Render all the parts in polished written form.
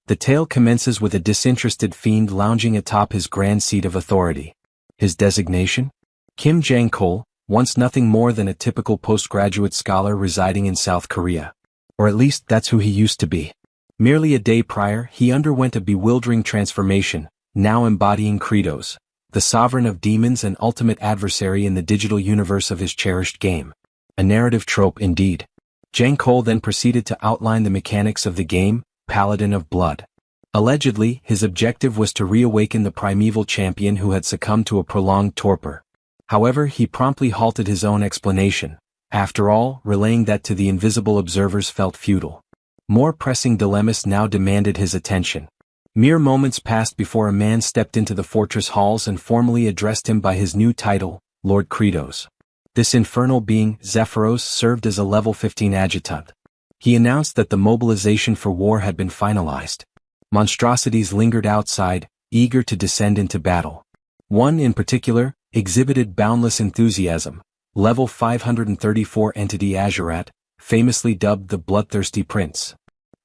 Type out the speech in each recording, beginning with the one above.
The tale commences with a disinterested fiend lounging atop his grand seat of authority. His designation? Kim Jang-kol, once nothing more than a typical postgraduate scholar residing in South Korea. Or at least that's who he used to be. Merely a day prior, he underwent a bewildering transformation, now embodying Kratos, the sovereign of demons and ultimate adversary in the digital universe of his cherished game. A narrative trope indeed. Jang-kol then proceeded to outline the mechanics of the game, Paladin of Blood. Allegedly, his objective was to reawaken the primeval champion who had succumbed to a prolonged torpor. However, he promptly halted his own explanation. After all, relaying that to the invisible observers felt futile. More pressing dilemmas now demanded his attention. Mere moments passed before a man stepped into the fortress halls and formally addressed him by his new title, Lord Kratos. This infernal being, Zephyros, served as a level 15 adjutant. He announced that the mobilization for war had been finalized. Monstrosities lingered outside, eager to descend into battle. One in particular exhibited boundless enthusiasm. Level 534 entity Azurat, famously dubbed the Bloodthirsty Prince.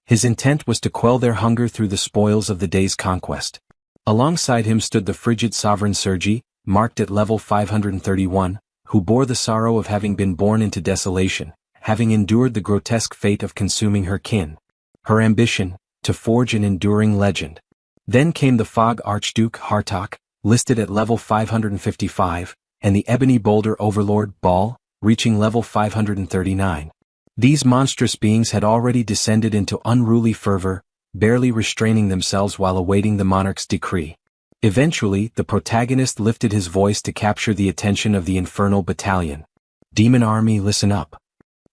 His intent was to quell their hunger through the spoils of the day's conquest. Alongside him stood the frigid sovereign Sergi, marked at level 531, who bore the sorrow of having been born into desolation, having endured the grotesque fate of consuming her kin. Her ambition, to forge an enduring legend. Then came the Fog Archduke Hartok, listed at level 555, and the Ebony Boulder Overlord Baal, reaching level 539. These monstrous beings had already descended into unruly fervor, barely restraining themselves while awaiting the monarch's decree. Eventually, the protagonist lifted his voice to capture the attention of the infernal battalion. Demon army, listen up.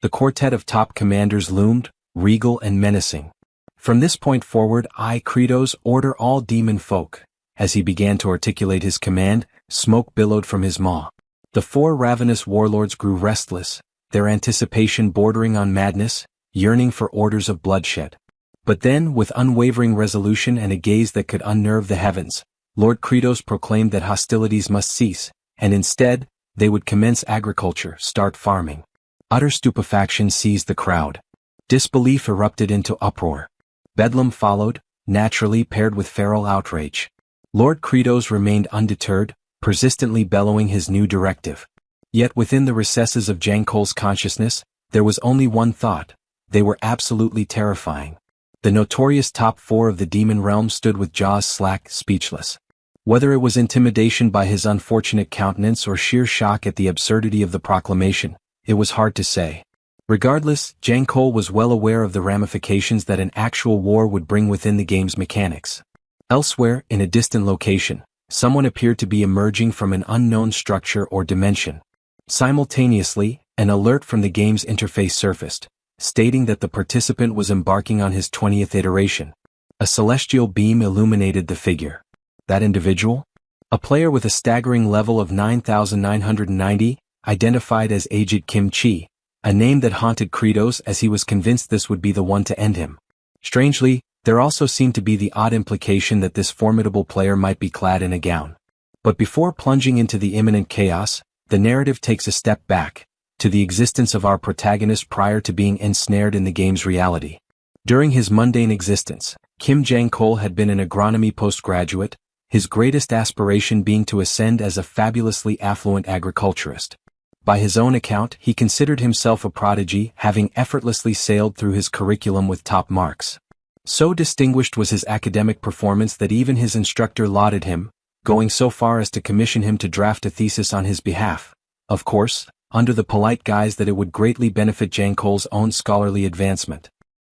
The quartet of top commanders loomed, regal and menacing. From this point forward, I, Kratos, order all demon folk. As he began to articulate his command, smoke billowed from his maw. The four ravenous warlords grew restless, their anticipation bordering on madness, yearning for orders of bloodshed. But then, with unwavering resolution and a gaze that could unnerve the heavens, Lord Kratos proclaimed that hostilities must cease, and instead, they would commence agriculture, start farming. Utter stupefaction seized the crowd. Disbelief erupted into uproar. Bedlam followed, naturally paired with feral outrage. Lord Kratos remained undeterred, persistently bellowing his new directive. Yet within the recesses of Jang-kol's consciousness, there was only one thought. They were absolutely terrifying. The notorious top four of the demon realm stood with jaws slack, speechless. Whether it was intimidation by his unfortunate countenance or sheer shock at the absurdity of the proclamation, it was hard to say. Regardless, Jang-kol was well aware of the ramifications that an actual war would bring within the game's mechanics. Elsewhere, in a distant location, someone appeared to be emerging from an unknown structure or dimension. Simultaneously, an alert from the game's interface surfaced, stating that the participant was embarking on his 20th iteration. A celestial beam illuminated the figure. That individual? A player with a staggering level of 9,990, identified as Aged Kim Chi, a name that haunted Kratos as he was convinced this would be the one to end him. Strangely, there also seemed to be the odd implication that this formidable player might be clad in a gown. But before plunging into the imminent chaos, the narrative takes a step back, to the existence of our protagonist prior to being ensnared in the game's reality. During his mundane existence, Kim Jang-kol had been an agronomy postgraduate, his greatest aspiration being to ascend as a fabulously affluent agriculturist. By his own account, he considered himself a prodigy, having effortlessly sailed through his curriculum with top marks. So distinguished was his academic performance that even his instructor lauded him, going so far as to commission him to draft a thesis on his behalf. Of course, under the polite guise that it would greatly benefit Jang-kol's own scholarly advancement.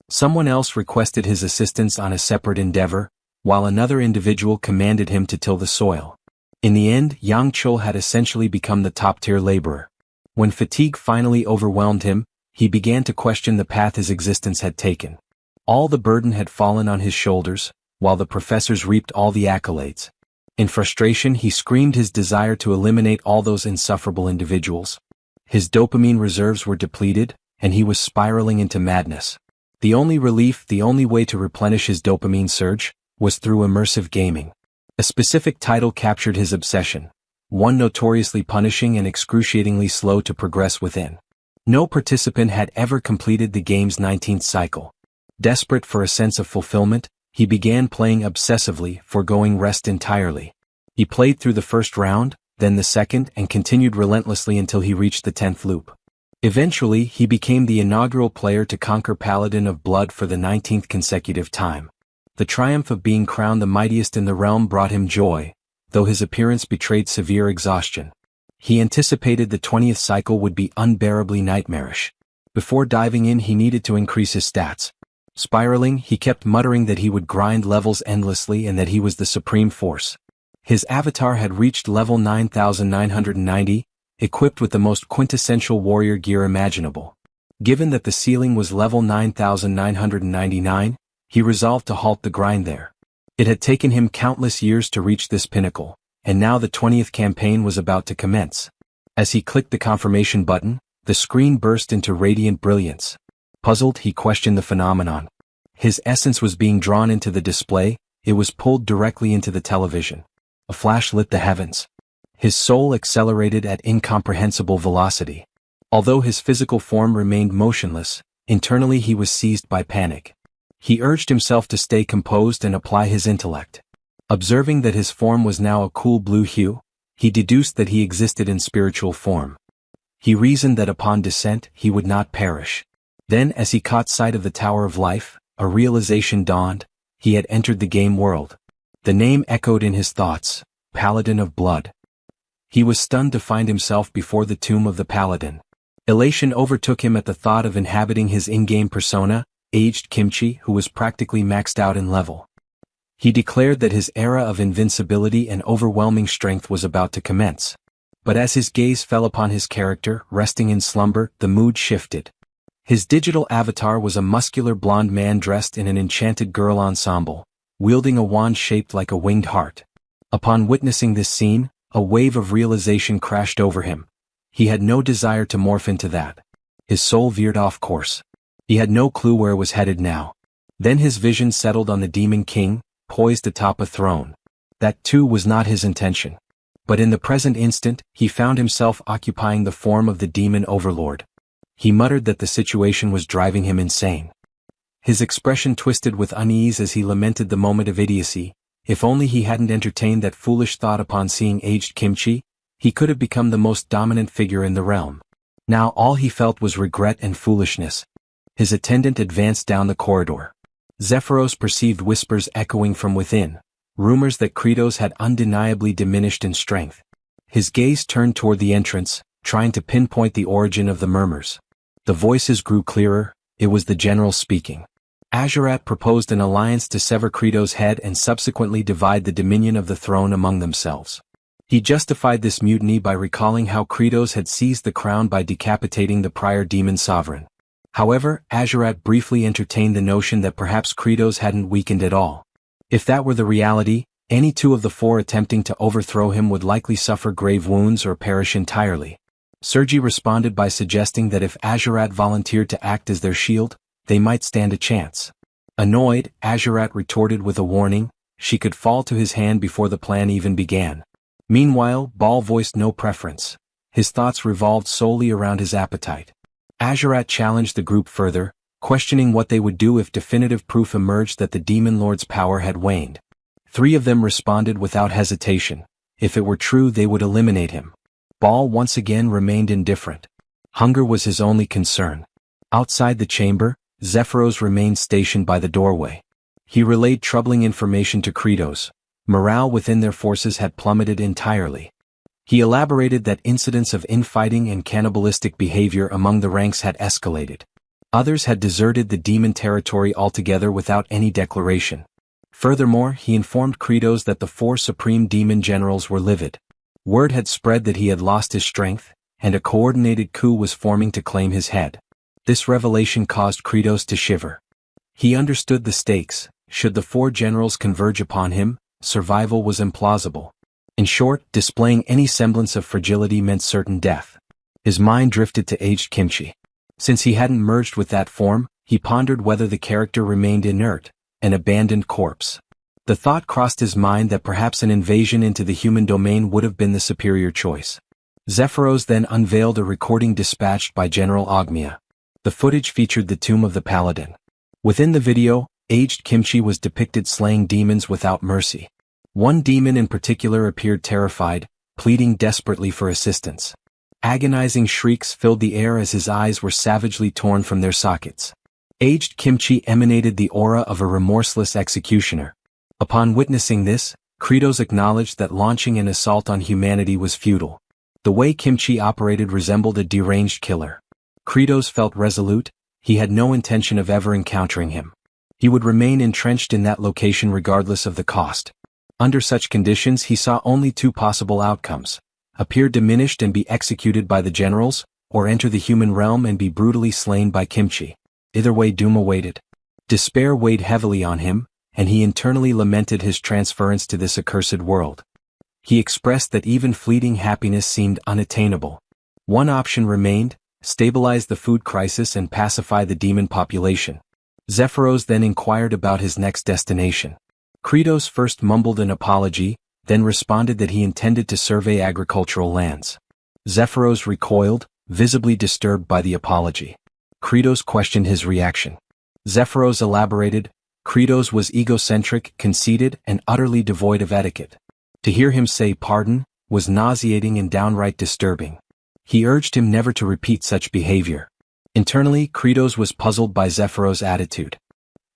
Someone else requested his assistance on a separate endeavor, while another individual commanded him to till the soil. In the end, Yang Chul had essentially become the top-tier laborer. When fatigue finally overwhelmed him, he began to question the path his existence had taken. All the burden had fallen on his shoulders, while the professors reaped all the accolades. In frustration, he screamed his desire to eliminate all those insufferable individuals. His dopamine reserves were depleted, and he was spiraling into madness. The only relief, the only way to replenish his dopamine surge, was through immersive gaming. A specific title captured his obsession, one notoriously punishing and excruciatingly slow to progress within. No participant had ever completed the game's 19th cycle. Desperate for a sense of fulfillment, He began playing obsessively, foregoing rest entirely. He played through the first round, then the second, and continued relentlessly until he reached the 10th loop. Eventually, he became the inaugural player to conquer Paladin of Blood for the 19th consecutive time. The triumph of being crowned the mightiest in the realm brought him joy, though his appearance betrayed severe exhaustion. He anticipated the 20th cycle would be unbearably nightmarish. Before diving in, he needed to increase his stats. Spiraling, he kept muttering that he would grind levels endlessly and that he was the supreme force. His avatar had reached level 9,990, equipped with the most quintessential warrior gear imaginable. Given that the ceiling was level 9,999, he resolved to halt the grind there. It had taken him countless years to reach this pinnacle, and now the 20th campaign was about to commence. As he clicked the confirmation button, the screen burst into radiant brilliance. Puzzled, he questioned the phenomenon. His essence was being drawn into the display, it was pulled directly into the television. A flash lit the heavens. His soul accelerated at incomprehensible velocity. Although his physical form remained motionless, internally he was seized by panic. He urged himself to stay composed and apply his intellect. Observing that his form was now a cool blue hue, he deduced that he existed in spiritual form. He reasoned that upon descent he would not perish. Then, as he caught sight of the Tower of Life, a realization dawned: he had entered the game world. The name echoed in his thoughts, Paladin of Blood. He was stunned to find himself before the tomb of the Paladin. Elation overtook him at the thought of inhabiting his in-game persona, aged Kimchi, who was practically maxed out in level. He declared that his era of invincibility and overwhelming strength was about to commence. But as his gaze fell upon his character, resting in slumber, the mood shifted. His digital avatar was a muscular blonde man dressed in an enchanted girl ensemble, wielding a wand shaped like a winged heart. Upon witnessing this scene, a wave of realization crashed over him. He had no desire to morph into that. His soul veered off course. He had no clue where it was headed now. Then his vision settled on the Demon King, poised atop a throne. That too was not his intention. But in the present instant, he found himself occupying the form of the Demon Overlord. He muttered that the situation was driving him insane. His expression twisted with unease as he lamented the moment of idiocy. If only he hadn't entertained that foolish thought upon seeing aged Kimchi, he could have become the most dominant figure in the realm. Now all he felt was regret and foolishness. His attendant advanced down the corridor. Zephyros perceived whispers echoing from within, rumors that Kratos had undeniably diminished in strength. His gaze turned toward the entrance, trying to pinpoint the origin of the murmurs. The voices grew clearer, it was the general speaking. Azurat proposed an alliance to sever Kratos' head and subsequently divide the dominion of the throne among themselves. He justified this mutiny by recalling how Kratos had seized the crown by decapitating the prior demon sovereign. However, Azurat briefly entertained the notion that perhaps Kratos hadn't weakened at all. If that were the reality, any two of the four attempting to overthrow him would likely suffer grave wounds or perish entirely. Sergi responded by suggesting that if Azurat volunteered to act as their shield, they might stand a chance. Annoyed, Azurat retorted with a warning: she could fall to his hand before the plan even began. Meanwhile, Baal voiced no preference. His thoughts revolved solely around his appetite. Azurat challenged the group further, questioning what they would do if definitive proof emerged that the Demon Lord's power had waned. 3 of them responded without hesitation: if it were true, they would eliminate him. Baal once again remained indifferent. Hunger was his only concern. Outside the chamber, Zephyros remained stationed by the doorway. He relayed troubling information to Kratos. Morale within their forces had plummeted entirely. He elaborated that incidents of infighting and cannibalistic behavior among the ranks had escalated. Others had deserted the demon territory altogether without any declaration. Furthermore, he informed Kratos that the 4 supreme demon generals were livid. Word had spread that he had lost his strength, and a coordinated coup was forming to claim his head. This revelation caused Kratos to shiver. He understood the stakes. Should the 4 generals converge upon him, survival was implausible. In short, displaying any semblance of fragility meant certain death. His mind drifted to aged Kimchi. Since he hadn't merged with that form, he pondered whether the character remained inert, an abandoned corpse. The thought crossed his mind that perhaps an invasion into the human domain would have been the superior choice. Zephyros then unveiled a recording dispatched by General Ogmia. The footage featured the tomb of the Paladin. Within the video, aged Kimchi was depicted slaying demons without mercy. One demon in particular appeared terrified, pleading desperately for assistance. Agonizing shrieks filled the air as his eyes were savagely torn from their sockets. Aged Kimchi emanated the aura of a remorseless executioner. Upon witnessing this, Kratos acknowledged that launching an assault on humanity was futile. The way Kimchi operated resembled a deranged killer. Kratos felt resolute. He had no intention of ever encountering him. He would remain entrenched in that location regardless of the cost. Under such conditions he saw only two possible outcomes: appear diminished and be executed by the generals, or enter the human realm and be brutally slain by Kimchi. Either way doom awaited. Despair weighed heavily on him, and he internally lamented his transference to this accursed world. He expressed that even fleeting happiness seemed unattainable. One option remained: stabilize the food crisis and pacify the demon population. Zephyros then inquired about his next destination. Kratos first mumbled an apology, then responded that he intended to survey agricultural lands. Zephyros recoiled, visibly disturbed by the apology. Kratos questioned his reaction. Zephyros elaborated: Kratos was egocentric, conceited, and utterly devoid of etiquette. To hear him say pardon was nauseating and downright disturbing. He urged him never to repeat such behavior. Internally, Kratos was puzzled by Zephyros' attitude.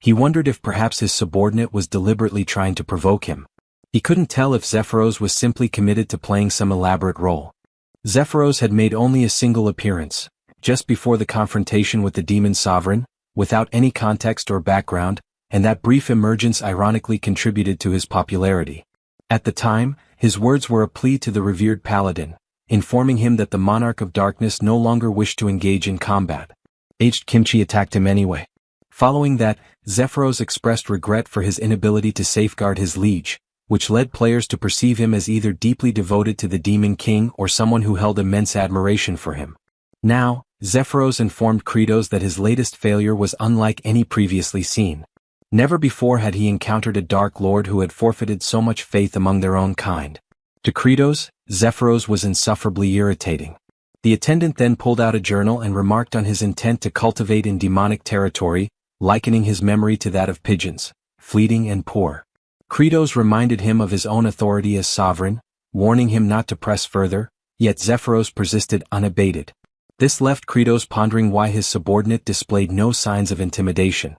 He wondered if perhaps his subordinate was deliberately trying to provoke him. He couldn't tell if Zephyros was simply committed to playing some elaborate role. Zephyros had made only a single appearance, just before the confrontation with the demon sovereign, without any context or background, and that brief emergence ironically contributed to his popularity. At the time, his words were a plea to the revered paladin, informing him that the monarch of darkness no longer wished to engage in combat. Aged Kimchi attacked him anyway. Following that, Zephyros expressed regret for his inability to safeguard his liege, which led players to perceive him as either deeply devoted to the Demon King or someone who held immense admiration for him. Now, Zephyros informed Kratos that his latest failure was unlike any previously seen. Never before had he encountered a Dark Lord who had forfeited so much faith among their own kind. To Kratos, Zephyros was insufferably irritating. The attendant then pulled out a journal and remarked on his intent to cultivate in demonic territory, likening his memory to that of pigeons, fleeting and poor. Kratos reminded him of his own authority as sovereign, warning him not to press further, yet Zephyros persisted unabated. This left Kratos pondering why his subordinate displayed no signs of intimidation.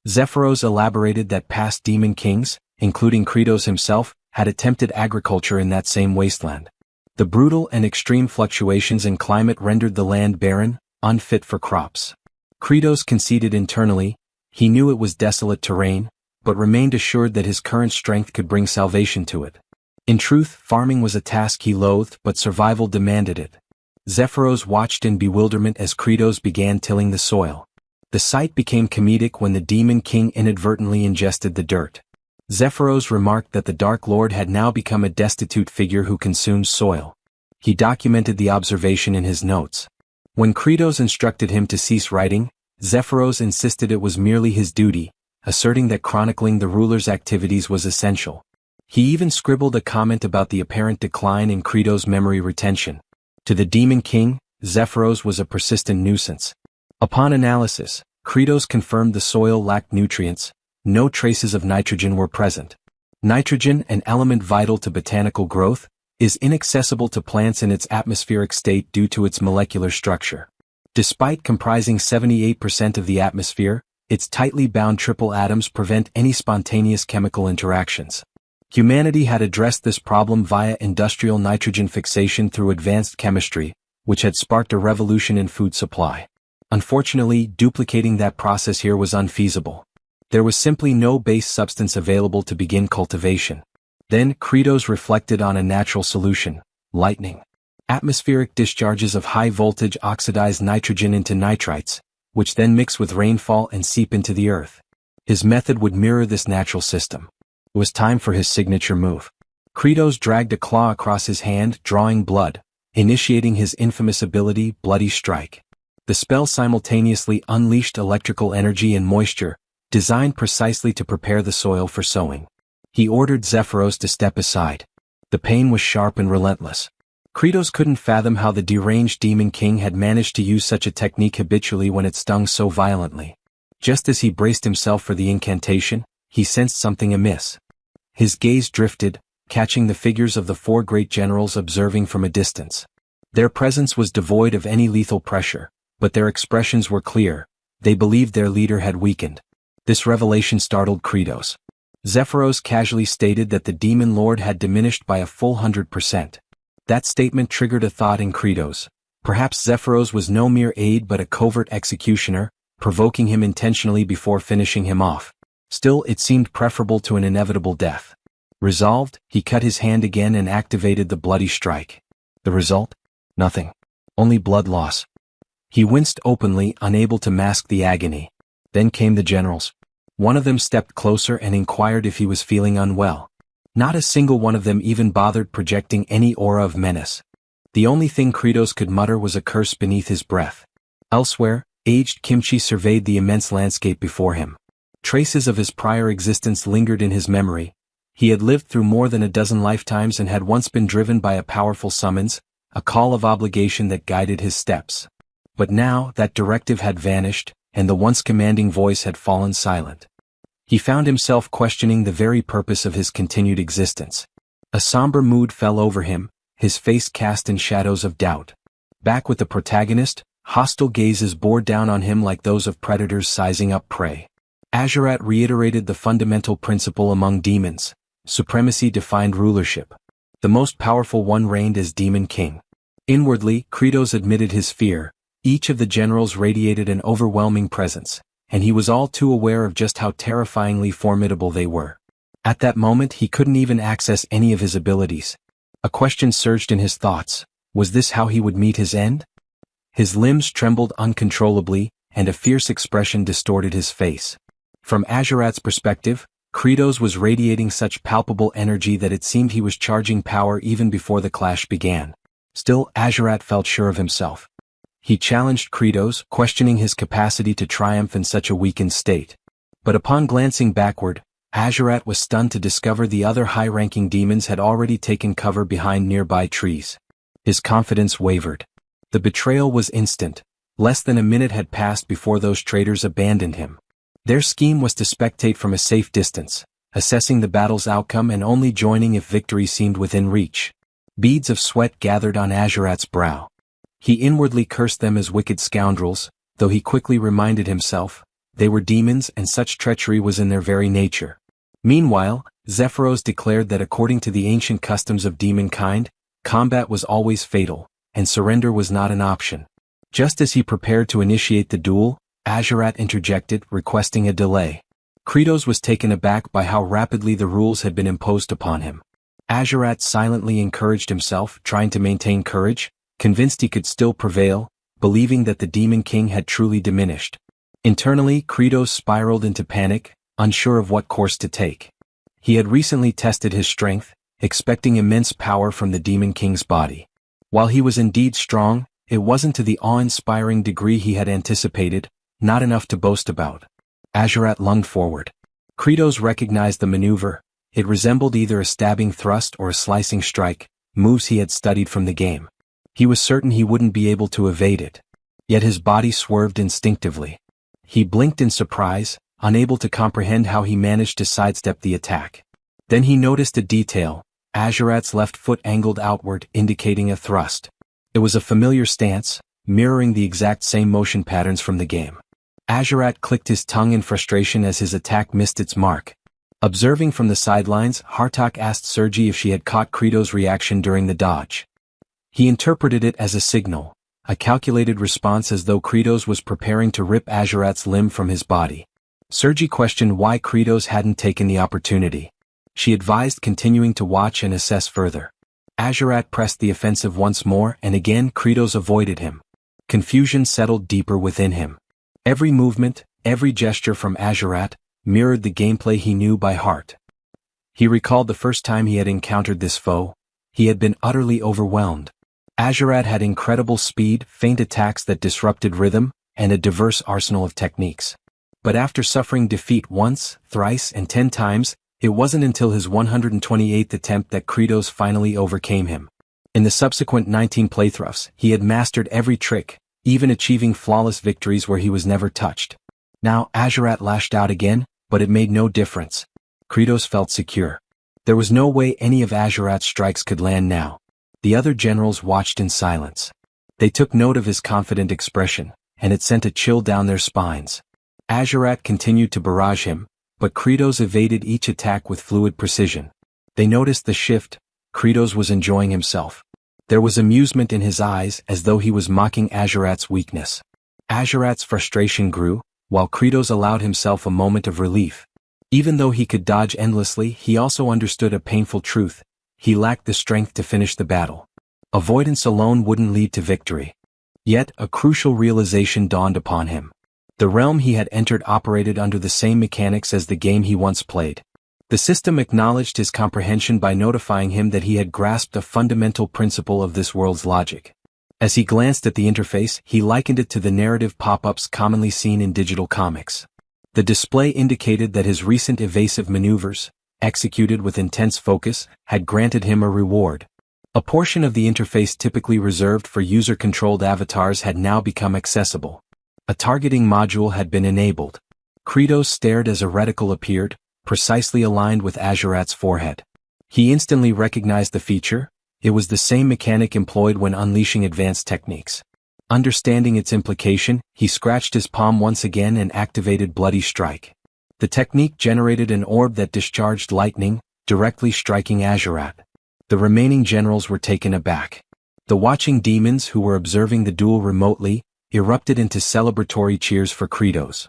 Zephyros elaborated that past demon kings, including Kratos himself, had attempted agriculture in that same wasteland. The brutal and extreme fluctuations in climate rendered the land barren, unfit for crops. Kratos conceded internally. He knew it was desolate terrain, but remained assured that his current strength could bring salvation to it. In truth, farming was a task he loathed, but survival demanded it. Zephyros watched in bewilderment as Kratos began tilling the soil. The sight became comedic when the Demon King inadvertently ingested the dirt. Zephyros remarked that the Dark Lord had now become a destitute figure who consumed soil. He documented the observation in his notes. When Kratos instructed him to cease writing, Zephyros insisted it was merely his duty, asserting that chronicling the ruler's activities was essential. He even scribbled a comment about the apparent decline in Kratos' memory retention. To the Demon King, Zephyros was a persistent nuisance. Upon analysis, Kratos confirmed the soil lacked nutrients. No traces of nitrogen were present. Nitrogen, an element vital to botanical growth, is inaccessible to plants in its atmospheric state due to its molecular structure. Despite comprising 78% of the atmosphere, its tightly bound triple atoms prevent any spontaneous chemical interactions. Humanity had addressed this problem via industrial nitrogen fixation through advanced chemistry, which had sparked a revolution in food supply. Unfortunately, duplicating that process here was unfeasible. There was simply no base substance available to begin cultivation. Then Kratos reflected on a natural solution: lightning. Atmospheric discharges of high-voltage oxidize nitrogen into nitrites, which then mix with rainfall and seep into the earth. His method would mirror this natural system. It was time for his signature move. Kratos dragged a claw across his hand, drawing blood, initiating his infamous ability, Bloody Strike. The spell simultaneously unleashed electrical energy and moisture, designed precisely to prepare the soil for sowing. He ordered Zephyros to step aside. The pain was sharp and relentless. Kratos couldn't fathom how the deranged Demon King had managed to use such a technique habitually when it stung so violently. Just as he braced himself for the incantation, he sensed something amiss. His gaze drifted, catching the figures of the four great generals observing from a distance. Their presence was devoid of any lethal pressure, but their expressions were clear. They believed their leader had weakened. This revelation startled Kratos. Zephyros casually stated that the demon lord had diminished by a full 100%. That statement triggered a thought in Kratos. Perhaps Zephyros was no mere aide but a covert executioner, provoking him intentionally before finishing him off. Still, it seemed preferable to an inevitable death. Resolved, he cut his hand again and activated the bloody strike. The result? Nothing. Only blood loss. He winced openly, unable to mask the agony. Then came the generals. One of them stepped closer and inquired if he was feeling unwell. Not a single one of them even bothered projecting any aura of menace. The only thing Kratos could mutter was a curse beneath his breath. Elsewhere, aged Kimchi surveyed the immense landscape before him. Traces of his prior existence lingered in his memory. He had lived through more than a dozen lifetimes and had once been driven by a powerful summons, a call of obligation that guided his steps. But now that directive had vanished, and the once commanding voice had fallen silent. He found himself questioning the very purpose of his continued existence. A somber mood fell over him, his face cast in shadows of doubt. Back with the protagonist, hostile gazes bore down on him like those of predators sizing up prey. Azurat reiterated the fundamental principle among demons. Supremacy defined rulership. The most powerful one reigned as Demon King. Inwardly, Kratos admitted his fear. Each of the generals radiated an overwhelming presence, and he was all too aware of just how terrifyingly formidable they were. At that moment he couldn't even access any of his abilities. A question surged in his thoughts. Was this how he would meet his end? His limbs trembled uncontrollably, and a fierce expression distorted his face. From Azurat's perspective, Kratos was radiating such palpable energy that it seemed he was charging power even before the clash began. Still, Azurat felt sure of himself. He challenged Kratos, questioning his capacity to triumph in such a weakened state. But upon glancing backward, Azurat was stunned to discover the other high-ranking demons had already taken cover behind nearby trees. His confidence wavered. The betrayal was instant. Less than a minute had passed before those traitors abandoned him. Their scheme was to spectate from a safe distance, assessing the battle's outcome and only joining if victory seemed within reach. Beads of sweat gathered on Azurat's brow. He inwardly cursed them as wicked scoundrels, though he quickly reminded himself, they were demons and such treachery was in their very nature. Meanwhile, Zephyros declared that according to the ancient customs of demonkind, combat was always fatal, and surrender was not an option. Just as he prepared to initiate the duel, Azurat interjected, requesting a delay. Kratos was taken aback by how rapidly the rules had been imposed upon him. Azurat silently encouraged himself, trying to maintain courage, convinced he could still prevail, believing that the Demon King had truly diminished. Internally, Kratos spiraled into panic, unsure of what course to take. He had recently tested his strength, expecting immense power from the Demon King's body. While he was indeed strong, it wasn't to the awe-inspiring degree he had anticipated, not enough to boast about. Azurat lunged forward. Kratos recognized the maneuver. It resembled either a stabbing thrust or a slicing strike, moves he had studied from the game. He was certain he wouldn't be able to evade it. Yet his body swerved instinctively. He blinked in surprise, unable to comprehend how he managed to sidestep the attack. Then he noticed a detail. Azurat's left foot angled outward, indicating a thrust. It was a familiar stance, mirroring the exact same motion patterns from the game. Azurat clicked his tongue in frustration as his attack missed its mark. Observing from the sidelines, Hartok asked Sergi if she had caught Kratos' reaction during the dodge. He interpreted it as a signal, a calculated response as though Kratos was preparing to rip Azurat's limb from his body. Sergi questioned why Kratos hadn't taken the opportunity. She advised continuing to watch and assess further. Azurat pressed the offensive once more and again Kratos avoided him. Confusion settled deeper within him. Every movement, every gesture from Azurat, mirrored the gameplay he knew by heart. He recalled the first time he had encountered this foe. He had been utterly overwhelmed. Azurat had incredible speed, feint attacks that disrupted rhythm, and a diverse arsenal of techniques. But after suffering defeat once, thrice, and 10 times, it wasn't until his 128th attempt that Kratos finally overcame him. In the subsequent 19 playthroughs, he had mastered every trick, even achieving flawless victories where he was never touched. Now Azurat lashed out again, but it made no difference. Kratos felt secure. There was no way any of Azurat's strikes could land now. The other generals watched in silence. They took note of his confident expression, and it sent a chill down their spines. Azurat continued to barrage him, but Kratos evaded each attack with fluid precision. They noticed the shift. Kratos was enjoying himself. There was amusement in his eyes as though he was mocking Azurat's weakness. Azurat's frustration grew, while Kratos allowed himself a moment of relief. Even though he could dodge endlessly, he also understood a painful truth. He lacked the strength to finish the battle. Avoidance alone wouldn't lead to victory. Yet, a crucial realization dawned upon him. The realm he had entered operated under the same mechanics as the game he once played. The system acknowledged his comprehension by notifying him that he had grasped a fundamental principle of this world's logic. As he glanced at the interface, he likened it to the narrative pop-ups commonly seen in digital comics. The display indicated that his recent evasive maneuvers, executed with intense focus, had granted him a reward. A portion of the interface typically reserved for user-controlled avatars had now become accessible. A targeting module had been enabled. Kratos stared as a reticle appeared, precisely aligned with Azurat's forehead. He instantly recognized the feature. It was the same mechanic employed when unleashing advanced techniques. Understanding its implication, he scratched his palm once again and activated Bloody Strike. The technique generated an orb that discharged lightning, directly striking Azurat. The remaining generals were taken aback. The watching demons who were observing the duel remotely erupted into celebratory cheers for Kratos.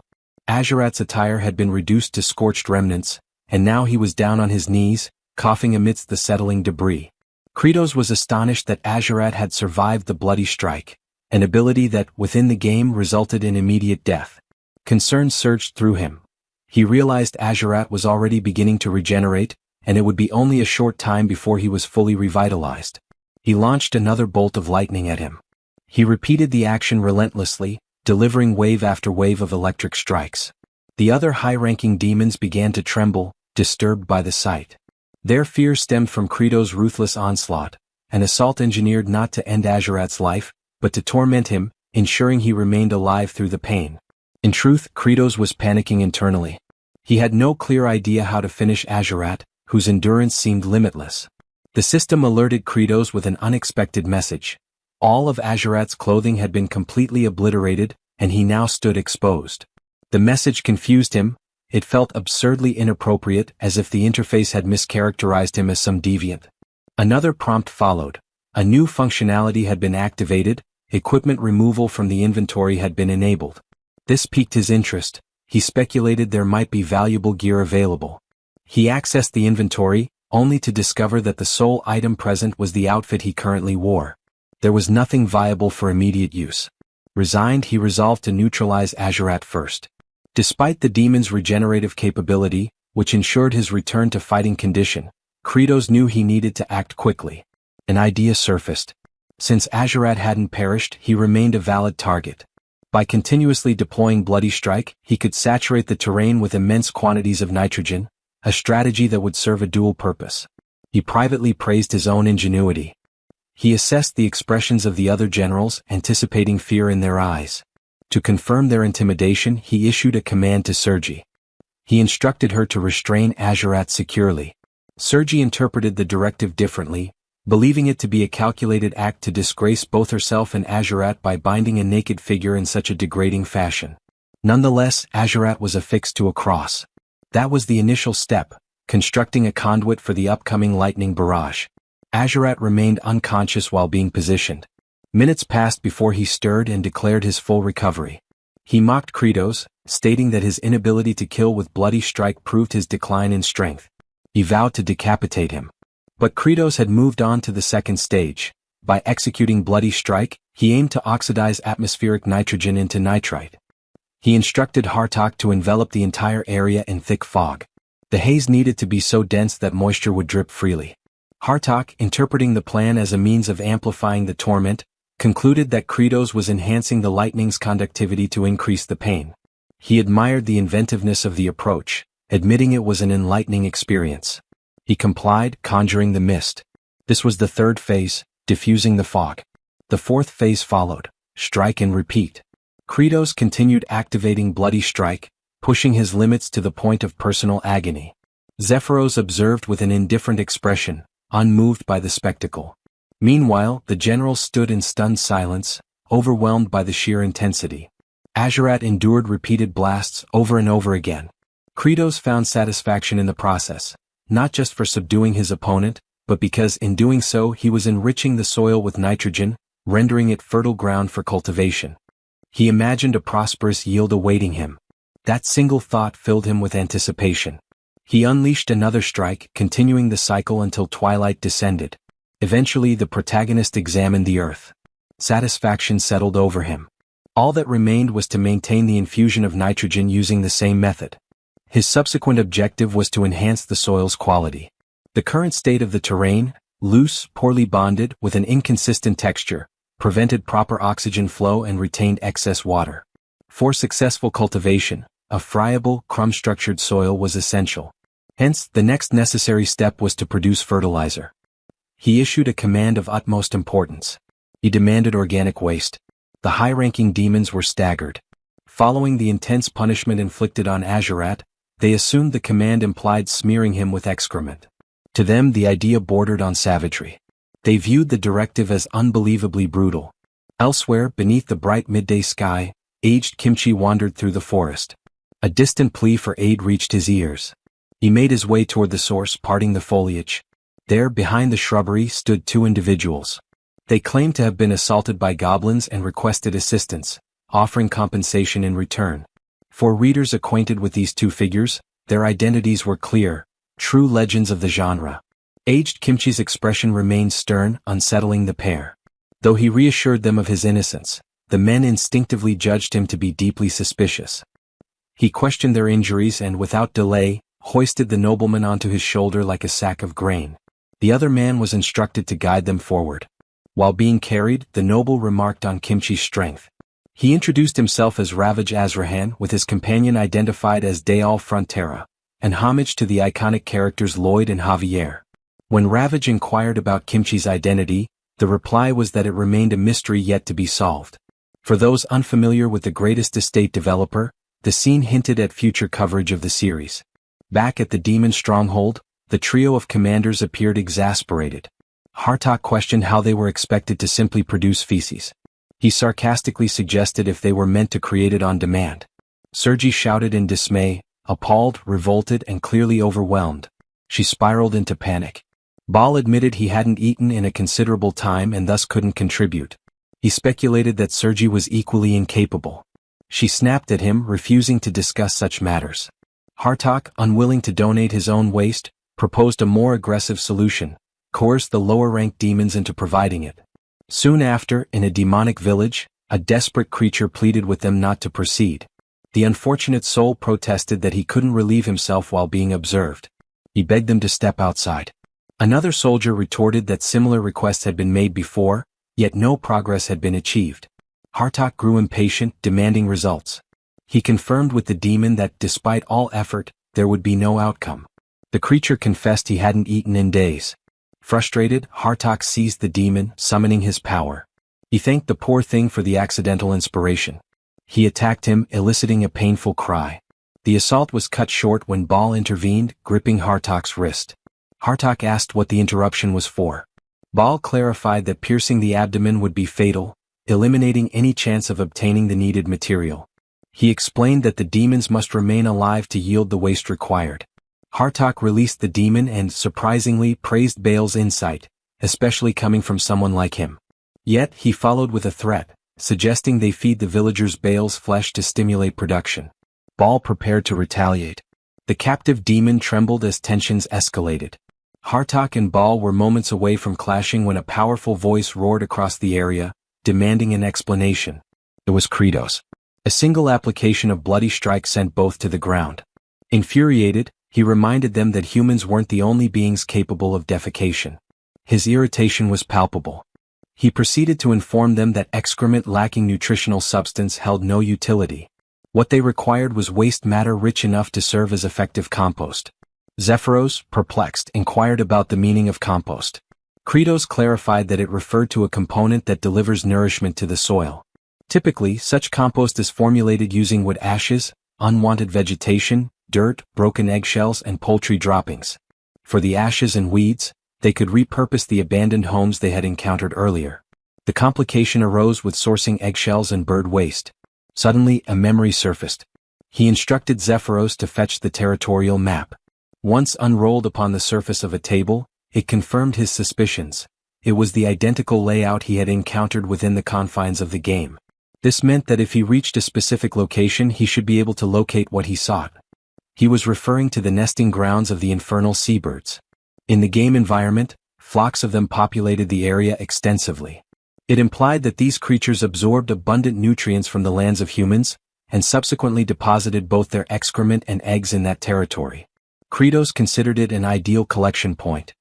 Azurat's attire had been reduced to scorched remnants, and now he was down on his knees, coughing amidst the settling debris. Kratos was astonished that Azurat had survived the Bloody Strike, an ability that, within the game, resulted in immediate death. Concern surged through him. He realized Azurat was already beginning to regenerate, and it would be only a short time before he was fully revitalized. He launched another bolt of lightning at him. He repeated the action relentlessly, delivering wave after wave of electric strikes. The other high-ranking demons began to tremble, disturbed by the sight. Their fear stemmed from Kratos' ruthless onslaught, an assault engineered not to end Azurat's life, but to torment him, ensuring he remained alive through the pain. In truth, Kratos was panicking internally. He had no clear idea how to finish Azurat, whose endurance seemed limitless. The system alerted Kratos with an unexpected message. All of Azurat's clothing had been completely obliterated, and he now stood exposed. The message confused him. It felt absurdly inappropriate, as if the interface had mischaracterized him as some deviant. Another prompt followed. A new functionality had been activated. Equipment removal from the inventory had been enabled. This piqued his interest. He speculated there might be valuable gear available. He accessed the inventory, only to discover that the sole item present was the outfit he currently wore. There was nothing viable for immediate use. Resigned, he resolved to neutralize Azurat first. Despite the demon's regenerative capability, which ensured his return to fighting condition, Kratos knew he needed to act quickly. An idea surfaced. Since Azurat hadn't perished, he remained a valid target. By continuously deploying Bloody Strike, he could saturate the terrain with immense quantities of nitrogen, a strategy that would serve a dual purpose. He privately praised his own ingenuity. He assessed the expressions of the other generals, anticipating fear in their eyes. To confirm their intimidation, he issued a command to Sergi. He instructed her to restrain Azurat securely. Sergi interpreted the directive differently, believing it to be a calculated act to disgrace both herself and Azurat by binding a naked figure in such a degrading fashion. Nonetheless, Azurat was affixed to a cross. That was the initial step, constructing a conduit for the upcoming lightning barrage. Azurat remained unconscious while being positioned. Minutes passed before he stirred and declared his full recovery. He mocked Kratos, stating that his inability to kill with Bloody Strike proved his decline in strength. He vowed to decapitate him. But Kratos had moved on to the second stage. By executing Bloody Strike, he aimed to oxidize atmospheric nitrogen into nitrite. He instructed Hartok to envelop the entire area in thick fog. The haze needed to be so dense that moisture would drip freely. Hartok, interpreting the plan as a means of amplifying the torment, concluded that Kratos was enhancing the lightning's conductivity to increase the pain. He admired the inventiveness of the approach, admitting it was an enlightening experience. He complied, conjuring the mist. This was the third phase, diffusing the fog. The fourth phase followed, strike and repeat. Kratos continued activating Bloody Strike, pushing his limits to the point of personal agony. Zephyros observed with an indifferent expression, unmoved by the spectacle. Meanwhile, the generals stood in stunned silence, overwhelmed by the sheer intensity. Azurat endured repeated blasts over and over again. Kratos found satisfaction in the process, not just for subduing his opponent, but because in doing so he was enriching the soil with nitrogen, rendering it fertile ground for cultivation. He imagined a prosperous yield awaiting him. That single thought filled him with anticipation. He unleashed another strike, continuing the cycle until twilight descended. Eventually the protagonist examined the earth. Satisfaction settled over him. All that remained was to maintain the infusion of nitrogen using the same method. His subsequent objective was to enhance the soil's quality. The current state of the terrain, loose, poorly bonded, with an inconsistent texture, prevented proper oxygen flow and retained excess water. For successful cultivation, a friable, crumb-structured soil was essential. Hence, the next necessary step was to produce fertilizer. He issued a command of utmost importance. He demanded organic waste. The high-ranking demons were staggered. Following the intense punishment inflicted on Azurat, they assumed the command implied smearing him with excrement. To them the idea bordered on savagery. They viewed the directive as unbelievably brutal. Elsewhere, beneath the bright midday sky, aged Kimchi wandered through the forest. A distant plea for aid reached his ears. He made his way toward the source, parting the foliage. There, behind the shrubbery, stood two individuals. They claimed to have been assaulted by goblins and requested assistance, offering compensation in return. For readers acquainted with these two figures, their identities were clear, true legends of the genre. Aged Kimchi's expression remained stern, unsettling the pair. Though he reassured them of his innocence, the men instinctively judged him to be deeply suspicious. He questioned their injuries and, without delay, hoisted the nobleman onto his shoulder like a sack of grain. The other man was instructed to guide them forward. While being carried, the noble remarked on Kimchi's strength. He introduced himself as Ravage Azrahan, with his companion identified as Dayal Frontera, an homage to the iconic characters Lloyd and Javier. When Ravage inquired about Kimchi's identity, the reply was that it remained a mystery yet to be solved. For those unfamiliar with the greatest estate developer, the scene hinted at future coverage of the series. Back at the demon stronghold, the trio of commanders appeared exasperated. Hartok questioned how they were expected to simply produce feces. He sarcastically suggested if they were meant to create it on demand. Sergi shouted in dismay, appalled, revolted, and clearly overwhelmed. She spiraled into panic. Baal admitted he hadn't eaten in a considerable time and thus couldn't contribute. He speculated that Sergi was equally incapable. She snapped at him, refusing to discuss such matters. Hartok, unwilling to donate his own waste, proposed a more aggressive solution, coerced the lower-ranked demons into providing it. Soon after, in a demonic village, a desperate creature pleaded with them not to proceed. The unfortunate soul protested that he couldn't relieve himself while being observed. He begged them to step outside. Another soldier retorted that similar requests had been made before, yet no progress had been achieved. Hartok grew impatient, demanding results. He confirmed with the demon that, despite all effort, there would be no outcome. The creature confessed he hadn't eaten in days. Frustrated, Hartok seized the demon, summoning his power. He thanked the poor thing for the accidental inspiration. He attacked him, eliciting a painful cry. The assault was cut short when Baal intervened, gripping Hartok's wrist. Hartok asked what the interruption was for. Baal clarified that piercing the abdomen would be fatal, eliminating any chance of obtaining the needed material. He explained that the demons must remain alive to yield the waste required. Hartok released the demon and, surprisingly, praised Baal's insight, especially coming from someone like him. Yet, he followed with a threat, suggesting they feed the villagers Baal's flesh to stimulate production. Baal prepared to retaliate. The captive demon trembled as tensions escalated. Hartok and Baal were moments away from clashing when a powerful voice roared across the area, demanding an explanation. It was Kratos. A single application of Bloody Strike sent both to the ground. Infuriated, he reminded them that humans weren't the only beings capable of defecation. His irritation was palpable. He proceeded to inform them that excrement lacking nutritional substance held no utility. What they required was waste matter rich enough to serve as effective compost. Zephyros, perplexed, inquired about the meaning of compost. Kratos clarified that it referred to a component that delivers nourishment to the soil. Typically, such compost is formulated using wood ashes, unwanted vegetation, dirt, broken eggshells, and poultry droppings. For the ashes and weeds, they could repurpose the abandoned homes they had encountered earlier. The complication arose with sourcing eggshells and bird waste. Suddenly, a memory surfaced. He instructed Zephyros to fetch the territorial map. Once unrolled upon the surface of a table, it confirmed his suspicions. It was the identical layout he had encountered within the confines of the game. This meant that if he reached a specific location, he should be able to locate what he sought. He was referring to the nesting grounds of the infernal seabirds. In the game environment, flocks of them populated the area extensively. It implied that these creatures absorbed abundant nutrients from the lands of humans, and subsequently deposited both their excrement and eggs in that territory. Kratos considered it an ideal collection point.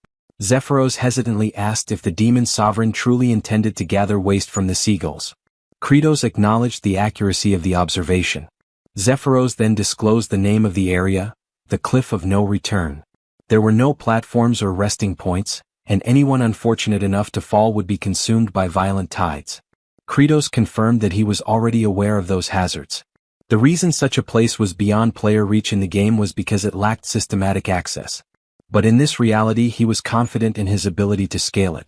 Zephyros hesitantly asked if the demon sovereign truly intended to gather waste from the seagulls. Kratos acknowledged the accuracy of the observation. Zephyros then disclosed the name of the area, the Cliff of No Return. There were no platforms or resting points, and anyone unfortunate enough to fall would be consumed by violent tides. Kratos confirmed that he was already aware of those hazards. The reason such a place was beyond player reach in the game was because it lacked systematic access. But in this reality he was confident in his ability to scale it.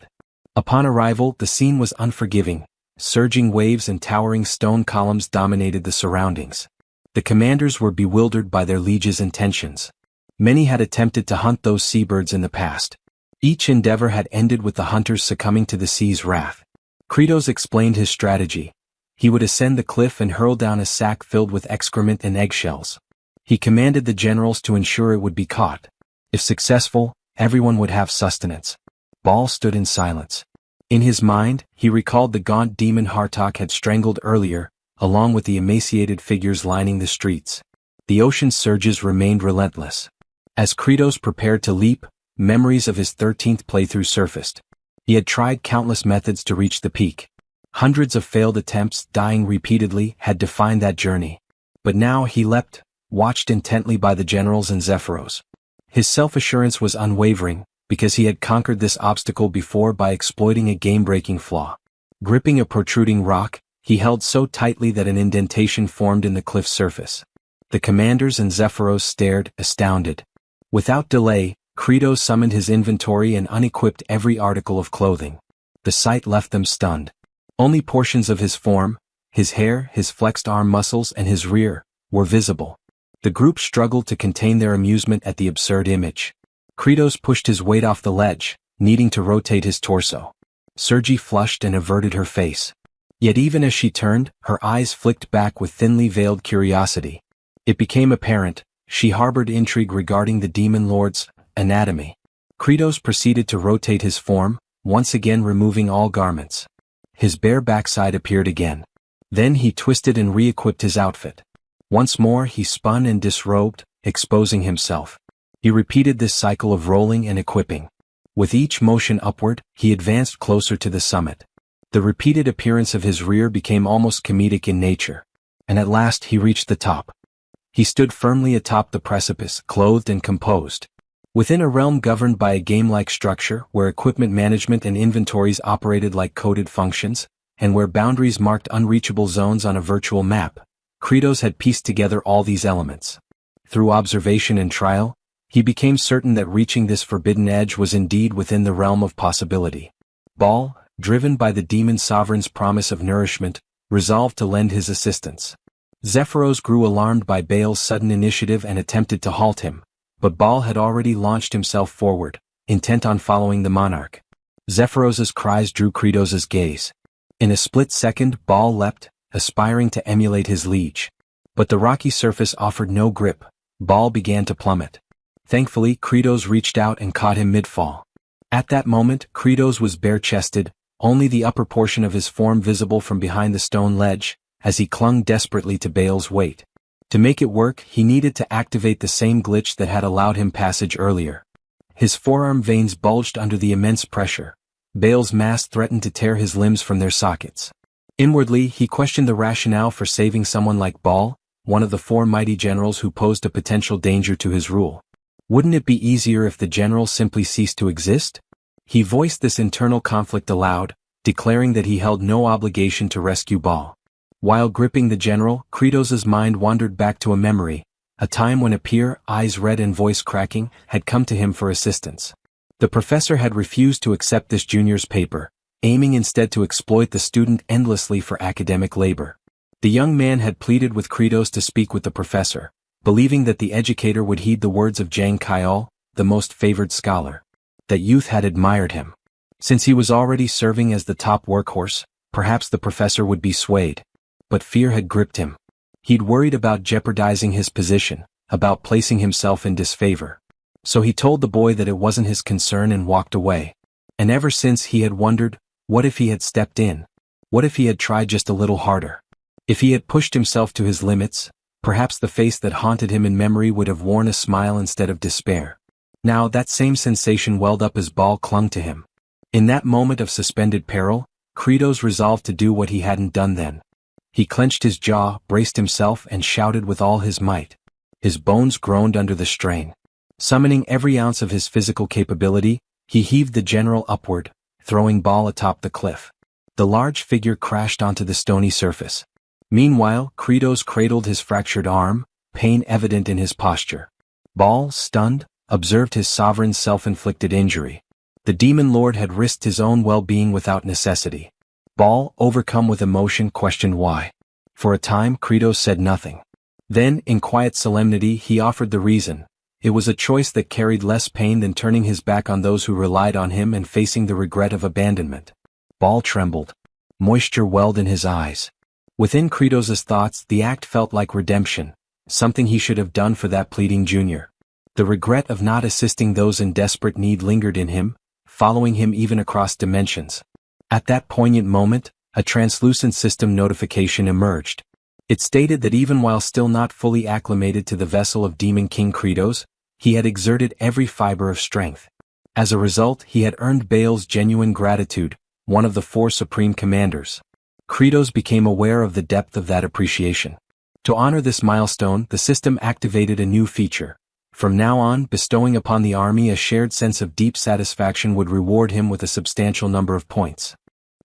Upon arrival, the scene was unforgiving. Surging waves and towering stone columns dominated the surroundings. The commanders were bewildered by their liege's intentions. Many had attempted to hunt those seabirds in the past. Each endeavor had ended with the hunters succumbing to the sea's wrath. Kratos explained his strategy. He would ascend the cliff and hurl down a sack filled with excrement and eggshells. He commanded the generals to ensure it would be caught. If successful, everyone would have sustenance. Baal stood in silence. In his mind, he recalled the gaunt demon Hartok had strangled earlier, along with the emaciated figures lining the streets. The ocean's surges remained relentless. As Kratos prepared to leap, memories of his 13th playthrough surfaced. He had tried countless methods to reach the peak. Hundreds of failed attempts, dying repeatedly, had defined that journey. But now he leapt, watched intently by the generals and Zephyros. His self-assurance was unwavering, because he had conquered this obstacle before by exploiting a game-breaking flaw. Gripping a protruding rock, he held so tightly that an indentation formed in the cliff's surface. The commanders and Zephyros stared, astounded. Without delay, Kratos summoned his inventory and unequipped every article of clothing. The sight left them stunned. Only portions of his form, his hair, his flexed arm muscles, and his rear, were visible. The group struggled to contain their amusement at the absurd image. Kratos pushed his weight off the ledge, needing to rotate his torso. Sergi flushed and averted her face. Yet even as she turned, her eyes flicked back with thinly veiled curiosity. It became apparent, she harbored intrigue regarding the demon lord's anatomy. Kratos proceeded to rotate his form, once again removing all garments. His bare backside appeared again. Then he twisted and re-equipped his outfit. Once more he spun and disrobed, exposing himself. He repeated this cycle of rolling and equipping. With each motion upward, he advanced closer to the summit. The repeated appearance of his rear became almost comedic in nature. And at last he reached the top. He stood firmly atop the precipice, clothed and composed. Within a realm governed by a game-like structure, where equipment management and inventories operated like coded functions, and where boundaries marked unreachable zones on a virtual map, Kratos had pieced together all these elements. Through observation and trial, he became certain that reaching this forbidden edge was indeed within the realm of possibility. Baal, driven by the demon sovereign's promise of nourishment, resolved to lend his assistance. Zephyros grew alarmed by Baal's sudden initiative and attempted to halt him, but Baal had already launched himself forward, intent on following the monarch. Zephyros's cries drew Kratos' gaze. In a split second, Baal leapt, aspiring to emulate his liege. But the rocky surface offered no grip. Baal began to plummet. Thankfully, Kratos reached out and caught him mid-fall. At that moment, Kratos was bare-chested, only the upper portion of his form visible from behind the stone ledge, as he clung desperately to Baal's weight. To make it work, he needed to activate the same glitch that had allowed him passage earlier. His forearm veins bulged under the immense pressure. Baal's mass threatened to tear his limbs from their sockets. Inwardly, he questioned the rationale for saving someone like Baal, one of the four mighty generals who posed a potential danger to his rule. Wouldn't it be easier if the general simply ceased to exist? He voiced this internal conflict aloud, declaring that he held no obligation to rescue Baal. While gripping the general, Kratos's mind wandered back to a memory, a time when a peer, eyes red and voice cracking, had come to him for assistance. The professor had refused to accept this junior's paper, aiming instead to exploit the student endlessly for academic labor. The young man had pleaded with Kratos to speak with the professor, believing that the educator would heed the words of Jang Kyol, the most favored scholar. That youth had admired him. Since he was already serving as the top workhorse, perhaps the professor would be swayed. But fear had gripped him. He'd worried about jeopardizing his position, about placing himself in disfavor. So he told the boy that it wasn't his concern and walked away. And ever since he had wondered, what if he had stepped in? What if he had tried just a little harder? If he had pushed himself to his limits, perhaps the face that haunted him in memory would have worn a smile instead of despair. Now that same sensation welled up as Ball clung to him. In that moment of suspended peril, Kratos resolved to do what he hadn't done then. He clenched his jaw, braced himself, and shouted with all his might. His bones groaned under the strain. Summoning every ounce of his physical capability, he heaved the general upward, throwing Ball atop the cliff. The large figure crashed onto the stony surface. Meanwhile, Kratos cradled his fractured arm, pain evident in his posture. Ball, stunned, observed his sovereign's self-inflicted injury. The demon lord had risked his own well-being without necessity. Ball, overcome with emotion, questioned why. For a time, Kratos said nothing. Then, in quiet solemnity, he offered the reason. It was a choice that carried less pain than turning his back on those who relied on him and facing the regret of abandonment. Ball trembled. Moisture welled in his eyes. Within Kratos's thoughts, the act felt like redemption, something he should have done for that pleading junior. The regret of not assisting those in desperate need lingered in him, following him even across dimensions. At that poignant moment, a translucent system notification emerged. It stated that even while still not fully acclimated to the vessel of Demon King Kratos, he had exerted every fiber of strength. As a result, he had earned Baal's genuine gratitude, one of the 4 supreme commanders. Kratos became aware of the depth of that appreciation. To honor this milestone, the system activated a new feature. From now on, bestowing upon the army a shared sense of deep satisfaction would reward him with a substantial number of points.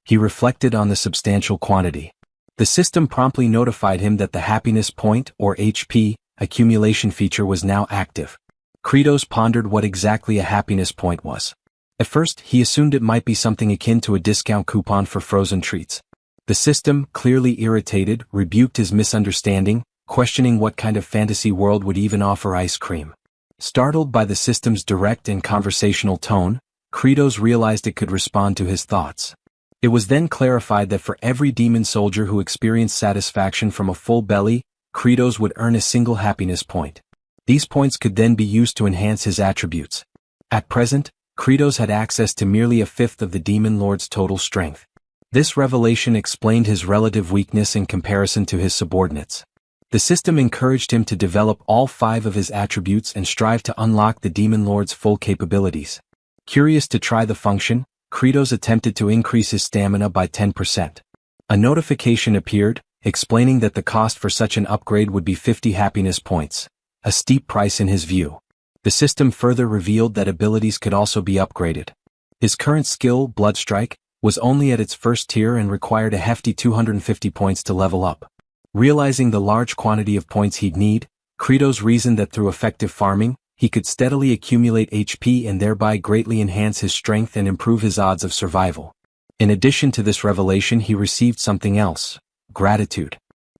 He reflected on the substantial quantity. The system promptly notified him that the happiness point, or HP, accumulation feature was now active. Kratos pondered what exactly a happiness point was. At first, he assumed it might be something akin to a discount coupon for frozen treats. The system, clearly irritated, rebuked his misunderstanding, questioning what kind of fantasy world would even offer ice cream. Startled by the system's direct and conversational tone, Kratos realized it could respond to his thoughts. It was then clarified that for every demon soldier who experienced satisfaction from a full belly, Kratos would earn a single happiness point. These points could then be used to enhance his attributes. At present, Kratos had access to merely a fifth of the demon lord's total strength. This revelation explained his relative weakness in comparison to his subordinates. The system encouraged him to develop all 5 of his attributes and strive to unlock the demon lord's full capabilities. Curious to try the function, Kratos attempted to increase his stamina by 10%. A notification appeared, explaining that the cost for such an upgrade would be 50 happiness points, a steep price in his view. The system further revealed that abilities could also be upgraded. His current skill, Bloodstrike, was only at its first tier and required a hefty 250 points to level up. Realizing the large quantity of points he'd need, Kratos reasoned that through effective farming, he could steadily accumulate HP and thereby greatly enhance his strength and improve his odds of survival. In addition to this revelation, he received something else: gratitude.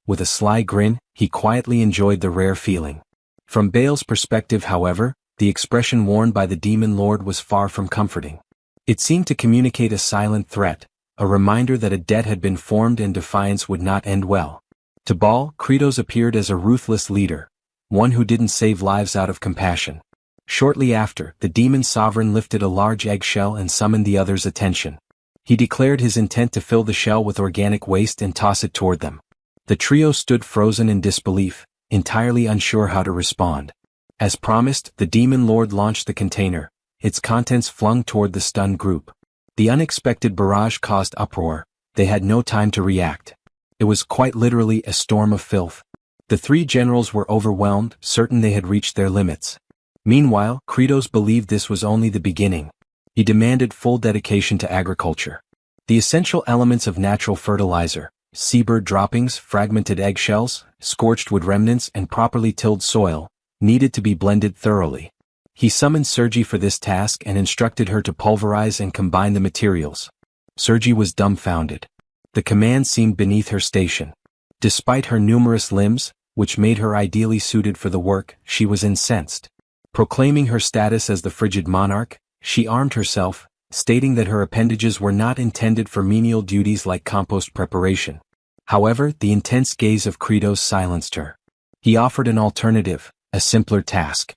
With a sly grin, he quietly enjoyed the rare feeling. From Baal's perspective, however, the expression worn by the demon lord was far from comforting. It seemed to communicate a silent threat, a reminder that a debt had been formed and defiance would not end well. To Baal, Kratos appeared as a ruthless leader, one who didn't save lives out of compassion. Shortly after, the demon sovereign lifted a large eggshell and summoned the others' attention. He declared his intent to fill the shell with organic waste and toss it toward them. The trio stood frozen in disbelief, entirely unsure how to respond. As promised, the demon lord launched the container, its contents flung toward the stunned group. The unexpected barrage caused uproar. They had no time to react. It was quite literally a storm of filth. The 3 generals were overwhelmed, certain they had reached their limits. Meanwhile, Kratos believed this was only the beginning. He demanded full dedication to agriculture. The essential elements of natural fertilizer, seabird droppings, fragmented eggshells, scorched wood remnants and properly tilled soil, needed to be blended thoroughly. He summoned Sergi for this task and instructed her to pulverize and combine the materials. Sergi was dumbfounded. The command seemed beneath her station. Despite her numerous limbs, which made her ideally suited for the work, she was incensed. Proclaiming her status as the frigid monarch, she armed herself, stating that her appendages were not intended for menial duties like compost preparation. However, the intense gaze of Kratos silenced her. He offered an alternative, a simpler task.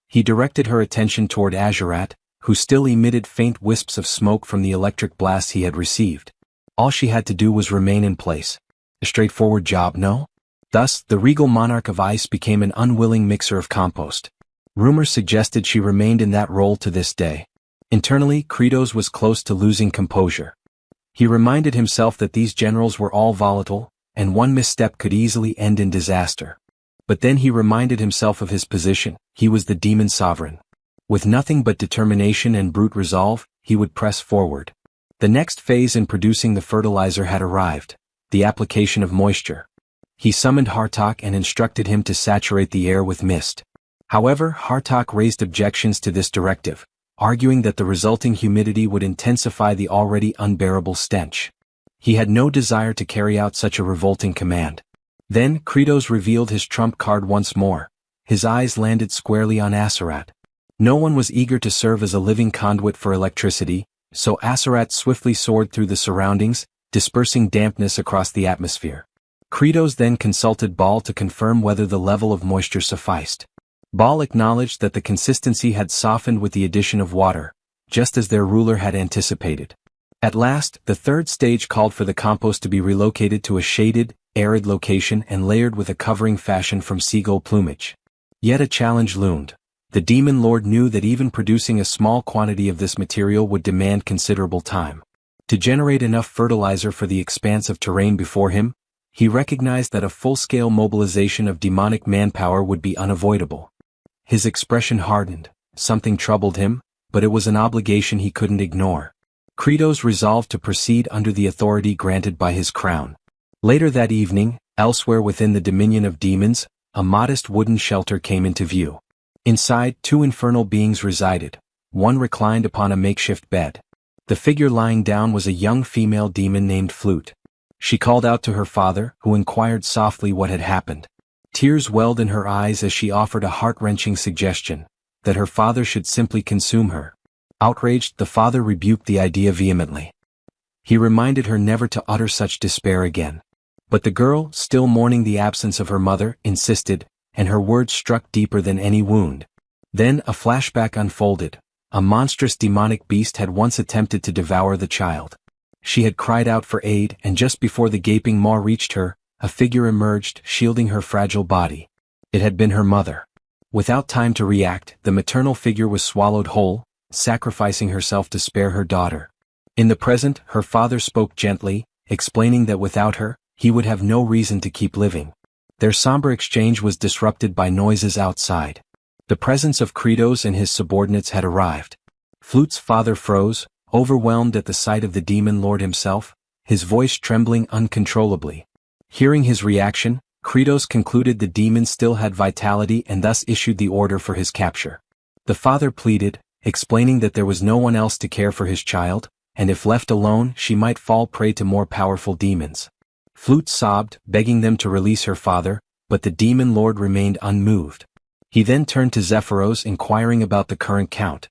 He directed her attention toward Azurat, who still emitted faint wisps of smoke from the electric blasts he had received. All she had to do was remain in place. A straightforward job, no? Thus, the regal monarch of ice became an unwilling mixer of compost. Rumor suggested she remained in that role to this day. Internally, Kratos was close to losing composure. He reminded himself that these generals were all volatile, and one misstep could easily end in disaster. But then he reminded himself of his position. He was the demon sovereign. With nothing but determination and brute resolve, he would press forward. The next phase in producing the fertilizer had arrived, the application of moisture. He summoned Hartok and instructed him to saturate the air with mist. However, Hartok raised objections to this directive, arguing that the resulting humidity would intensify the already unbearable stench. He had no desire to carry out such a revolting command. Then Kratos revealed his trump card once more. His eyes landed squarely on Azurat. No one was eager to serve as a living conduit for electricity, so Azurat swiftly soared through the surroundings, dispersing dampness across the atmosphere. Kratos then consulted Baal to confirm whether the level of moisture sufficed. Baal acknowledged that the consistency had softened with the addition of water, just as their ruler had anticipated. At last, the third stage called for the compost to be relocated to a shaded, arid location and layered with a covering fashioned from seagull plumage. Yet a challenge loomed. The demon lord knew that even producing a small quantity of this material would demand considerable time. To generate enough fertilizer for the expanse of terrain before him, he recognized that a full-scale mobilization of demonic manpower would be unavoidable. His expression hardened. Something troubled him, but it was an obligation he couldn't ignore. Kratos resolved to proceed under the authority granted by his crown. Later that evening, elsewhere within the dominion of demons, a modest wooden shelter came into view. Inside, two infernal beings resided. One reclined upon a makeshift bed. The figure lying down was a young female demon named Flute. She called out to her father, who inquired softly what had happened. Tears welled in her eyes as she offered a heart-wrenching suggestion, that her father should simply consume her. Outraged, the father rebuked the idea vehemently. He reminded her never to utter such despair again. But the girl, still mourning the absence of her mother, insisted, and her words struck deeper than any wound. Then a flashback unfolded. A monstrous demonic beast had once attempted to devour the child. She had cried out for aid, and just before the gaping maw reached her, a figure emerged, shielding her fragile body. It had been her mother. Without time to react, the maternal figure was swallowed whole, sacrificing herself to spare her daughter. In the present, her father spoke gently, explaining that without her, he would have no reason to keep living. Their somber exchange was disrupted by noises outside. The presence of Kratos and his subordinates had arrived. Flute's father froze, overwhelmed at the sight of the demon lord himself, his voice trembling uncontrollably. Hearing his reaction, Kratos concluded the demon still had vitality and thus issued the order for his capture. The father pleaded, explaining that there was no one else to care for his child, and if left alone she might fall prey to more powerful demons. Flute sobbed, begging them to release her father, but the demon lord remained unmoved. He then turned to Zephyros inquiring about the current count.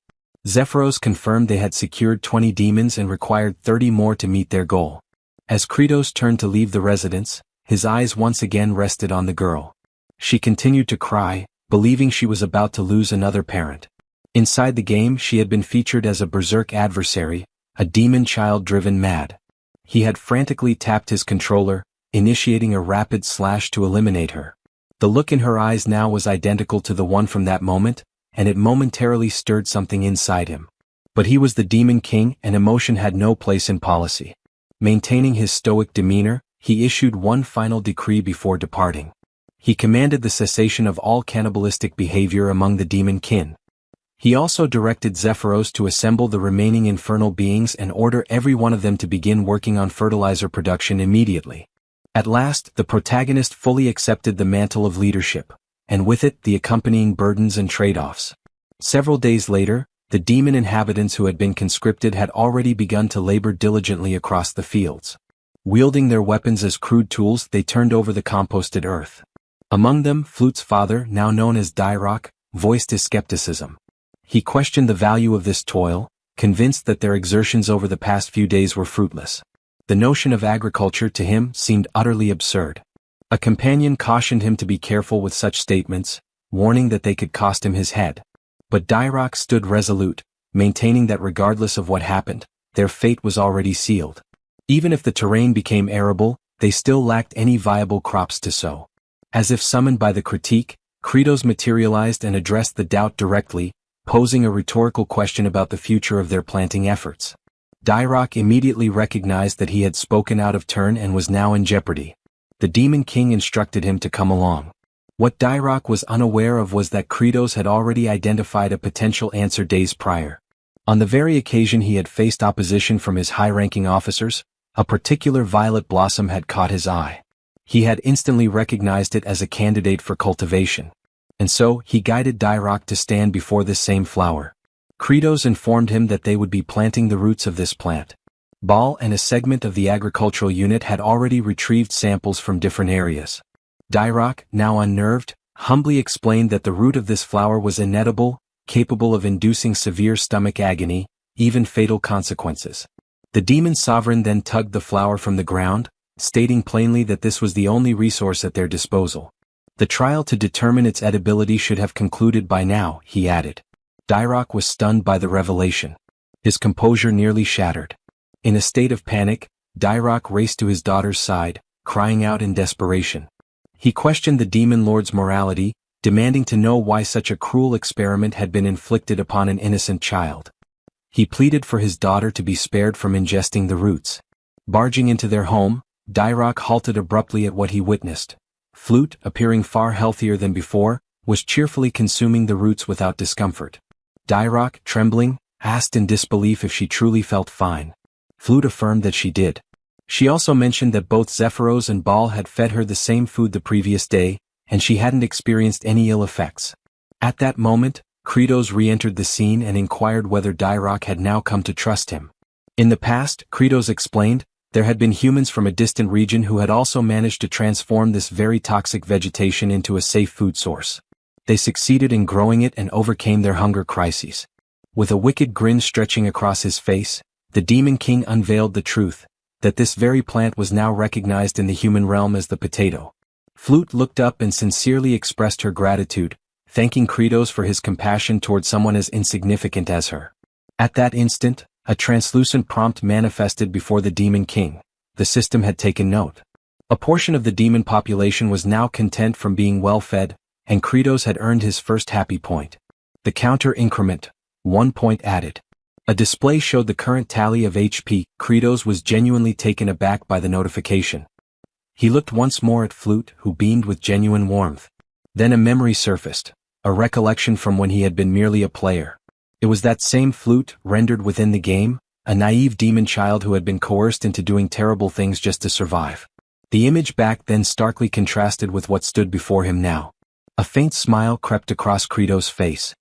Zephyros confirmed they had secured 20 demons and required 30 more to meet their goal. As Kratos turned to leave the residence, his eyes once again rested on the girl. She continued to cry, believing she was about to lose another parent. Inside the game she had been featured as a berserk adversary, a demon child driven mad. He had frantically tapped his controller, initiating a rapid slash to eliminate her. The look in her eyes now was identical to the one from that moment, and it momentarily stirred something inside him. But he was the demon king and emotion had no place in policy. Maintaining his stoic demeanor, he issued one final decree before departing. He commanded the cessation of all cannibalistic behavior among the demon kin. He also directed Zephyros to assemble the remaining infernal beings and order every one of them to begin working on fertilizer production immediately. At last, the protagonist fully accepted the mantle of leadership, and with it the accompanying burdens and trade-offs. Several days later, the demon inhabitants who had been conscripted had already begun to labor diligently across the fields. Wielding their weapons as crude tools, they turned over the composted earth. Among them, Flute's father, now known as Dyrok, voiced his skepticism. He questioned the value of this toil, convinced that their exertions over the past few days were fruitless. The notion of agriculture to him seemed utterly absurd. A companion cautioned him to be careful with such statements, warning that they could cost him his head. But Dyrok stood resolute, maintaining that regardless of what happened, their fate was already sealed. Even if the terrain became arable, they still lacked any viable crops to sow. As if summoned by the critique, Kratos materialized and addressed the doubt directly, posing a rhetorical question about the future of their planting efforts. Dyrok immediately recognized that he had spoken out of turn and was now in jeopardy. The Demon King instructed him to come along. What Dyrok was unaware of was that Kratos had already identified a potential answer days prior. On the very occasion he had faced opposition from his high-ranking officers, a particular violet blossom had caught his eye. He had instantly recognized it as a candidate for cultivation. And so, he guided Dyrok to stand before this same flower. Kratos informed him that they would be planting the roots of this plant. Baal and a segment of the agricultural unit had already retrieved samples from different areas. Dyrok, now unnerved, humbly explained that the root of this flower was inedible, capable of inducing severe stomach agony, even fatal consequences. The demon sovereign then tugged the flower from the ground, stating plainly that this was the only resource at their disposal. The trial to determine its edibility should have concluded by now, he added. Dyrok was stunned by the revelation. His composure nearly shattered. In a state of panic, Dyrok raced to his daughter's side, crying out in desperation. He questioned the demon lord's morality, demanding to know why such a cruel experiment had been inflicted upon an innocent child. He pleaded for his daughter to be spared from ingesting the roots. Barging into their home, Dyrok halted abruptly at what he witnessed. Flute, appearing far healthier than before, was cheerfully consuming the roots without discomfort. Dyrok, trembling, asked in disbelief if she truly felt fine. Flute affirmed that she did. She also mentioned that both Zephyros and Baal had fed her the same food the previous day, and she hadn't experienced any ill effects. At that moment, Kratos re-entered the scene and inquired whether Dyrok had now come to trust him. In the past, Kratos explained, there had been humans from a distant region who had also managed to transform this very toxic vegetation into a safe food source. They succeeded in growing it and overcame their hunger crises. With a wicked grin stretching across his face, the Demon King unveiled the truth, that this very plant was now recognized in the human realm as the potato. Flute looked up and sincerely expressed her gratitude, thanking Kratos for his compassion toward someone as insignificant as her. At that instant, a translucent prompt manifested before the Demon King. The system had taken note. A portion of the demon population was now content from being well-fed, and Kratos had earned his first happy point. The counter increment, 1 point added. A display showed the current tally of HP. Kratos was genuinely taken aback by the notification. He looked once more at Flute, who beamed with genuine warmth. Then a memory surfaced, a recollection from when he had been merely a player. It was that same Flute, rendered within the game, a naive demon child who had been coerced into doing terrible things just to survive. The image back then starkly contrasted with what stood before him now. A faint smile crept across Kratos' face.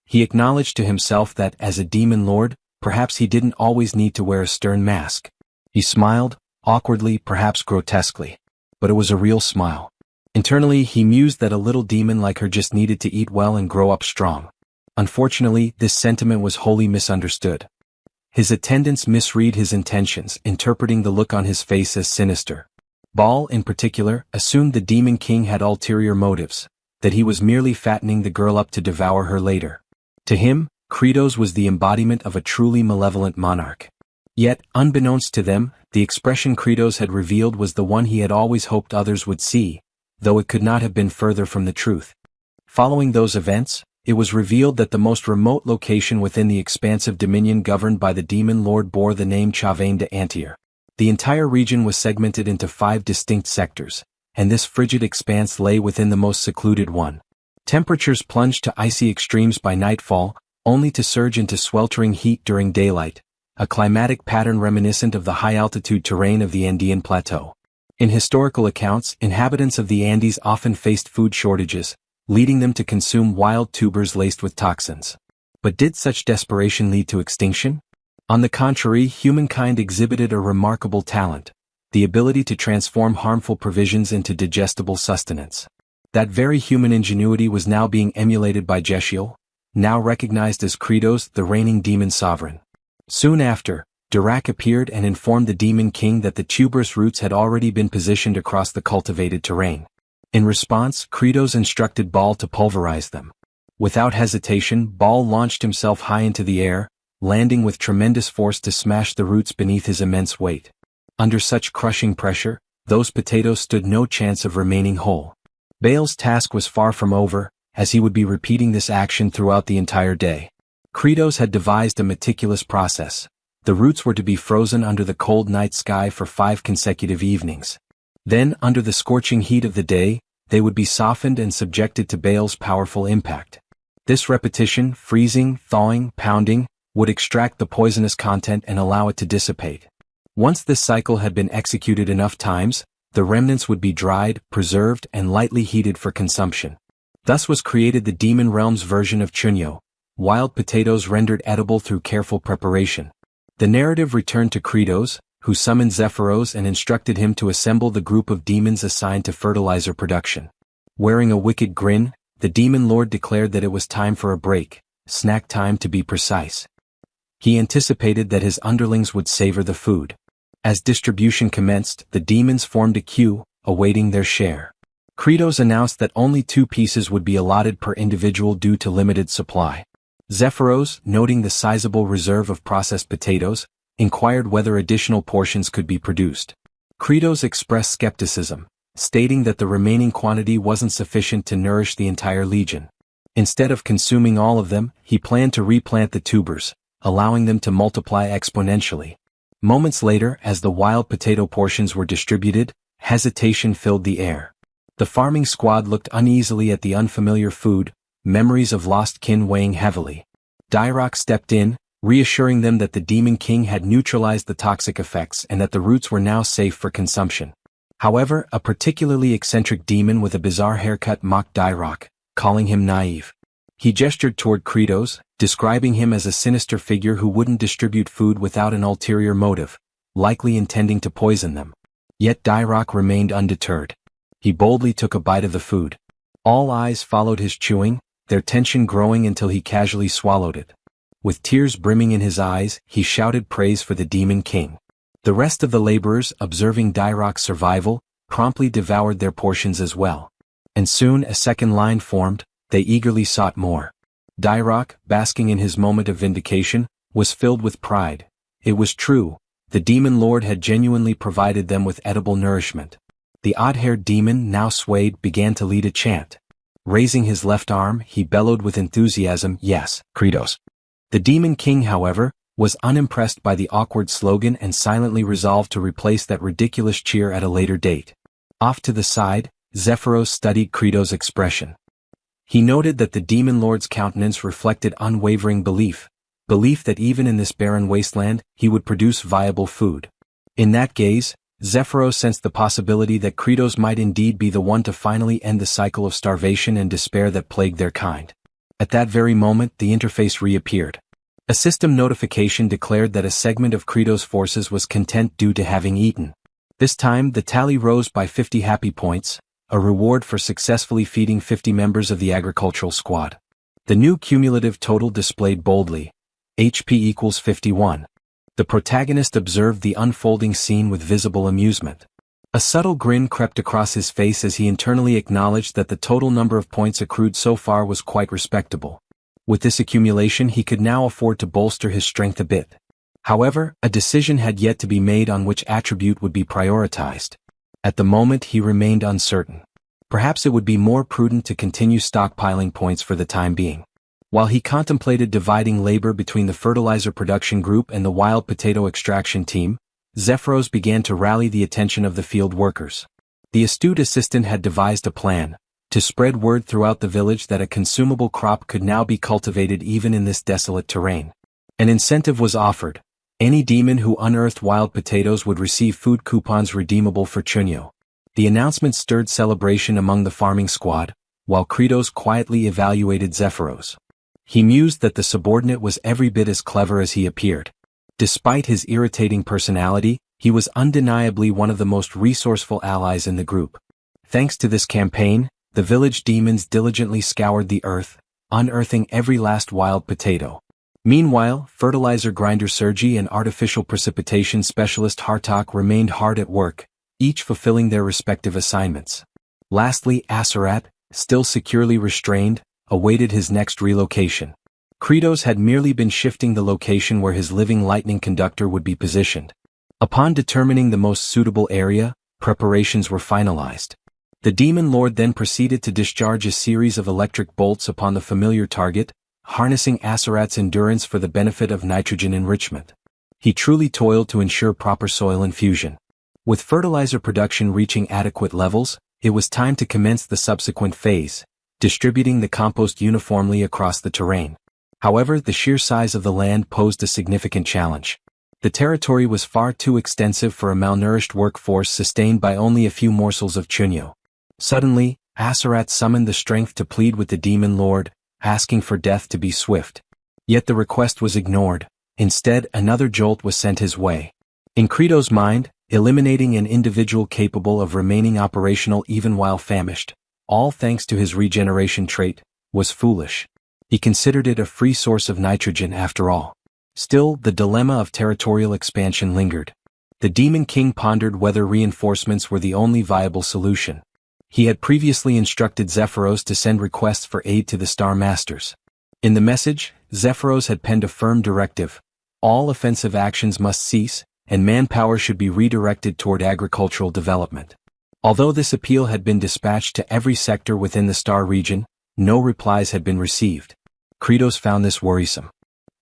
He acknowledged to himself that, as a demon lord, perhaps he didn't always need to wear a stern mask. He smiled, awkwardly, perhaps grotesquely. But it was a real smile. Internally, he mused that a little demon like her just needed to eat well and grow up strong. Unfortunately, this sentiment was wholly misunderstood. His attendants misread his intentions, interpreting the look on his face as sinister. Baal, in particular, assumed the Demon King had ulterior motives, that he was merely fattening the girl up to devour her later. To him, Kratos was the embodiment of a truly malevolent monarch. Yet, unbeknownst to them, the expression Kratos had revealed was the one he had always hoped others would see, though it could not have been further from the truth. Following those events, it was revealed that the most remote location within the expansive dominion governed by the demon lord bore the name Chavain de Antir. The entire region was segmented into 5 distinct sectors, and this frigid expanse lay within the most secluded one. Temperatures plunged to icy extremes by nightfall, only to surge into sweltering heat during daylight, a climatic pattern reminiscent of the high-altitude terrain of the Andean Plateau. In historical accounts, inhabitants of the Andes often faced food shortages, leading them to consume wild tubers laced with toxins. But did such desperation lead to extinction? On the contrary, humankind exhibited a remarkable talent, the ability to transform harmful provisions into digestible sustenance. That very human ingenuity was now being emulated by Geshiel, now recognized as Kratos, the reigning demon sovereign. Soon after, Dirac appeared and informed the demon king that the tuberous roots had already been positioned across the cultivated terrain. In response, Kratos instructed Baal to pulverize them. Without hesitation, Baal launched himself high into the air, landing with tremendous force to smash the roots beneath his immense weight. Under such crushing pressure, those potatoes stood no chance of remaining whole. Baal's task was far from over, as he would be repeating this action throughout the entire day. Kratos had devised a meticulous process. The roots were to be frozen under the cold night sky for 5 consecutive evenings. Then, under the scorching heat of the day, they would be softened and subjected to Baal's powerful impact. This repetition, freezing, thawing, pounding, would extract the poisonous content and allow it to dissipate. Once this cycle had been executed enough times, the remnants would be dried, preserved, and lightly heated for consumption. Thus was created the demon realm's version of chunyo, wild potatoes rendered edible through careful preparation. The narrative returned to Kratos, who summoned Zephyros and instructed him to assemble the group of demons assigned to fertilizer production. Wearing a wicked grin, the demon lord declared that it was time for a break, snack time to be precise. He anticipated that his underlings would savor the food. As distribution commenced, the demons formed a queue, awaiting their share. Kratos announced that only 2 pieces would be allotted per individual due to limited supply. Zephyros, noting the sizable reserve of processed potatoes, inquired whether additional portions could be produced. Kratos expressed skepticism, stating that the remaining quantity wasn't sufficient to nourish the entire legion. Instead of consuming all of them, he planned to replant the tubers, allowing them to multiply exponentially. Moments later, as the wild potato portions were distributed, hesitation filled the air. The farming squad looked uneasily at the unfamiliar food, memories of lost kin weighing heavily. Dirac stepped in, reassuring them that the demon king had neutralized the toxic effects and that the roots were now safe for consumption. However, a particularly eccentric demon with a bizarre haircut mocked Dirac, calling him naive. He gestured toward Kratos, describing him as a sinister figure who wouldn't distribute food without an ulterior motive, likely intending to poison them. Yet Dirac remained undeterred. He boldly took a bite of the food. All eyes followed his chewing, their tension growing until he casually swallowed it. With tears brimming in his eyes, he shouted praise for the demon king. The rest of the laborers, observing Dirac's survival, promptly devoured their portions as well. And soon a second line formed, they eagerly sought more. Dirac, basking in his moment of vindication, was filled with pride. It was true, the demon lord had genuinely provided them with edible nourishment. The odd-haired demon, now swayed, began to lead a chant. Raising his left arm, he bellowed with enthusiasm, "Yes, Kratos." The demon king, however, was unimpressed by the awkward slogan and silently resolved to replace that ridiculous cheer at a later date. Off to the side, Zephyros studied Kratos' expression. He noted that the demon lord's countenance reflected unwavering belief that even in this barren wasteland, he would produce viable food. In that gaze, Zephyros sensed the possibility that Kratos might indeed be the one to finally end the cycle of starvation and despair that plagued their kind. At that very moment, the interface reappeared. A system notification declared that a segment of Kratos' forces was content due to having eaten. This time, the tally rose by 50 happy points, a reward for successfully feeding 50 members of the agricultural squad. The new cumulative total displayed boldly, HP equals 51. The protagonist observed the unfolding scene with visible amusement. A subtle grin crept across his face as he internally acknowledged that the total number of points accrued so far was quite respectable. With this accumulation, he could now afford to bolster his strength a bit. However, a decision had yet to be made on which attribute would be prioritized. At the moment, he remained uncertain. Perhaps it would be more prudent to continue stockpiling points for the time being. While he contemplated dividing labor between the fertilizer production group and the wild potato extraction team, Zephyros began to rally the attention of the field workers. The astute assistant had devised a plan to spread word throughout the village that a consumable crop could now be cultivated even in this desolate terrain. An incentive was offered. Any demon who unearthed wild potatoes would receive food coupons redeemable for chunyo. The announcement stirred celebration among the farming squad, while Kratos quietly evaluated Zephyros. He mused that the subordinate was every bit as clever as he appeared. Despite his irritating personality, he was undeniably one of the most resourceful allies in the group. Thanks to this campaign, the village demons diligently scoured the earth, unearthing every last wild potato. Meanwhile, fertilizer grinder Sergi and artificial precipitation specialist Hartok remained hard at work, each fulfilling their respective assignments. Lastly, Aserat, still securely restrained, awaited his next relocation. Kratos had merely been shifting the location where his living lightning conductor would be positioned. Upon determining the most suitable area, preparations were finalized. The demon lord then proceeded to discharge a series of electric bolts upon the familiar target, harnessing Aserat's endurance for the benefit of nitrogen enrichment. He truly toiled to ensure proper soil infusion. With fertilizer production reaching adequate levels, it was time to commence the subsequent phase, distributing the compost uniformly across the terrain. However, the sheer size of the land posed a significant challenge. The territory was far too extensive for a malnourished workforce sustained by only a few morsels of chunyo. Suddenly, Aserat summoned the strength to plead with the demon lord, asking for death to be swift. Yet the request was ignored. Instead, another jolt was sent his way. In Kratos' mind, eliminating an individual capable of remaining operational even while famished, all thanks to his regeneration trait, was foolish. He considered it a free source of nitrogen after all. Still, the dilemma of territorial expansion lingered. The Demon King pondered whether reinforcements were the only viable solution. He had previously instructed Zephyros to send requests for aid to the Star Masters. In the message, Zephyros had penned a firm directive: all offensive actions must cease, and manpower should be redirected toward agricultural development. Although this appeal had been dispatched to every sector within the Star region, no replies had been received. Kratos found this worrisome.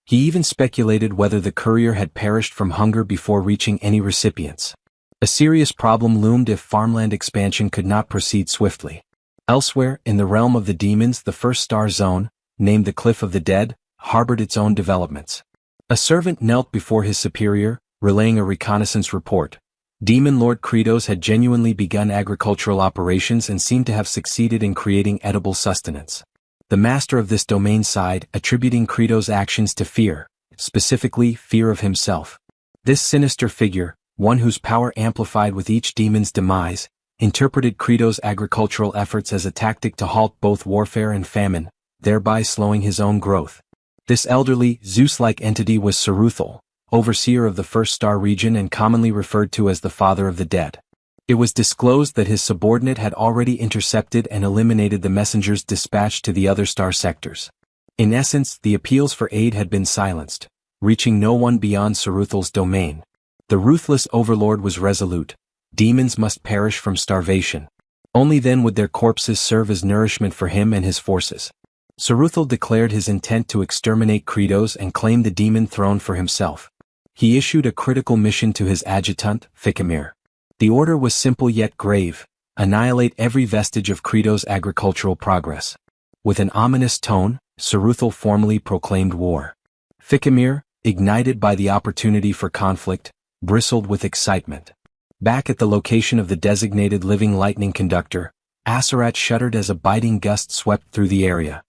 He even speculated whether the courier had perished from hunger before reaching any recipients. A serious problem loomed if farmland expansion could not proceed swiftly. Elsewhere, in the realm of the demons, the first star zone, named the Cliff of the Dead, harbored its own developments. A servant knelt before his superior, relaying a reconnaissance report. Demon Lord Kratos had genuinely begun agricultural operations and seemed to have succeeded in creating edible sustenance. The master of this domain sighed, attributing Kratos' actions to fear, specifically fear of himself. This sinister figure, one whose power amplified with each demon's demise, interpreted Kratos' agricultural efforts as a tactic to halt both warfare and famine, thereby slowing his own growth. This elderly, Zeus-like entity was Saruthal, overseer of the First Star region and commonly referred to as the Father of the Dead. It was disclosed that his subordinate had already intercepted and eliminated the messengers dispatched to the other star sectors. In essence, the appeals for aid had been silenced, reaching no one beyond Saruthal's domain. The ruthless overlord was resolute: demons must perish from starvation. Only then would their corpses serve as nourishment for him and his forces. Saruthal declared his intent to exterminate Kratos and claim the demon throne for himself. He issued a critical mission to his adjutant, Ficamir. The order was simple yet grave: annihilate every vestige of Kratos' agricultural progress. With an ominous tone, Saruthal formally proclaimed war. Ficamir, ignited by the opportunity for conflict, bristled with excitement. Back at the location of the designated living lightning conductor, Aserat shuddered as a biting gust swept through the area.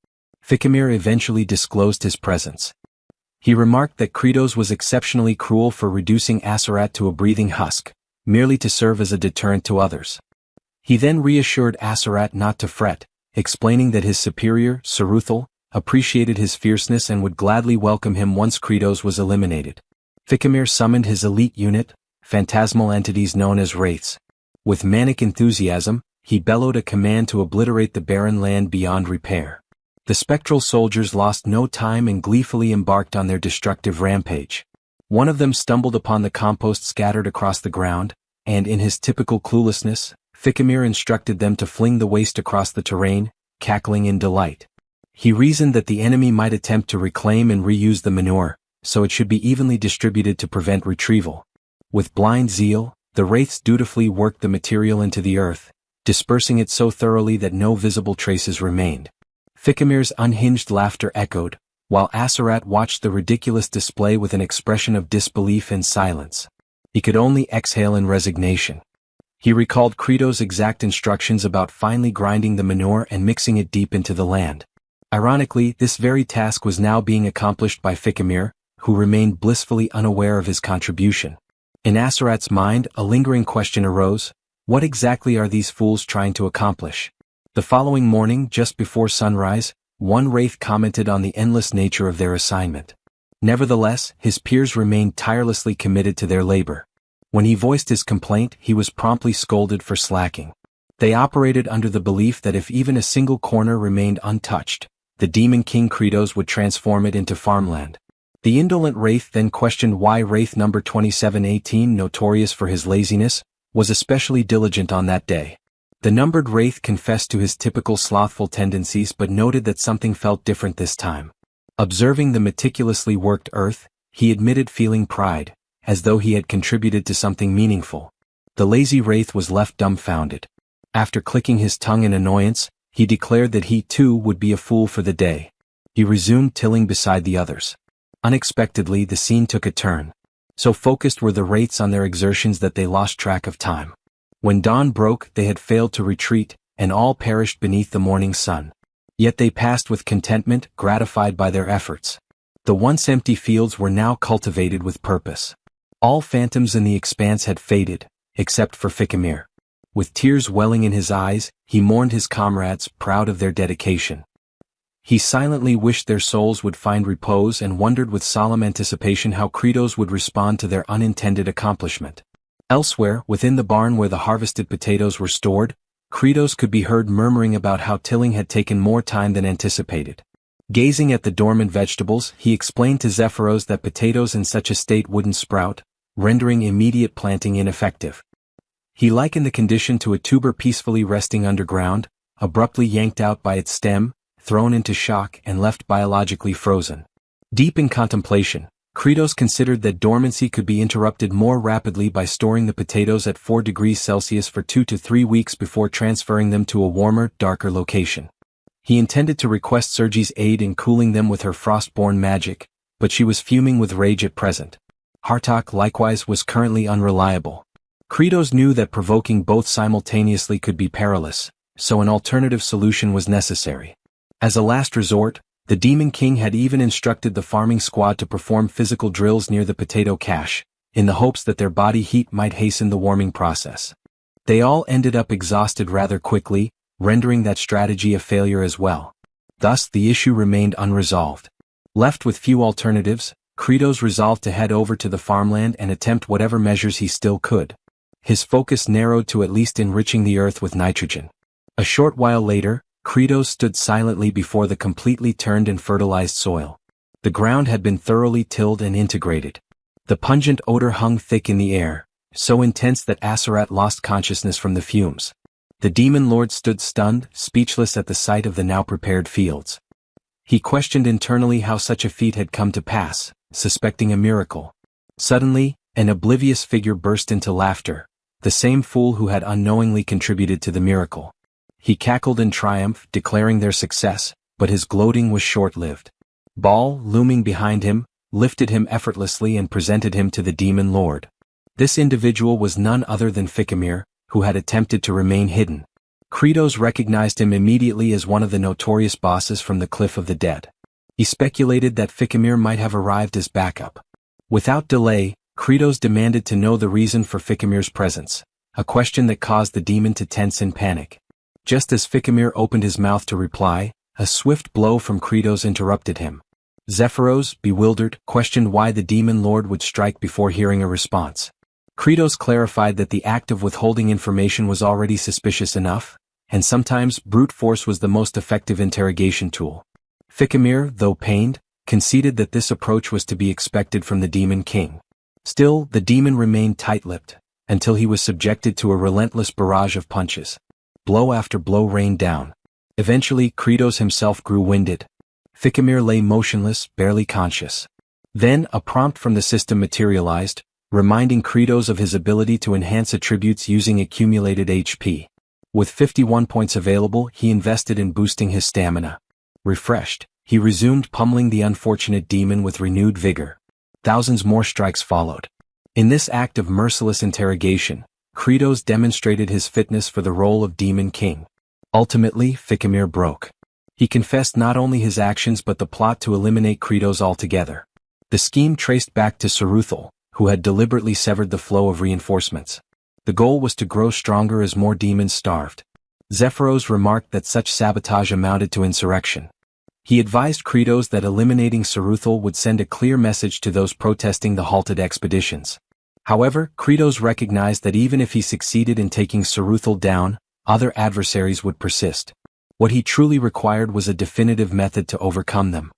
Ficamir eventually disclosed his presence. He remarked that Kratos was exceptionally cruel for reducing Aserat to a breathing husk, merely to serve as a deterrent to others. He then reassured Aserat not to fret, explaining that his superior, Saruthal, appreciated his fierceness and would gladly welcome him once Kratos was eliminated. Ficamir summoned his elite unit, phantasmal entities known as wraiths. With manic enthusiasm, he bellowed a command to obliterate the barren land beyond repair. The spectral soldiers lost no time and gleefully embarked on their destructive rampage. One of them stumbled upon the compost scattered across the ground, and in his typical cluelessness, Ficamir instructed them to fling the waste across the terrain, cackling in delight. He reasoned that the enemy might attempt to reclaim and reuse the manure, so it should be evenly distributed to prevent retrieval. With blind zeal, the wraiths dutifully worked the material into the earth, dispersing it so thoroughly that no visible traces remained. Ficamir's unhinged laughter echoed, while Asarat watched the ridiculous display with an expression of disbelief and silence. He could only exhale in resignation. He recalled Crito's exact instructions about finely grinding the manure and mixing it deep into the land. Ironically, this very task was now being accomplished by Ficamir, who remained blissfully unaware of his contribution. In Asarat's mind, a lingering question arose: what exactly are these fools trying to accomplish? The following morning, just before sunrise, one wraith commented on the endless nature of their assignment. Nevertheless, his peers remained tirelessly committed to their labor. When he voiced his complaint, he was promptly scolded for slacking. They operated under the belief that if even a single corner remained untouched, the demon king Kritos would transform it into farmland. The indolent wraith then questioned why wraith number 2718, notorious for his laziness, was especially diligent on that day. The numbered wraith confessed to his typical slothful tendencies but noted that something felt different this time. Observing the meticulously worked earth, he admitted feeling pride, as though he had contributed to something meaningful. The lazy wraith was left dumbfounded. After clicking his tongue in annoyance, he declared that he too would be a fool for the day. He resumed tilling beside the others. Unexpectedly, the scene took a turn. So focused were the wraiths on their exertions that they lost track of time. When dawn broke, they had failed to retreat, and all perished beneath the morning sun. Yet they passed with contentment, gratified by their efforts. The once empty fields were now cultivated with purpose. All phantoms in the expanse had faded, except for Ficamir. With tears welling in his eyes, he mourned his comrades, proud of their dedication. He silently wished their souls would find repose and wondered with solemn anticipation how Kritos would respond to their unintended accomplishment. Elsewhere, within the barn where the harvested potatoes were stored, Kritos could be heard murmuring about how tilling had taken more time than anticipated. Gazing at the dormant vegetables, he explained to Zephyros that potatoes in such a state wouldn't sprout, rendering immediate planting ineffective. He likened the condition to a tuber peacefully resting underground, abruptly yanked out by its stem, thrown into shock and left biologically frozen. Deep in contemplation, Kritos considered that dormancy could be interrupted more rapidly by storing the potatoes at 4 degrees Celsius for 2 to 3 weeks before transferring them to a warmer, darker location. He intended to request Sergi's aid in cooling them with her frost-born magic, but she was fuming with rage at present. Hartok likewise was currently unreliable. Kritos knew that provoking both simultaneously could be perilous, so an alternative solution was necessary. As a last resort, the Demon King had even instructed the farming squad to perform physical drills near the potato cache, in the hopes that their body heat might hasten the warming process. They all ended up exhausted rather quickly, rendering that strategy a failure as well. Thus, the issue remained unresolved. Left with few alternatives, Kritos resolved to head over to the farmland and attempt whatever measures he still could. His focus narrowed to at least enriching the earth with nitrogen. A short while later, Kritos stood silently before the completely turned and fertilized soil. The ground had been thoroughly tilled and integrated. The pungent odor hung thick in the air, so intense that Asarat lost consciousness from the fumes. The demon lord stood stunned, speechless at the sight of the now prepared fields. He questioned internally how such a feat had come to pass, suspecting a miracle. Suddenly, an oblivious figure burst into laughter, the same fool who had unknowingly contributed to the miracle. He cackled in triumph, declaring their success, but his gloating was short-lived. Baal, looming behind him, lifted him effortlessly and presented him to the demon lord. This individual was none other than Ficamir, who had attempted to remain hidden. Kritos recognized him immediately as one of the notorious bosses from the Cliff of the Dead. He speculated that Ficamir might have arrived as backup. Without delay, Kritos demanded to know the reason for Ficamir's presence, a question that caused the demon to tense in panic. Just as Ficamir opened his mouth to reply, a swift blow from Kritos interrupted him. Zephyros, bewildered, questioned why the demon lord would strike before hearing a response. Kritos clarified that the act of withholding information was already suspicious enough, and sometimes brute force was the most effective interrogation tool. Ficamir, though pained, conceded that this approach was to be expected from the Demon King. Still, the demon remained tight-lipped, until he was subjected to a relentless barrage of punches. Blow after blow rained down. Eventually, Kritos himself grew winded. Ficamir lay motionless, barely conscious. Then, a prompt from the system materialized, reminding Kritos of his ability to enhance attributes using accumulated HP. With 51 points available, he invested in boosting his stamina. Refreshed, He resumed pummeling the unfortunate demon with renewed vigor. Thousands more strikes followed. In this act of merciless interrogation, Kratos demonstrated his fitness for the role of Demon King. Ultimately, Ficamir broke. He confessed not only his actions but the plot to eliminate Kratos altogether. The scheme traced back to Saruthal, who had deliberately severed the flow of reinforcements. The goal was to grow stronger as more demons starved. Zephyros remarked that such sabotage amounted to insurrection. He advised Kratos that eliminating Saruthal would send a clear message to those protesting the halted expeditions. However, Kratos recognized that even if he succeeded in taking Saruthal down, other adversaries would persist. What he truly required was a definitive method to overcome them.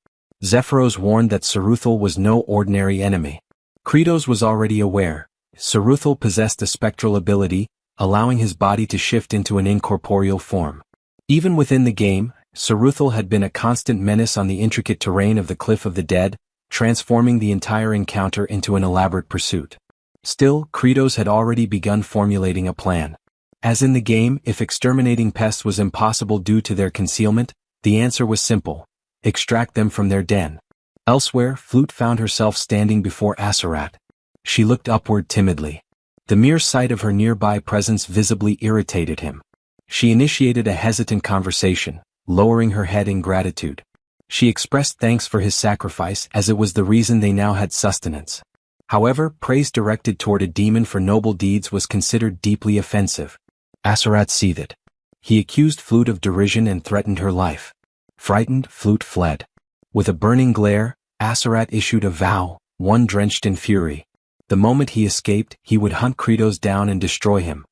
Zephyros warned that Saruthal was no ordinary enemy. Kratos was already aware. Saruthal possessed a spectral ability, allowing his body to shift into an incorporeal form. Even within the game, Saruthal had been a constant menace on the intricate terrain of the Cliff of the Dead, transforming the entire encounter into an elaborate pursuit. Still, Kratos had already begun formulating a plan. As in the game, if exterminating pests was impossible due to their concealment, the answer was simple: extract them from their den. Elsewhere, Flute found herself standing before Aserat. She looked upward timidly. The mere sight of her nearby presence visibly irritated him. She initiated a hesitant conversation, lowering her head in gratitude. She expressed thanks for his sacrifice as it was the reason they now had sustenance. However, praise directed toward a demon for noble deeds was considered deeply offensive. Aserat seethed. He accused Flute of derision and threatened her life. Frightened, Flute fled. With a burning glare, Aserat issued a vow, one drenched in fury. The moment he escaped, he would hunt Kratos down and destroy him.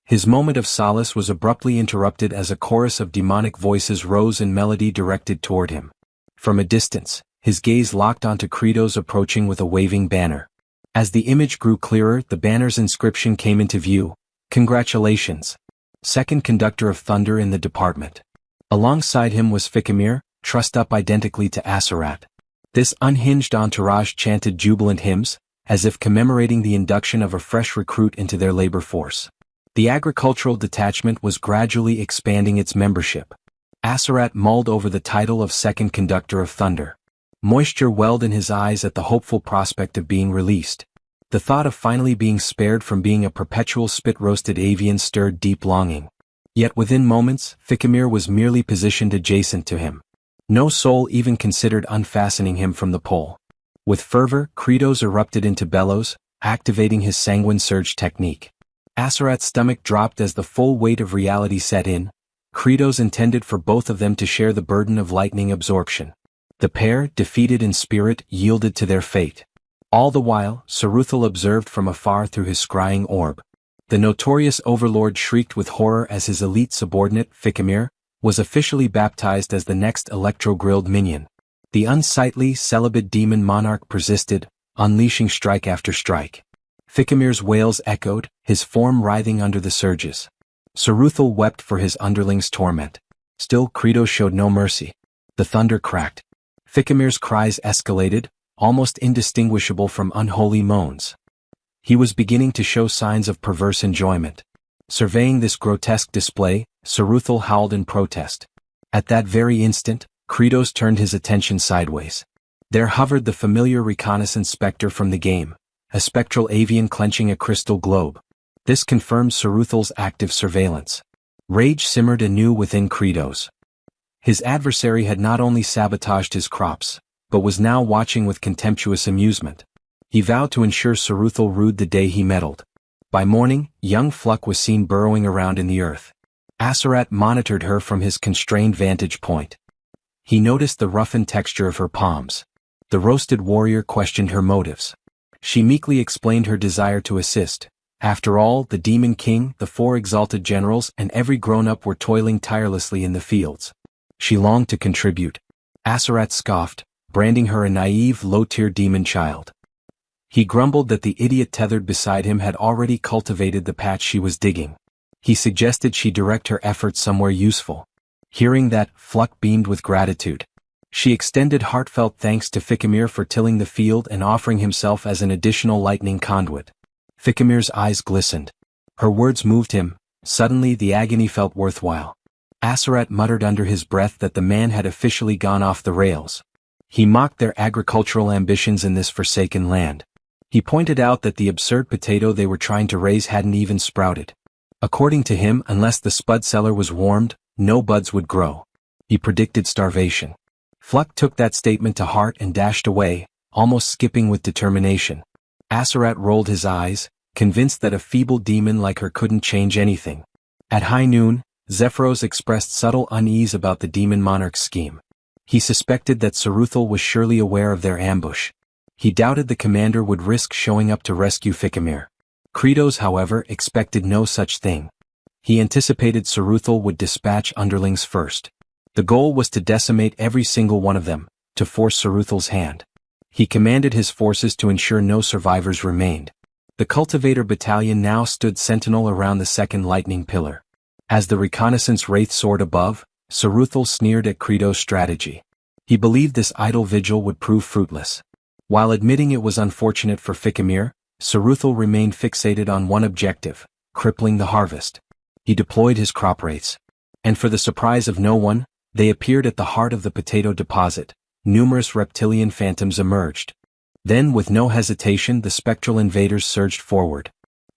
His moment of solace was abruptly interrupted as a chorus of demonic voices rose in melody directed toward him. From a distance, his gaze locked onto Kratos approaching with a waving banner. As the image grew clearer, the banner's inscription came into view: "Congratulations. Second Conductor of Thunder in the department." Alongside him was Ficamir, trussed up identically to Aserat. This unhinged entourage chanted jubilant hymns, as if commemorating the induction of a fresh recruit into their labor force. The agricultural detachment was gradually expanding its membership. Aserat mulled over the title of Second Conductor of Thunder. Moisture welled in his eyes at the hopeful prospect of being released. The thought of finally being spared from being a perpetual spit-roasted avian stirred deep longing. Yet within moments, Ficamir was merely positioned adjacent to him. No soul even considered unfastening him from the pole. With fervor, Kratos erupted into bellows, activating his sanguine surge technique. Aserat's stomach dropped as the full weight of reality set in. Kratos intended for both of them to share the burden of lightning absorption. The pair, defeated in spirit, yielded to their fate. All the while, Saruthal observed from afar through his scrying orb. The notorious overlord shrieked with horror as his elite subordinate, Ficamir, was officially baptized as the next electro-grilled minion. The unsightly, celibate demon monarch persisted, unleashing strike after strike. Ficamir's wails echoed, his form writhing under the surges. Saruthal wept for his underling's torment. Still, Kratos showed no mercy. The thunder cracked. Ficamir's cries escalated, almost indistinguishable from unholy moans. He was beginning to show signs of perverse enjoyment. Surveying this grotesque display, Saruthal howled in protest. At that very instant, Kratos turned his attention sideways. There hovered the familiar reconnaissance specter from the game, a spectral avian clenching a crystal globe. This confirmed Saruthal's active surveillance. Rage simmered anew within Kratos. His adversary had not only sabotaged his crops, but was now watching with contemptuous amusement. He vowed to ensure Saruthal rued the day he meddled. By morning, young Fluck was seen burrowing around in the earth. Aserat monitored her from his constrained vantage point. He noticed the roughened texture of her palms. The roasted warrior questioned her motives. She meekly explained her desire to assist. After all, the Demon King, the 4 exalted generals, and every grown-up were toiling tirelessly in the fields. She longed to contribute. Aserat scoffed, branding her a naive, low-tier demon child. He grumbled that the idiot tethered beside him had already cultivated the patch she was digging. He suggested she direct her efforts somewhere useful. Hearing that, Fluck beamed with gratitude. She extended heartfelt thanks to Ficamir for tilling the field and offering himself as an additional lightning conduit. Ficamir's eyes glistened. Her words moved him. Suddenly the agony felt worthwhile. Asarat muttered under his breath that the man had officially gone off the rails. He mocked their agricultural ambitions in this forsaken land. He pointed out that the absurd potato they were trying to raise hadn't even sprouted. According to him, unless the spud cellar was warmed, no buds would grow. He predicted starvation. Fluck took that statement to heart and dashed away, almost skipping with determination. Asarat rolled his eyes, convinced that a feeble demon like her couldn't change anything. At high noon, Zephyros expressed subtle unease about the demon monarch's scheme. He suspected that Saruthal was surely aware of their ambush. He doubted the commander would risk showing up to rescue Ficamir. Kratos, however, expected no such thing. He anticipated Saruthal would dispatch underlings first. The goal was to decimate every single one of them, to force Saruthal's hand. He commanded his forces to ensure no survivors remained. The cultivator battalion now stood sentinel around the second lightning pillar. As the reconnaissance wraith soared above, Saruthal sneered at Kratos' strategy. He believed this idle vigil would prove fruitless. While admitting it was unfortunate for Ficamir, Saruthal remained fixated on one objective, crippling the harvest. He deployed his crop wraiths. And for the surprise of no one, they appeared at the heart of the potato deposit. Numerous reptilian phantoms emerged. Then, with no hesitation, the spectral invaders surged forward.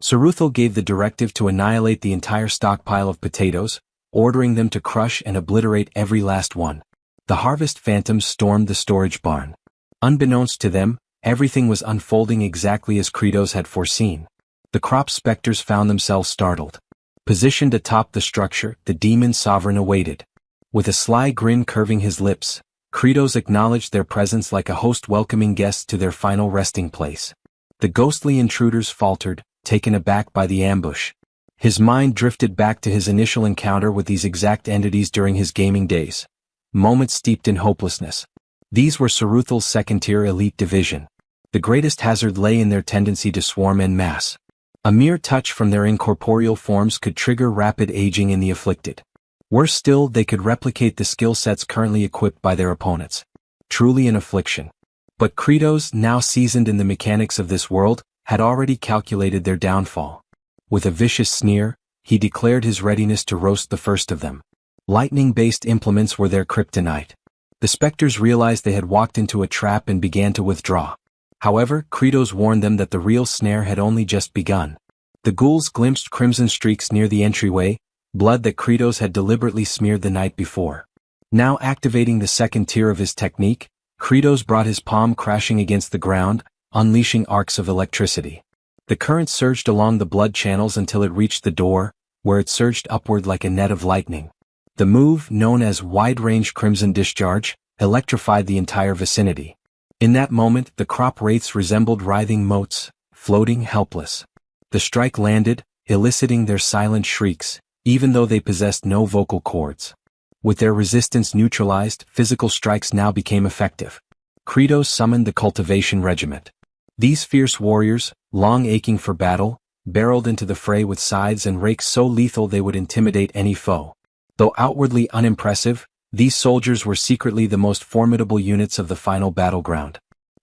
Saruthal gave the directive to annihilate the entire stockpile of potatoes, ordering them to crush and obliterate every last one. The harvest phantoms stormed the storage barn. Unbeknownst to them, everything was unfolding exactly as Kratos had foreseen. The crop specters found themselves startled. Positioned atop the structure, the demon sovereign awaited. With a sly grin curving his lips, Kratos acknowledged their presence like a host welcoming guests to their final resting place. The ghostly intruders faltered, taken aback by the ambush. His mind drifted back to his initial encounter with these exact entities during his gaming days. Moments steeped in hopelessness. These were Saruthal's second-tier elite division. The greatest hazard lay in their tendency to swarm en masse. A mere touch from their incorporeal forms could trigger rapid aging in the afflicted. Worse still, they could replicate the skill sets currently equipped by their opponents. Truly an affliction. But Kratos, now seasoned in the mechanics of this world, had already calculated their downfall. With a vicious sneer, he declared his readiness to roast the first of them. Lightning-based implements were their kryptonite. The specters realized they had walked into a trap and began to withdraw. However, Kratos warned them that the real snare had only just begun. The ghouls glimpsed crimson streaks near the entryway, blood that Kratos had deliberately smeared the night before. Now activating the second tier of his technique, Kratos brought his palm crashing against the ground, unleashing arcs of electricity. The current surged along the blood channels until it reached the door, where it surged upward like a net of lightning. The move, known as wide-range crimson discharge, electrified the entire vicinity. In that moment, the crop wraiths resembled writhing motes, floating helpless. The strike landed, eliciting their silent shrieks, even though they possessed no vocal cords. With their resistance neutralized, physical strikes now became effective. Kratos summoned the cultivation regiment. These fierce warriors, long aching for battle, barreled into the fray with scythes and rakes so lethal they would intimidate any foe. Though outwardly unimpressive, these soldiers were secretly the most formidable units of the final battleground.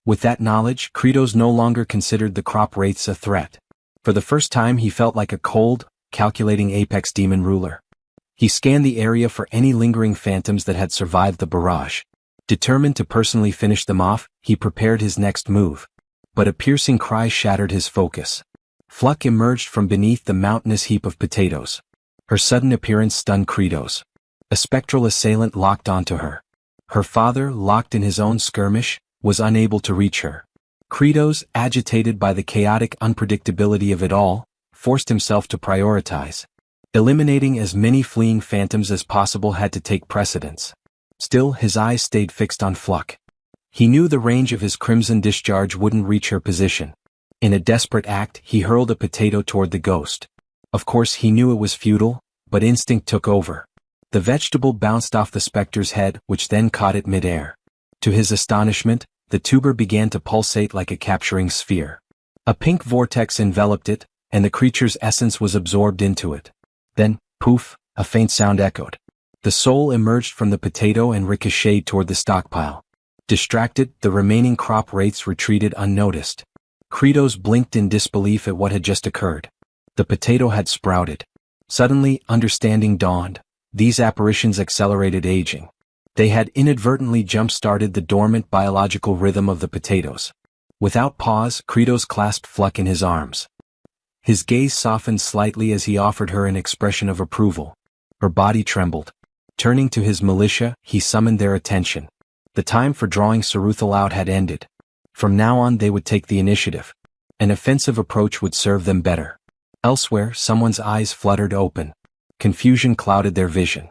With that knowledge, Kratos no longer considered the crop wraiths a threat. For the first time he felt like a cold, calculating apex demon ruler. He scanned the area for any lingering phantoms that had survived the barrage. Determined to personally finish them off, he prepared his next move. But a piercing cry shattered his focus. Fluck emerged from beneath the mountainous heap of potatoes. Her sudden appearance stunned Kratos. A spectral assailant locked onto her. Her father, locked in his own skirmish, was unable to reach her. Kratos, agitated by the chaotic unpredictability of it all, forced himself to prioritize. Eliminating as many fleeing phantoms as possible had to take precedence. Still, his eyes stayed fixed on Fluck. He knew the range of his crimson discharge wouldn't reach her position. In a desperate act, he hurled a potato toward the ghost. Of course he knew it was futile, but instinct took over. The vegetable bounced off the specter's head, which then caught it mid-air. To his astonishment, the tuber began to pulsate like a capturing sphere. A pink vortex enveloped it, and the creature's essence was absorbed into it. Then, poof, a faint sound echoed. The soul emerged from the potato and ricocheted toward the stockpile. Distracted, the remaining crop wraiths retreated unnoticed. Kratos blinked in disbelief at what had just occurred. The potato had sprouted. Suddenly, understanding dawned. These apparitions accelerated aging. They had inadvertently jump-started the dormant biological rhythm of the potatoes. Without pause, Kratos clasped Fluck in his arms. His gaze softened slightly as he offered her an expression of approval. Her body trembled. Turning to his militia, he summoned their attention. The time for drawing Saruthal out had ended. From now on they would take the initiative. An offensive approach would serve them better. Elsewhere, someone's eyes fluttered open. Confusion clouded their vision.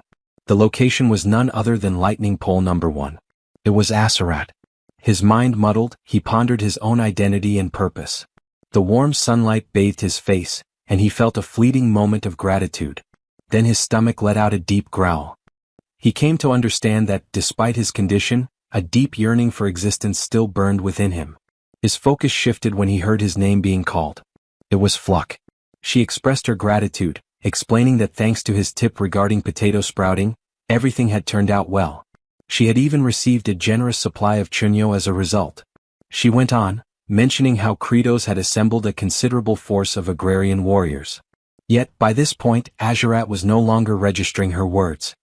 The location was none other than lightning pole number 1. It was Asarat. His mind muddled, he pondered his own identity and purpose. The warm sunlight bathed his face, and he felt a fleeting moment of gratitude. Then his stomach let out a deep growl. He came to understand that, despite his condition, a deep yearning for existence still burned within him. His focus shifted when he heard his name being called. It was Fluck. She expressed her gratitude, explaining that thanks to his tip regarding potato sprouting, everything had turned out well. She had even received a generous supply of chunyo as a result. She went on, mentioning how Kratos had assembled a considerable force of agrarian warriors. Yet, by this point, Azarat was no longer registering her words.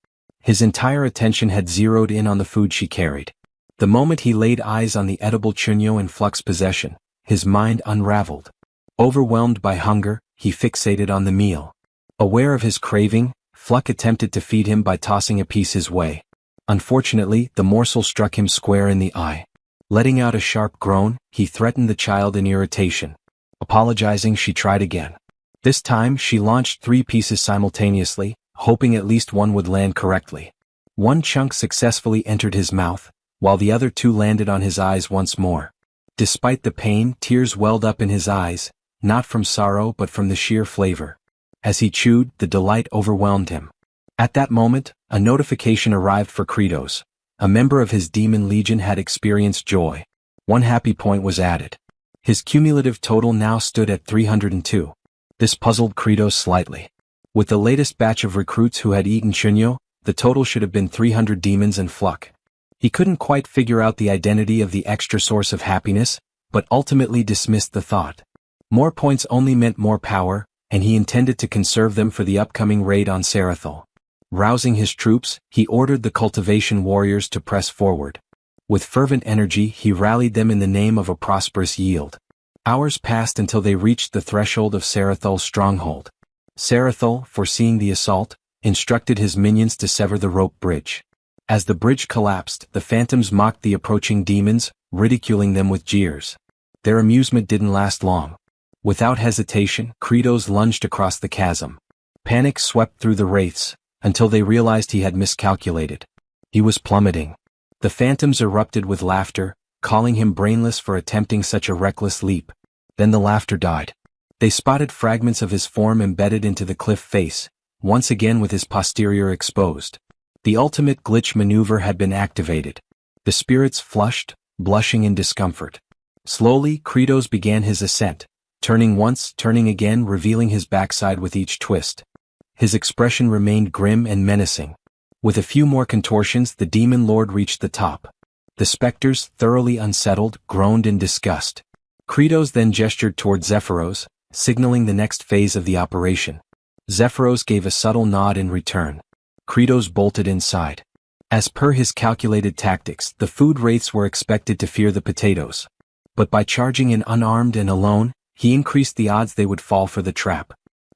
His entire attention had zeroed in on the food she carried. The moment he laid eyes on the edible chunyo in Fluck's possession, his mind unraveled. Overwhelmed by hunger, he fixated on the meal. Aware of his craving, Fluck attempted to feed him by tossing a piece his way. Unfortunately, the morsel struck him square in the eye. Letting out a sharp groan, he threatened the child in irritation. Apologizing, she tried again. This time, she launched 3 pieces simultaneously, hoping at least one would land correctly. One chunk successfully entered his mouth, while the other 2 landed on his eyes once more. Despite the pain, tears welled up in his eyes, not from sorrow but from the sheer flavor. As he chewed, the delight overwhelmed him. At that moment, a notification arrived for Kratos. A member of his demon legion had experienced joy. 1 happy point was added. His cumulative total now stood at 302. This puzzled Kratos slightly. With the latest batch of recruits who had eaten chunyo, the total should have been 300 demons and Fluck. He couldn't quite figure out the identity of the extra source of happiness, but ultimately dismissed the thought. More points only meant more power, and he intended to conserve them for the upcoming raid on Saruthal. Rousing his troops, he ordered the cultivation warriors to press forward. With fervent energy, he rallied them in the name of a prosperous yield. Hours passed until they reached the threshold of Sarathal's stronghold. Saruthal, foreseeing the assault, instructed his minions to sever the rope bridge. As the bridge collapsed, the phantoms mocked the approaching demons, ridiculing them with jeers. Their amusement didn't last long. Without hesitation, Kratos lunged across the chasm. Panic swept through the wraiths, until they realized he had miscalculated. He was plummeting. The phantoms erupted with laughter, calling him brainless for attempting such a reckless leap. Then the laughter died. They spotted fragments of his form embedded into the cliff face, once again with his posterior exposed. The ultimate glitch maneuver had been activated. The spirits flushed, blushing in discomfort. Slowly, Kratos began his ascent, turning once, turning again, revealing his backside with each twist. His expression remained grim and menacing. With a few more contortions, the demon lord reached the top. The specters, thoroughly unsettled, groaned in disgust. Kratos then gestured toward Zephyros, signaling the next phase of the operation. Zephyros gave a subtle nod in return. Kratos bolted inside. As per his calculated tactics, the food wraiths were expected to fear the potatoes. But by charging in unarmed and alone, he increased the odds they would fall for the trap.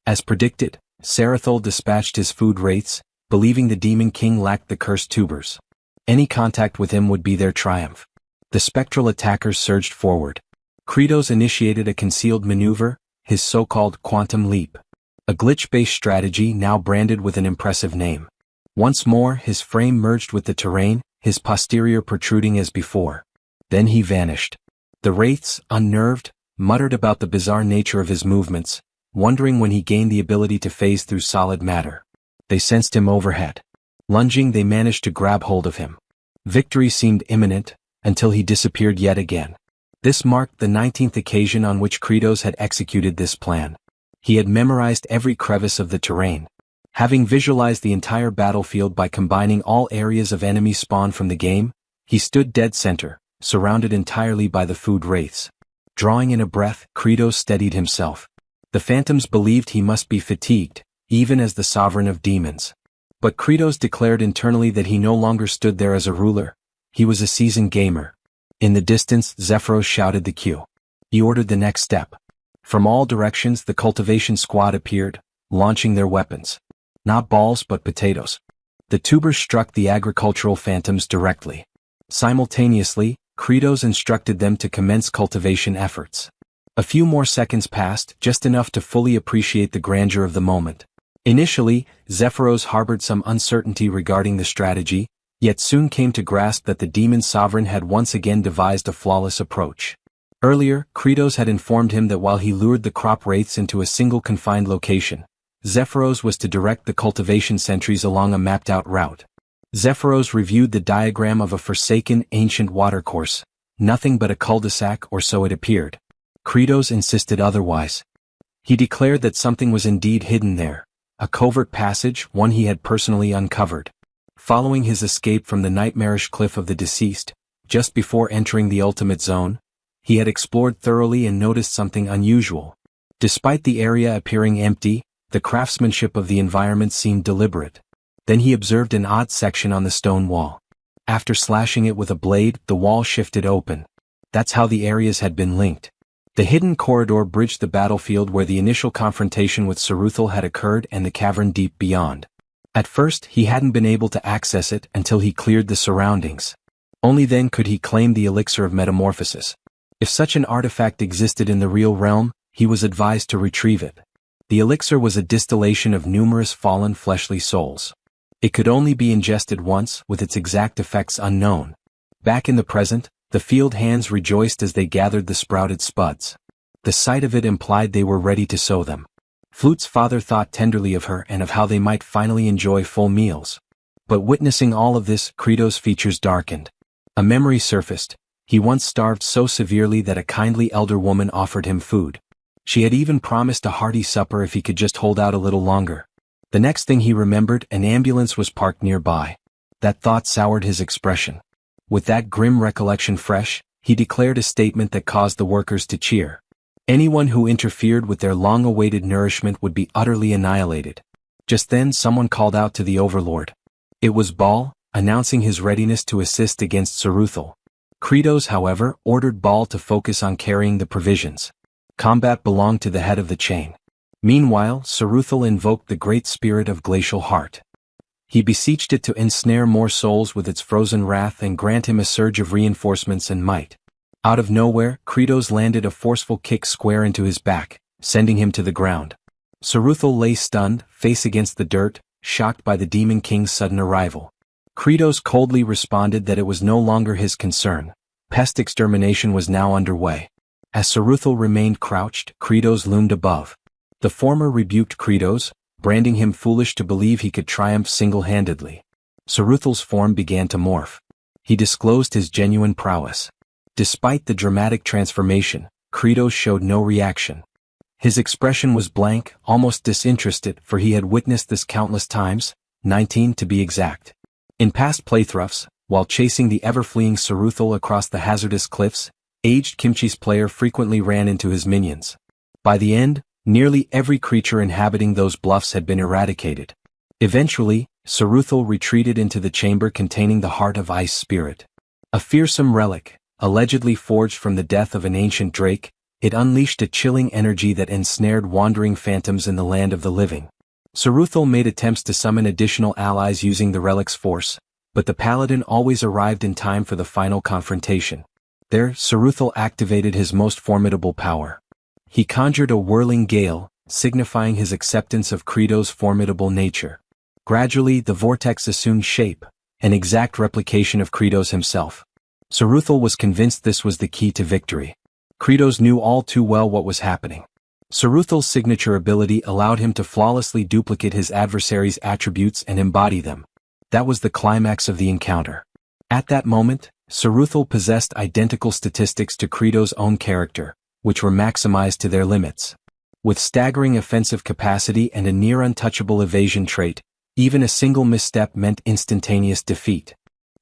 As predicted, Saruthal dispatched his food wraiths, believing the demon king lacked the cursed tubers. Any contact with him would be their triumph. The spectral attackers surged forward. Kratos initiated a concealed maneuver, his so-called quantum leap. A glitch-based strategy now branded with an impressive name. Once more, his frame merged with the terrain, his posterior protruding as before. Then he vanished. The wraiths, unnerved, muttered about the bizarre nature of his movements, wondering when he gained the ability to phase through solid matter. They sensed him overhead. Lunging, they managed to grab hold of him. Victory seemed imminent, until he disappeared yet again. This marked the 19th occasion on which Kratos had executed this plan. He had memorized every crevice of the terrain. Having visualized the entire battlefield by combining all areas of enemy spawn from the game, he stood dead center, surrounded entirely by the food wraiths. Drawing in a breath, Kratos steadied himself. The phantoms believed he must be fatigued, even as the sovereign of demons. But Kratos declared internally that he no longer stood there as a ruler, he was a seasoned gamer. In the distance, Zephyros shouted the cue. He ordered the next step. From all directions the cultivation squad appeared, launching their weapons. Not balls but potatoes. The tubers struck the agricultural phantoms directly. Simultaneously, Kratos instructed them to commence cultivation efforts. A few more seconds passed, just enough to fully appreciate the grandeur of the moment. Initially, Zephyros harbored some uncertainty regarding the strategy, yet soon came to grasp that the demon sovereign had once again devised a flawless approach. Earlier, Kratos had informed him that while he lured the crop wraiths into a single confined location, Zephyros was to direct the cultivation sentries along a mapped-out route. Zephyros reviewed the diagram of a forsaken, ancient watercourse, nothing but a cul-de-sac or so it appeared. Kratos insisted otherwise. He declared that something was indeed hidden there, a covert passage, one he had personally uncovered. Following his escape from the nightmarish cliff of the deceased, just before entering the ultimate zone, he had explored thoroughly and noticed something unusual. Despite the area appearing empty, the craftsmanship of the environment seemed deliberate. Then he observed an odd section on the stone wall. After slashing it with a blade, the wall shifted open. That's how the areas had been linked. The hidden corridor bridged the battlefield where the initial confrontation with Saruthal had occurred and the cavern deep beyond. At first, he hadn't been able to access it until he cleared the surroundings. Only then could he claim the elixir of metamorphosis. If such an artifact existed in the real realm, he was advised to retrieve it. The elixir was a distillation of numerous fallen fleshly souls. It could only be ingested once, with its exact effects unknown. Back in the present, the field hands rejoiced as they gathered the sprouted spuds. The sight of it implied they were ready to sow them. Flute's father thought tenderly of her and of how they might finally enjoy full meals. But witnessing all of this, Kratos' features darkened. A memory surfaced. He once starved so severely that a kindly elder woman offered him food. She had even promised a hearty supper if he could just hold out a little longer. The next thing he remembered, an ambulance was parked nearby. That thought soured his expression. With that grim recollection fresh, he declared a statement that caused the workers to cheer. Anyone who interfered with their long-awaited nourishment would be utterly annihilated. Just then someone called out to the overlord. It was Baal, announcing his readiness to assist against Saruthal. Kratos, however, ordered Baal to focus on carrying the provisions. Combat belonged to the head of the chain. Meanwhile, Saruthal invoked the great spirit of glacial heart. He beseeched it to ensnare more souls with its frozen wrath and grant him a surge of reinforcements and might. Out of nowhere, Kratos landed a forceful kick square into his back, sending him to the ground. Saruthal lay stunned, face against the dirt, shocked by the Demon King's sudden arrival. Kratos coldly responded that it was no longer his concern. Pest extermination was now underway. As Saruthal remained crouched, Kratos loomed above. The former rebuked Kratos, branding him foolish to believe he could triumph single-handedly. Saruthal's form began to morph. He disclosed his genuine prowess. Despite the dramatic transformation, Kratos showed no reaction. His expression was blank, almost disinterested, for he had witnessed this countless times, 19 to be exact. In past playthroughs, while chasing the ever-fleeing Saruthal across the hazardous cliffs, aged Kimchi's player frequently ran into his minions. By the end, nearly every creature inhabiting those bluffs had been eradicated. Eventually, Saruthal retreated into the chamber containing the Heart of Ice Spirit. A fearsome relic, allegedly forged from the death of an ancient drake, it unleashed a chilling energy that ensnared wandering phantoms in the land of the living. Saruthal made attempts to summon additional allies using the relic's force, but the paladin always arrived in time for the final confrontation. There, Saruthal activated his most formidable power. He conjured a whirling gale, signifying his acceptance of Kratos' formidable nature. Gradually, the vortex assumed shape, an exact replication of Kratos himself. Saruthal was convinced this was the key to victory. Kratos knew all too well what was happening. Saruthal's signature ability allowed him to flawlessly duplicate his adversary's attributes and embody them. That was the climax of the encounter. At that moment, Saruthal possessed identical statistics to Kratos' own character, which were maximized to their limits. With staggering offensive capacity and a near untouchable evasion trait, even a single misstep meant instantaneous defeat.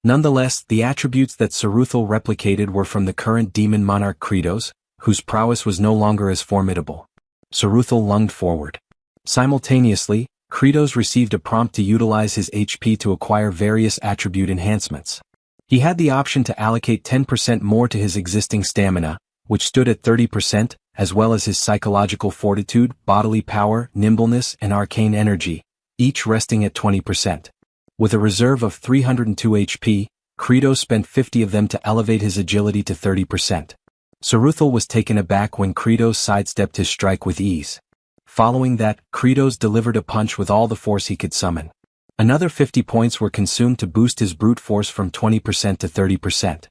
Nonetheless, the attributes that Saruthal replicated were from the current demon monarch Kratos, whose prowess was no longer as formidable. Saruthal lunged forward. Simultaneously, Kratos received a prompt to utilize his HP to acquire various attribute enhancements. He had the option to allocate 10% more to his existing stamina, which stood at 30%, as well as his psychological fortitude, bodily power, nimbleness, and arcane energy, each resting at 20%. With a reserve of 302 HP, Kratos spent 50 of them to elevate his agility to 30%. Saruthal was taken aback when Kratos sidestepped his strike with ease. Following that, Kratos delivered a punch with all the force he could summon. Another 50 points were consumed to boost his brute force from 20% to 30%.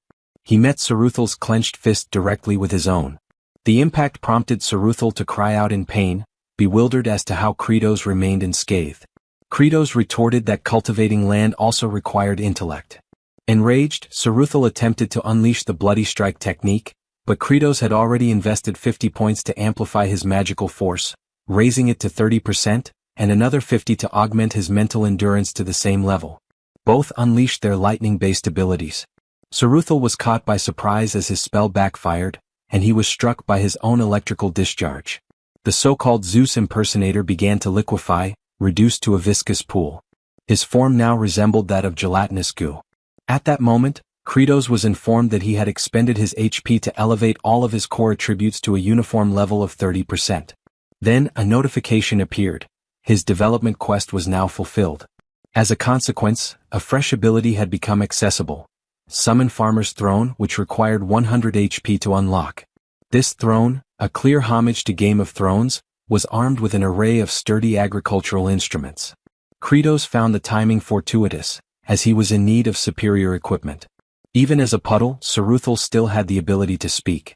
He met Saruthal's clenched fist directly with his own. The impact prompted Saruthal to cry out in pain, bewildered as to how Kratos remained unscathed. Kratos retorted that cultivating land also required intellect. Enraged, Saruthal attempted to unleash the bloody strike technique, but Kratos had already invested 50 points to amplify his magical force, raising it to 30%, and another 50 to augment his mental endurance to the same level. Both unleashed their lightning-based abilities. Saruthal was caught by surprise as his spell backfired, and he was struck by his own electrical discharge. The so-called Zeus impersonator began to liquefy, reduced to a viscous pool. His form now resembled that of gelatinous goo. At that moment, Kratos was informed that he had expended his HP to elevate all of his core attributes to a uniform level of 30%. Then, a notification appeared. His development quest was now fulfilled. As a consequence, a fresh ability had become accessible. Summon Farmer's Throne, which required 100 HP to unlock. This throne, a clear homage to Game of Thrones, was armed with an array of sturdy agricultural instruments. Kratos found the timing fortuitous, as he was in need of superior equipment. Even as a puddle, Saruthal still had the ability to speak.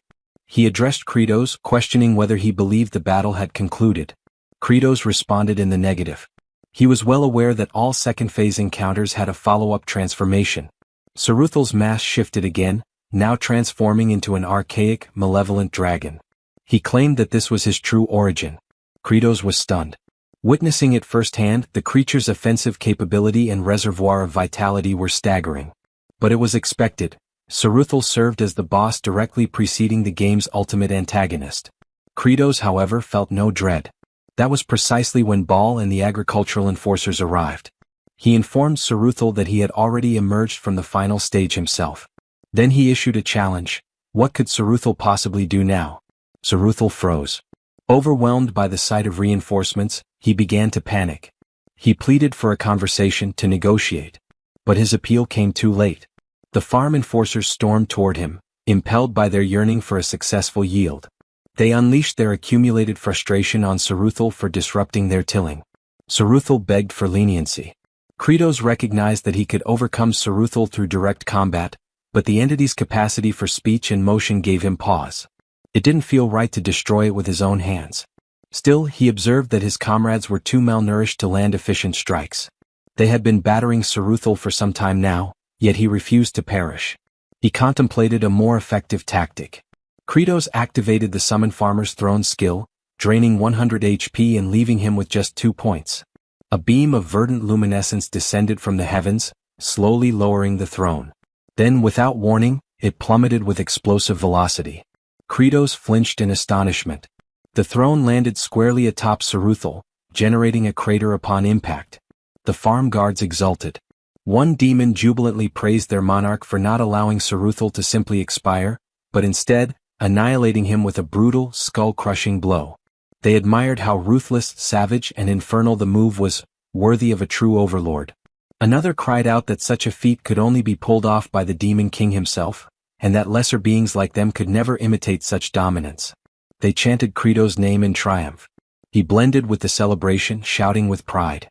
He addressed Kratos, questioning whether he believed the battle had concluded. Kratos responded in the negative. He was well aware that all second-phase encounters had a follow-up transformation. Saruthal's mass shifted again, now transforming into an archaic, malevolent dragon. He claimed that this was his true origin. Kratos was stunned. Witnessing it firsthand, the creature's offensive capability and reservoir of vitality were staggering. But it was expected. Saruthal served as the boss directly preceding the game's ultimate antagonist. Kratos, however, felt no dread. That was precisely when Baal and the agricultural enforcers arrived. He informed Saruthal that he had already emerged from the final stage himself. Then he issued a challenge. What could Saruthal possibly do now? Saruthal froze. Overwhelmed by the sight of reinforcements, he began to panic. He pleaded for a conversation to negotiate. But his appeal came too late. The farm enforcers stormed toward him, impelled by their yearning for a successful yield. They unleashed their accumulated frustration on Saruthal for disrupting their tilling. Saruthal begged for leniency. Kratos recognized that he could overcome Saruthal through direct combat, but the entity's capacity for speech and motion gave him pause. It didn't feel right to destroy it with his own hands. Still, he observed that his comrades were too malnourished to land efficient strikes. They had been battering Saruthal for some time now, yet he refused to perish. He contemplated a more effective tactic. Kratos activated the Summon Farmer's Throne skill, draining 100 HP and leaving him with just 2 points. A beam of verdant luminescence descended from the heavens, slowly lowering the throne. Then, without warning, it plummeted with explosive velocity. Kratos flinched in astonishment. The throne landed squarely atop Saruthal, generating a crater upon impact. The farm guards exulted. One demon jubilantly praised their monarch for not allowing Saruthal to simply expire, but instead, annihilating him with a brutal, skull-crushing blow. They admired how ruthless, savage, and infernal the move was, worthy of a true overlord. Another cried out that such a feat could only be pulled off by the Demon King himself, and that lesser beings like them could never imitate such dominance. They chanted Kratos' name in triumph. He blended with the celebration, shouting with pride.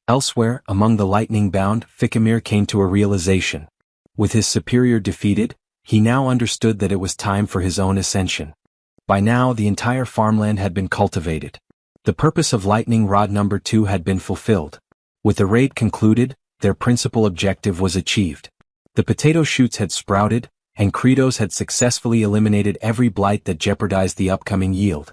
Elsewhere, among the lightning-bound, Fikimir came to a realization. With his superior defeated, he now understood that it was time for his own ascension. By now, the entire farmland had been cultivated. The purpose of Lightning Rod number 2 had been fulfilled. With the raid concluded, their principal objective was achieved. The potato shoots had sprouted, and Kratos had successfully eliminated every blight that jeopardized the upcoming yield.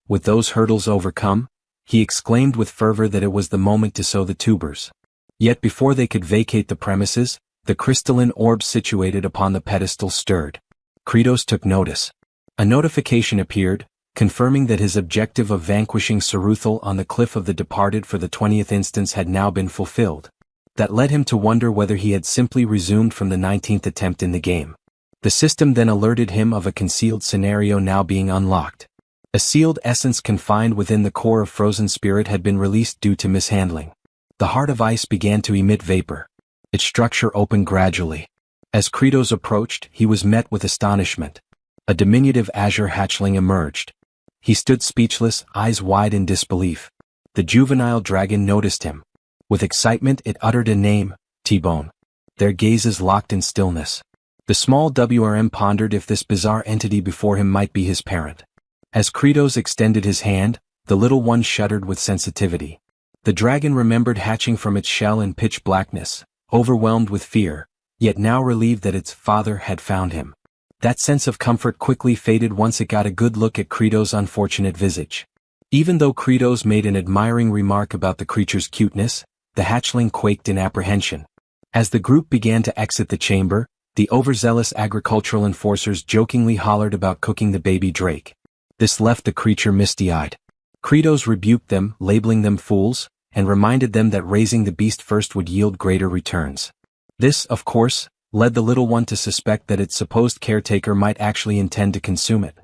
With those hurdles overcome, he exclaimed with fervor that it was the moment to sow the tubers. Yet before they could vacate the premises, the crystalline orb situated upon the pedestal stirred. Kratos took notice. A notification appeared. confirming that his objective of vanquishing Saruthal on the cliff of the departed for the 20th instance had now been fulfilled. That led him to wonder whether he had simply resumed from the 19th attempt in the game. The system then alerted him of a concealed scenario now being unlocked. A sealed essence confined within the core of frozen spirit had been released due to mishandling. The heart of ice began to emit vapor. Its structure opened gradually. As Kratos approached, he was met with astonishment. A diminutive azure hatchling emerged. He stood speechless, eyes wide in disbelief. The juvenile dragon noticed him. With excitement it uttered a name, T-Bone. Their gazes locked in stillness. The small WRM pondered if this bizarre entity before him might be his parent. As Kratos extended his hand, the little one shuddered with sensitivity. The dragon remembered hatching from its shell in pitch blackness, overwhelmed with fear, yet now relieved that its father had found him. That sense of comfort quickly faded once it got a good look at Kratos' unfortunate visage. Even though Kratos made an admiring remark about the creature's cuteness, the hatchling quaked in apprehension. As the group began to exit the chamber, the overzealous agricultural enforcers jokingly hollered about cooking the baby drake. This left the creature misty-eyed. Kratos rebuked them, labeling them fools, and reminded them that raising the beast first would yield greater returns. This, of course, led the little one to suspect that its supposed caretaker might actually intend to consume it.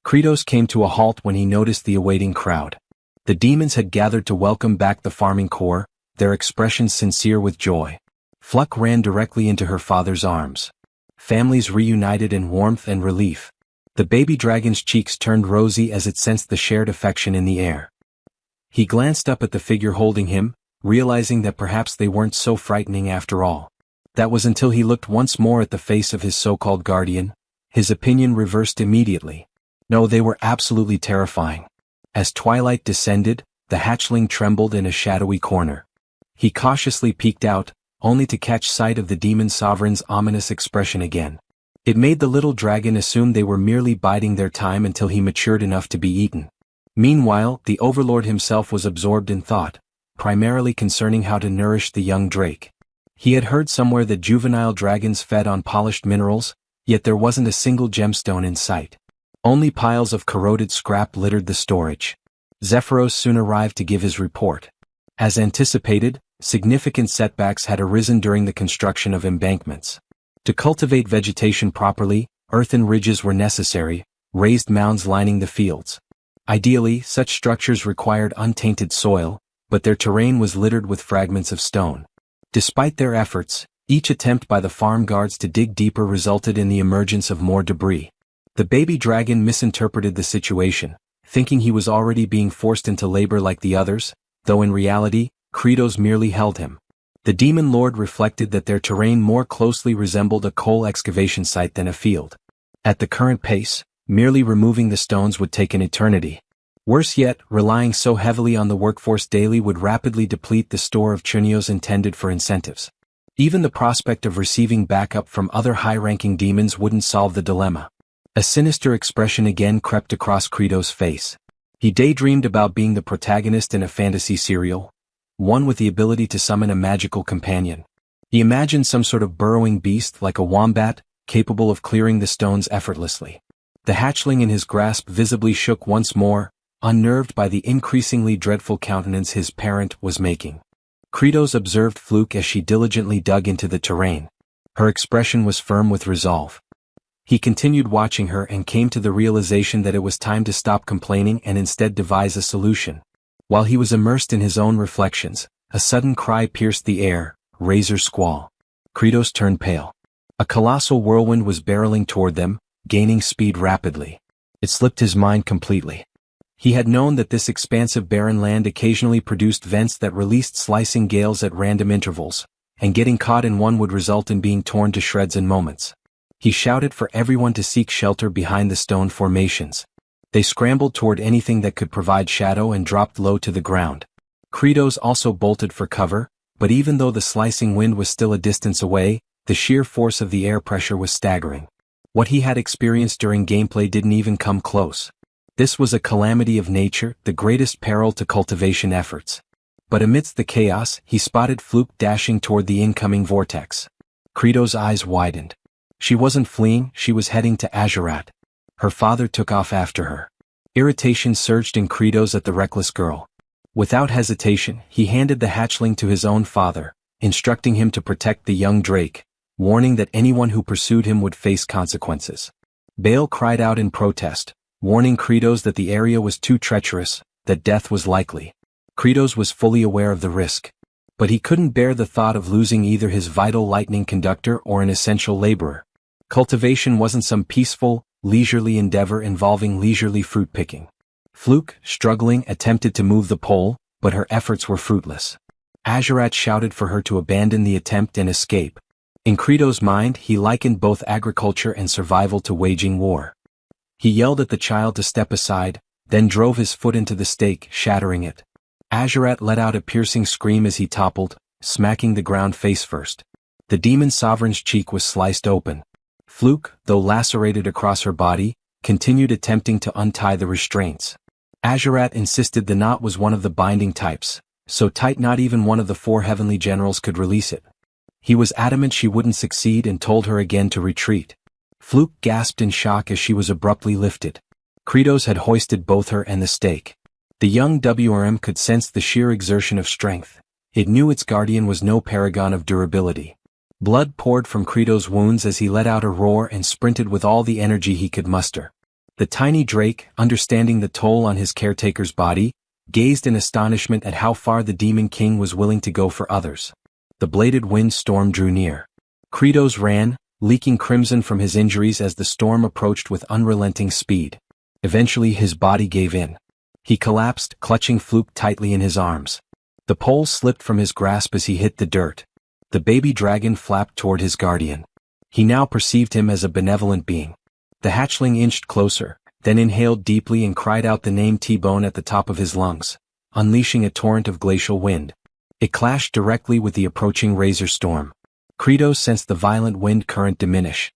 Kratos came to a halt when he noticed the awaiting crowd. The demons had gathered to welcome back the farming core, their expressions sincere with joy. Fluck ran directly into her father's arms. Families reunited in warmth and relief. The baby dragon's cheeks turned rosy as it sensed the shared affection in the air. He glanced up at the figure holding him, realizing that perhaps they weren't so frightening after all. That was until he looked once more at the face of his so-called guardian. His opinion reversed immediately. No, they were absolutely terrifying. As twilight descended, the hatchling trembled in a shadowy corner. He cautiously peeked out, only to catch sight of the demon sovereign's ominous expression again. It made the little dragon assume they were merely biding their time until he matured enough to be eaten. Meanwhile, the overlord himself was absorbed in thought, primarily concerning how to nourish the young drake. He had heard somewhere that juvenile dragons fed on polished minerals, yet there wasn't a single gemstone in sight. Only piles of corroded scrap littered the storage. Zephyros soon arrived to give his report. As anticipated, significant setbacks had arisen during the construction of embankments. To cultivate vegetation properly, earthen ridges were necessary, raised mounds lining the fields. Ideally, such structures required untainted soil, but their terrain was littered with fragments of stone. Despite their efforts, each attempt by the farm guards to dig deeper resulted in the emergence of more debris. The baby dragon misinterpreted the situation, thinking he was already being forced into labor like the others, though in reality, Kratos merely held him. The demon lord reflected that their terrain more closely resembled a coal excavation site than a field. At the current pace, merely removing the stones would take an eternity. Worse yet, relying so heavily on the workforce daily would rapidly deplete the store of chunios intended for incentives. Even the prospect of receiving backup from other high-ranking demons wouldn't solve the dilemma. A sinister expression again crept across Kratos' face. He daydreamed about being the protagonist in a fantasy serial, one with the ability to summon a magical companion. He imagined some sort of burrowing beast like a wombat, capable of clearing the stones effortlessly. The hatchling in his grasp visibly shook once more, unnerved by the increasingly dreadful countenance his parent was making. Kratos observed Fluke as she diligently dug into the terrain. Her expression was firm with resolve. He continued watching her and came to the realization that it was time to stop complaining and instead devise a solution. While he was immersed in his own reflections, a sudden cry pierced the air, razor squall. Kratos turned pale. A colossal whirlwind was barreling toward them, gaining speed rapidly. It slipped his mind completely. He had known that this expansive barren land occasionally produced vents that released slicing gales at random intervals, and getting caught in one would result in being torn to shreds in moments. He shouted for everyone to seek shelter behind the stone formations. They scrambled toward anything that could provide shadow and dropped low to the ground. Kratos also bolted for cover, but even though the slicing wind was still a distance away, the sheer force of the air pressure was staggering. What he had experienced during gameplay didn't even come close. This was a calamity of nature, the greatest peril to cultivation efforts. But amidst the chaos, he spotted Fluke dashing toward the incoming vortex. Kratos' eyes widened. She wasn't fleeing, she was heading to Azurat. Her father took off after her. Irritation surged in Kratos at the reckless girl. Without hesitation, he handed the hatchling to his own father, instructing him to protect the young Drake, warning that anyone who pursued him would face consequences. Bale cried out in protest, warning Kratos that the area was too treacherous, that death was likely. Kratos was fully aware of the risk. But he couldn't bear the thought of losing either his vital lightning conductor or an essential laborer. Cultivation wasn't some peaceful, leisurely endeavor involving leisurely fruit picking. Fluke, struggling, attempted to move the pole, but her efforts were fruitless. Azurat shouted for her to abandon the attempt and escape. In Kratos' mind, he likened both agriculture and survival to waging war. He yelled at the child to step aside, then drove his foot into the stake, shattering it. Azurat let out a piercing scream as he toppled, smacking the ground face first. The demon sovereign's cheek was sliced open. Fluke, though lacerated across her body, continued attempting to untie the restraints. Azurat insisted the knot was one of the binding types, so tight not even one of the 4 heavenly generals could release it. He was adamant she wouldn't succeed and told her again to retreat. Fluke gasped in shock as she was abruptly lifted. Kratos had hoisted both her and the stake. The young WRM could sense the sheer exertion of strength. It knew its guardian was no paragon of durability. Blood poured from Kratos' wounds as he let out a roar and sprinted with all the energy he could muster. The tiny Drake, understanding the toll on his caretaker's body, gazed in astonishment at how far the Demon King was willing to go for others. The bladed wind storm drew near. Kratos ran, leaking crimson from his injuries as the storm approached with unrelenting speed. Eventually his body gave in. He collapsed, clutching Fluke tightly in his arms. The pole slipped from his grasp as he hit the dirt. The baby dragon flapped toward his guardian. He now perceived him as a benevolent being. The hatchling inched closer, then inhaled deeply and cried out the name T-Bone at the top of his lungs, unleashing a torrent of glacial wind. It clashed directly with the approaching razor storm. Kratos sensed the violent wind current diminish.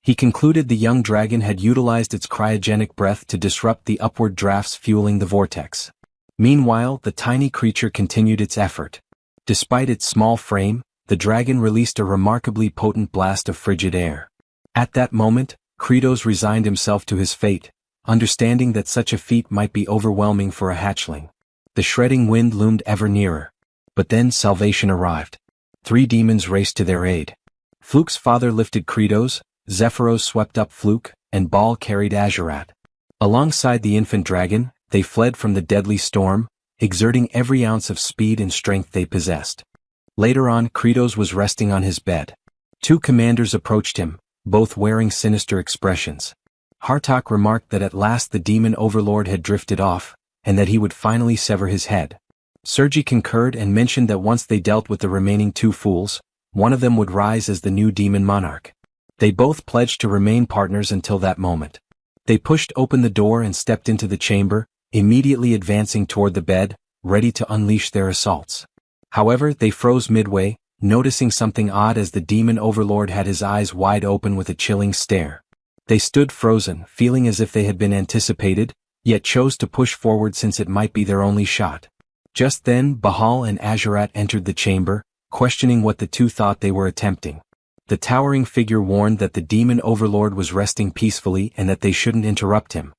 He concluded the young dragon had utilized its cryogenic breath to disrupt the upward drafts fueling the vortex. Meanwhile, the tiny creature continued its effort. Despite its small frame, the dragon released a remarkably potent blast of frigid air. At that moment, Kratos resigned himself to his fate, understanding that such a feat might be overwhelming for a hatchling. The shredding wind loomed ever nearer. But then salvation arrived. 3 demons raced to their aid. Fluke's father lifted Kratos, Zephyros swept up Fluke, and Baal carried Azurat. Alongside the infant dragon, they fled from the deadly storm, exerting every ounce of speed and strength they possessed. Later on, Kratos was resting on his bed. 2 commanders approached him, both wearing sinister expressions. Hartok remarked that at last the demon overlord had drifted off, and that he would finally sever his head. Sergi concurred and mentioned that once they dealt with the remaining 2 fools, one of them would rise as the new demon monarch. They both pledged to remain partners until that moment. They pushed open the door and stepped into the chamber, immediately advancing toward the bed, ready to unleash their assaults. However, they froze midway, noticing something odd as the demon overlord had his eyes wide open with a chilling stare. They stood frozen, feeling as if they had been anticipated, yet chose to push forward since it might be their only shot. Just then, Baal and Azurat entered the chamber, questioning what the 2 thought they were attempting. The towering figure warned that the demon overlord was resting peacefully and that they shouldn't interrupt him.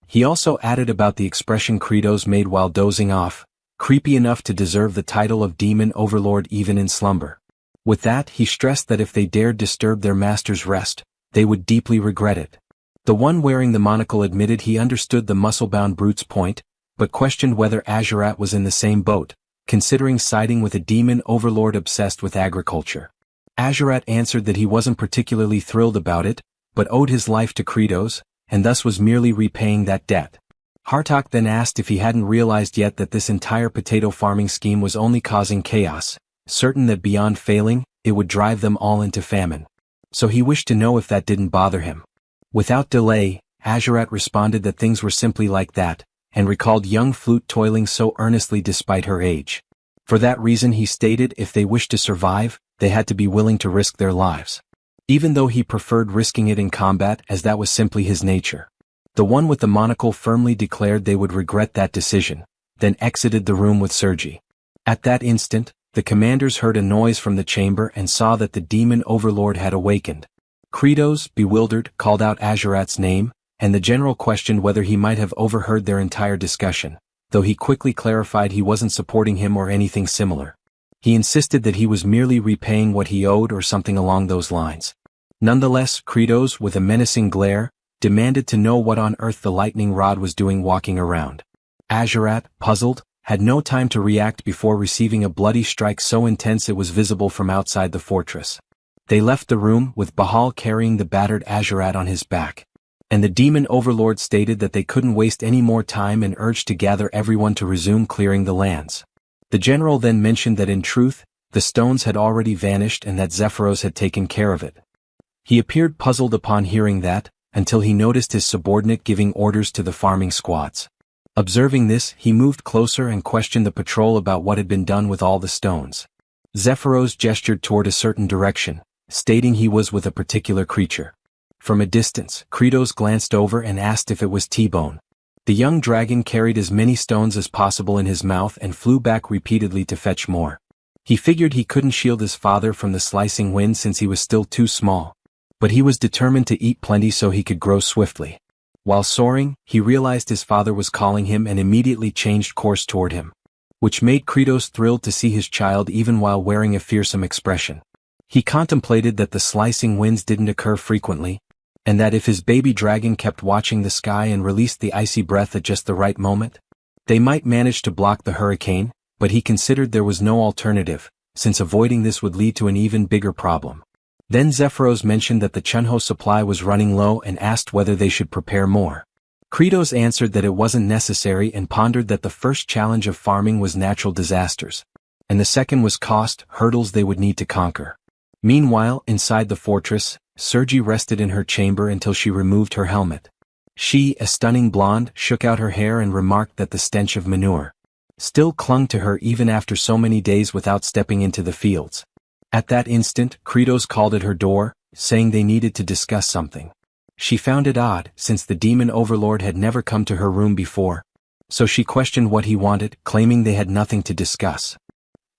He also added about the expression Kratos made while dozing off, creepy enough to deserve the title of demon overlord even in slumber. With that, he stressed that if they dared disturb their master's rest, they would deeply regret it. The one wearing the monocle admitted he understood the muscle-bound brute's point, but questioned whether Azurat was in the same boat, considering siding with a demon overlord obsessed with agriculture. Azurat answered that he wasn't particularly thrilled about it, but owed his life to Kratos, and thus was merely repaying that debt. Hartok then asked if he hadn't realized yet that this entire potato farming scheme was only causing chaos, certain that beyond failing, it would drive them all into famine. So he wished to know if that didn't bother him. Without delay, Azurat responded that things were simply like that, and recalled young Flute toiling so earnestly despite her age. For that reason he stated if they wished to survive, they had to be willing to risk their lives. Even though he preferred risking it in combat as that was simply his nature. The one with the monocle firmly declared they would regret that decision, then exited the room with Sergi. At that instant, the commanders heard a noise from the chamber and saw that the demon overlord had awakened. Kratos, bewildered, called out Azurat's name, and the general questioned whether he might have overheard their entire discussion, though he quickly clarified he wasn't supporting him or anything similar. He insisted that he was merely repaying what he owed or something along those lines. Nonetheless, Kratos, with a menacing glare, demanded to know what on earth the lightning rod was doing walking around. Azurat, puzzled, had no time to react before receiving a bloody strike so intense it was visible from outside the fortress. They left the room, with Bahal carrying the battered Azurat on his back. And the demon overlord stated that they couldn't waste any more time and urged to gather everyone to resume clearing the lands. The general then mentioned that in truth, the stones had already vanished and that Zephyros had taken care of it. He appeared puzzled upon hearing that, until he noticed his subordinate giving orders to the farming squads. Observing this, he moved closer and questioned the patrol about what had been done with all the stones. Zephyros gestured toward a certain direction, stating he was with a particular creature. From a distance, Kratos glanced over and asked if it was T-Bone. The young dragon carried as many stones as possible in his mouth and flew back repeatedly to fetch more. He figured he couldn't shield his father from the slicing wind since he was still too small. But he was determined to eat plenty so he could grow swiftly. While soaring, he realized his father was calling him and immediately changed course toward him, which made Kratos thrilled to see his child even while wearing a fearsome expression. He contemplated that the slicing winds didn't occur frequently, and that if his baby dragon kept watching the sky and released the icy breath at just the right moment, they might manage to block the hurricane, but he considered there was no alternative, since avoiding this would lead to an even bigger problem. Then Zephyros mentioned that the Chunho supply was running low and asked whether they should prepare more. Kratos answered that it wasn't necessary and pondered that the first challenge of farming was natural disasters, and the second was cost, hurdles they would need to conquer. Meanwhile, inside the fortress, Sergi rested in her chamber until she removed her helmet. She, a stunning blonde, shook out her hair and remarked that the stench of manure still clung to her even after so many days without stepping into the fields. At that instant, Kratos called at her door, saying they needed to discuss something. She found it odd, since the demon overlord had never come to her room before. So she questioned what he wanted, claiming they had nothing to discuss.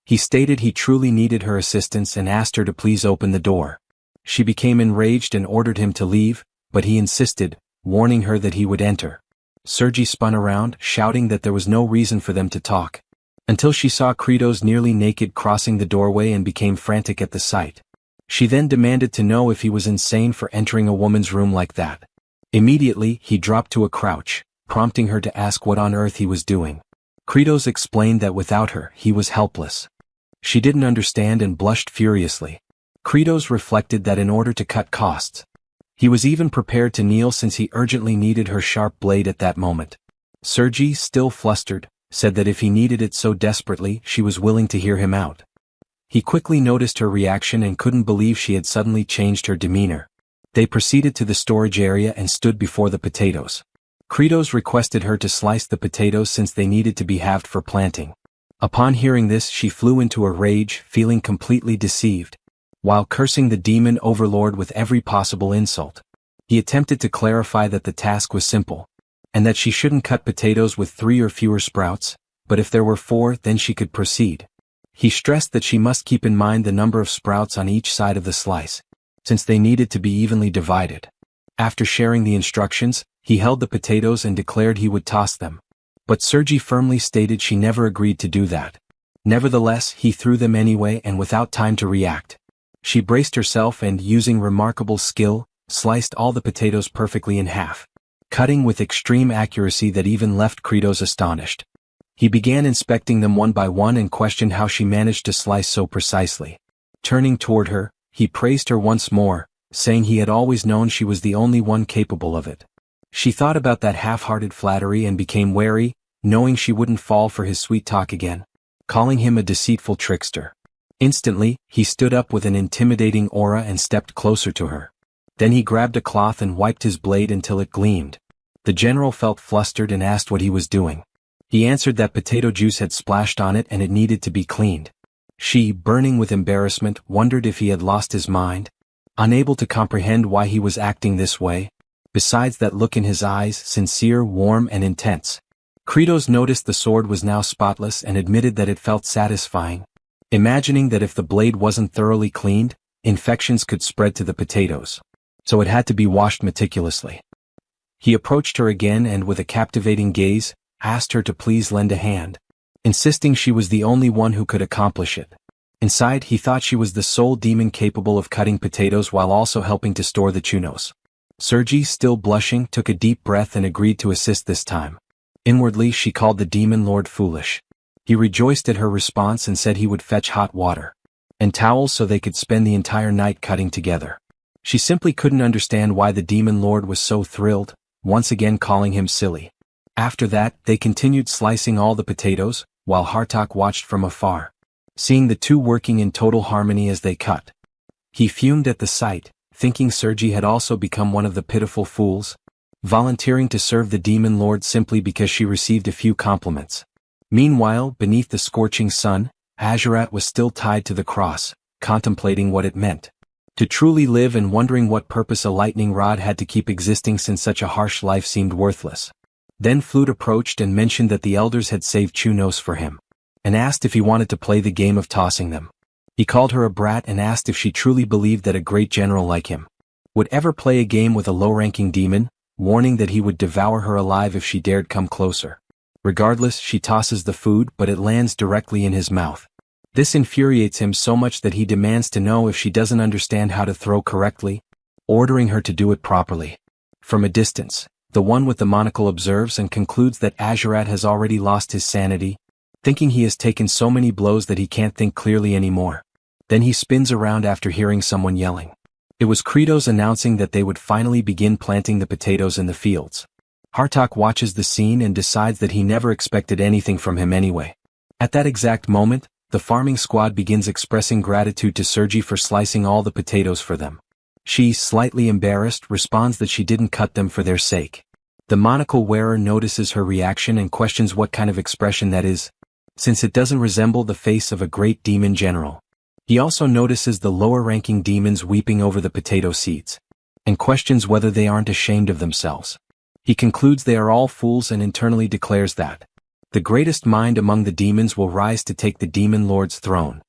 He stated he truly needed her assistance and asked her to please open the door. She became enraged and ordered him to leave, but he insisted, warning her that he would enter. Sergi spun around, shouting that there was no reason for them to talk, until she saw Kratos nearly naked crossing the doorway and became frantic at the sight. She then demanded to know if he was insane for entering a woman's room like that. Immediately, he dropped to a crouch, prompting her to ask what on earth he was doing. Kratos explained that without her, he was helpless. She didn't understand and blushed furiously. Kratos reflected that in order to cut costs, he was even prepared to kneel since he urgently needed her sharp blade at that moment. Sergi, still flustered, said that if he needed it so desperately, she was willing to hear him out. He quickly noticed her reaction and couldn't believe she had suddenly changed her demeanor. They proceeded to the storage area and stood before the potatoes. Kratos requested her to slice the potatoes since they needed to be halved for planting. Upon hearing this, she flew into a rage, feeling completely deceived. While cursing the demon overlord with every possible insult, he attempted to clarify that the task was simple, and that she shouldn't cut potatoes with 3 or fewer sprouts, but if there were 4, then she could proceed. He stressed that she must keep in mind the number of sprouts on each side of the slice, since they needed to be evenly divided. After sharing the instructions, he held the potatoes and declared he would toss them. But Sergi firmly stated she never agreed to do that. Nevertheless, he threw them anyway and without time to react. She braced herself and, using remarkable skill, sliced all the potatoes perfectly in half, cutting with extreme accuracy that even left Kratos astonished. He began inspecting them one by one and questioned how she managed to slice so precisely. Turning toward her, he praised her once more, saying he had always known she was the only one capable of it. She thought about that half-hearted flattery and became wary, knowing she wouldn't fall for his sweet talk again, calling him a deceitful trickster. Instantly, he stood up with an intimidating aura and stepped closer to her. Then he grabbed a cloth and wiped his blade until it gleamed. The general felt flustered and asked what he was doing. He answered that potato juice had splashed on it and it needed to be cleaned. She, burning with embarrassment, wondered if he had lost his mind, unable to comprehend why he was acting this way. Besides that look in his eyes, sincere, warm, and intense. Kratos noticed the sword was now spotless and admitted that it felt satisfying, imagining that if the blade wasn't thoroughly cleaned, infections could spread to the potatoes. So it had to be washed meticulously. He approached her again and with a captivating gaze, asked her to please lend a hand, insisting she was the only one who could accomplish it. Inside, he thought she was the sole demon capable of cutting potatoes while also helping to store the chunos. Sergi, still blushing, took a deep breath and agreed to assist this time. Inwardly, she called the demon lord foolish. He rejoiced at her response and said he would fetch hot water and towels so they could spend the entire night cutting together. She simply couldn't understand why the demon lord was so thrilled, once again calling him silly. After that, they continued slicing all the potatoes, while Hartok watched from afar, seeing the two working in total harmony as they cut. He fumed at the sight, thinking Sergi had also become one of the pitiful fools, volunteering to serve the demon lord simply because she received a few compliments. Meanwhile, beneath the scorching sun, Azurat was still tied to the cross, contemplating what it meant to truly live and wondering what purpose a lightning rod had to keep existing since such a harsh life seemed worthless. Then Flute approached and mentioned that the elders had saved chunos for him, and asked if he wanted to play the game of tossing them. He called her a brat and asked if she truly believed that a great general like him would ever play a game with a low-ranking demon, warning that he would devour her alive if she dared come closer. Regardless, she tosses the food, but it lands directly in his mouth. This infuriates him so much that he demands to know if she doesn't understand how to throw correctly, ordering her to do it properly. From a distance, the one with the monocle observes and concludes that Azurat has already lost his sanity, thinking he has taken so many blows that he can't think clearly anymore. Then he spins around after hearing someone yelling. It was Kratos announcing that they would finally begin planting the potatoes in the fields. Hartok watches the scene and decides that he never expected anything from him anyway. At that exact moment, the farming squad begins expressing gratitude to Sergi for slicing all the potatoes for them. She, slightly embarrassed, responds that she didn't cut them for their sake. The monocle wearer notices her reaction and questions what kind of expression that is, since it doesn't resemble the face of a great demon general. He also notices the lower-ranking demons weeping over the potato seeds, and questions whether they aren't ashamed of themselves. He concludes they are all fools and internally declares that the greatest mind among the demons will rise to take the demon lord's throne.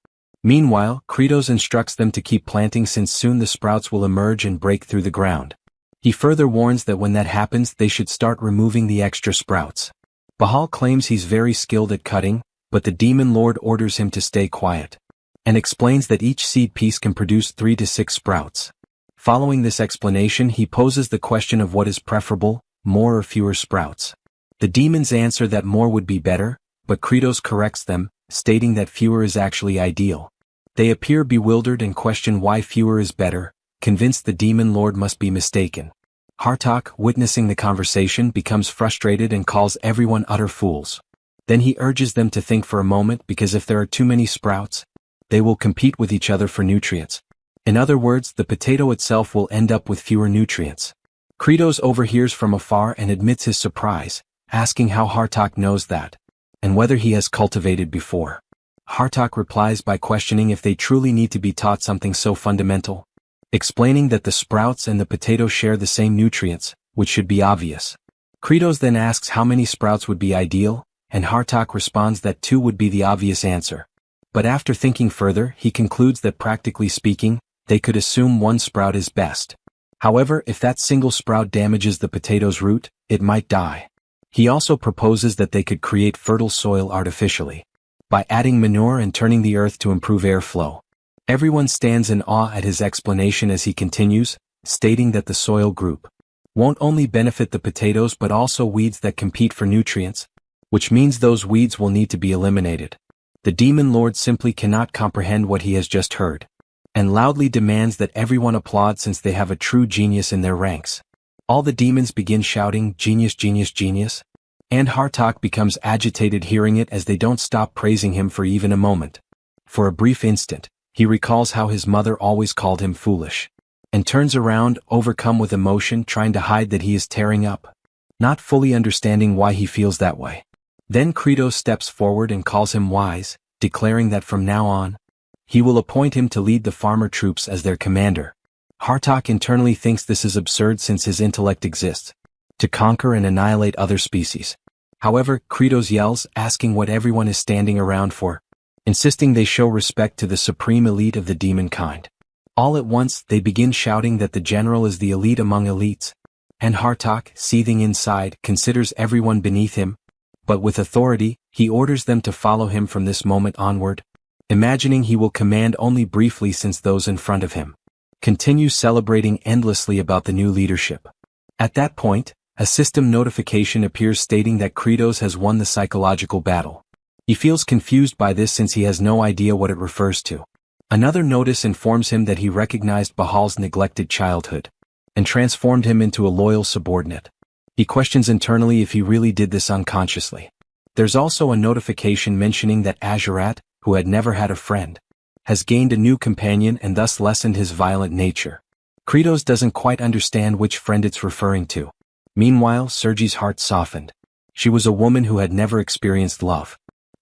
Meanwhile, Kratos instructs them to keep planting since soon the sprouts will emerge and break through the ground. He further warns that when that happens they should start removing the extra sprouts. Bahal claims he's very skilled at cutting, but the demon lord orders him to stay quiet, and explains that each seed piece can produce 3 to 6 sprouts. Following this explanation, he poses the question of what is preferable, more or fewer sprouts. The demons answer that more would be better, but Kratos corrects them, stating that fewer is actually ideal. They appear bewildered and question why fewer is better, convinced the demon lord must be mistaken. Hartok, witnessing the conversation, becomes frustrated and calls everyone utter fools. Then he urges them to think for a moment because if there are too many sprouts, they will compete with each other for nutrients. In other words, the potato itself will end up with fewer nutrients. Kratos overhears from afar and admits his surprise, asking how Hartok knows that, and whether he has cultivated before. Hartok replies by questioning if they truly need to be taught something so fundamental, explaining that the sprouts and the potato share the same nutrients, which should be obvious. Kratos then asks how many sprouts would be ideal, and Hartok responds that 2 would be the obvious answer. But after thinking further, he concludes that practically speaking, they could assume 1 sprout is best. However, if that single sprout damages the potato's root, it might die. He also proposes that they could create fertile soil artificially, by adding manure and turning the earth to improve airflow. Everyone stands in awe at his explanation as he continues, stating that the soil group won't only benefit the potatoes but also weeds that compete for nutrients, which means those weeds will need to be eliminated. The demon lord simply cannot comprehend what he has just heard, and loudly demands that everyone applaud since they have a true genius in their ranks. All the demons begin shouting, "Genius, genius, genius," and Hartok becomes agitated hearing it as they don't stop praising him for even a moment. For a brief instant, he recalls how his mother always called him foolish, and turns around, overcome with emotion, trying to hide that he is tearing up, not fully understanding why he feels that way. Then Kratos steps forward and calls him wise, declaring that from now on, he will appoint him to lead the farmer troops as their commander. Hartok internally thinks this is absurd since his intellect exists to conquer and annihilate other species. However, Kratos yells, asking what everyone is standing around for, insisting they show respect to the supreme elite of the demon kind. All at once, they begin shouting that the general is the elite among elites, And Hartok, seething inside, considers everyone beneath him. But with authority, he orders them to follow him from this moment onward, imagining he will command only briefly since those in front of him continues celebrating endlessly about the new leadership. At that point, a system notification appears stating that Kratos has won the psychological battle. He feels confused by this since he has no idea what it refers to. Another notice informs him that he recognized Bahal's neglected childhood and transformed him into a loyal subordinate. He questions internally if he really did this unconsciously. There's also a notification mentioning that Azurat, who had never had a friend, has gained a new companion and thus lessened his violent nature. Kratos doesn't quite understand which friend it's referring to. Meanwhile, Sergi's heart softened. She was a woman who had never experienced love.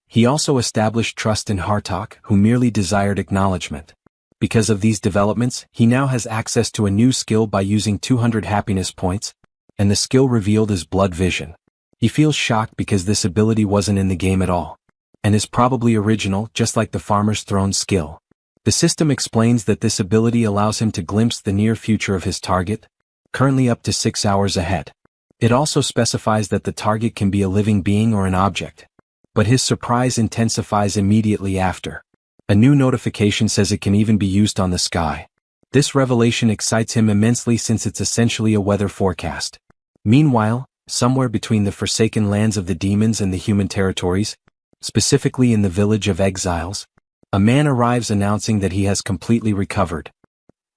He also established trust in Hartok, who merely desired acknowledgement. Because of these developments, he now has access to a new skill by using 200 happiness points, and the skill revealed is blood vision. He feels shocked because this ability wasn't in the game at all, and is probably original, just like the Farmer's Throne skill. The system explains that this ability allows him to glimpse the near future of his target, currently up to 6 hours ahead. It also specifies that the target can be a living being or an object. But his surprise intensifies immediately after. A new notification says it can even be used on the sky. This revelation excites him immensely since it's essentially a weather forecast. Meanwhile, somewhere between the forsaken lands of the demons and the human territories, specifically in the village of exiles, a man arrives announcing that he has completely recovered.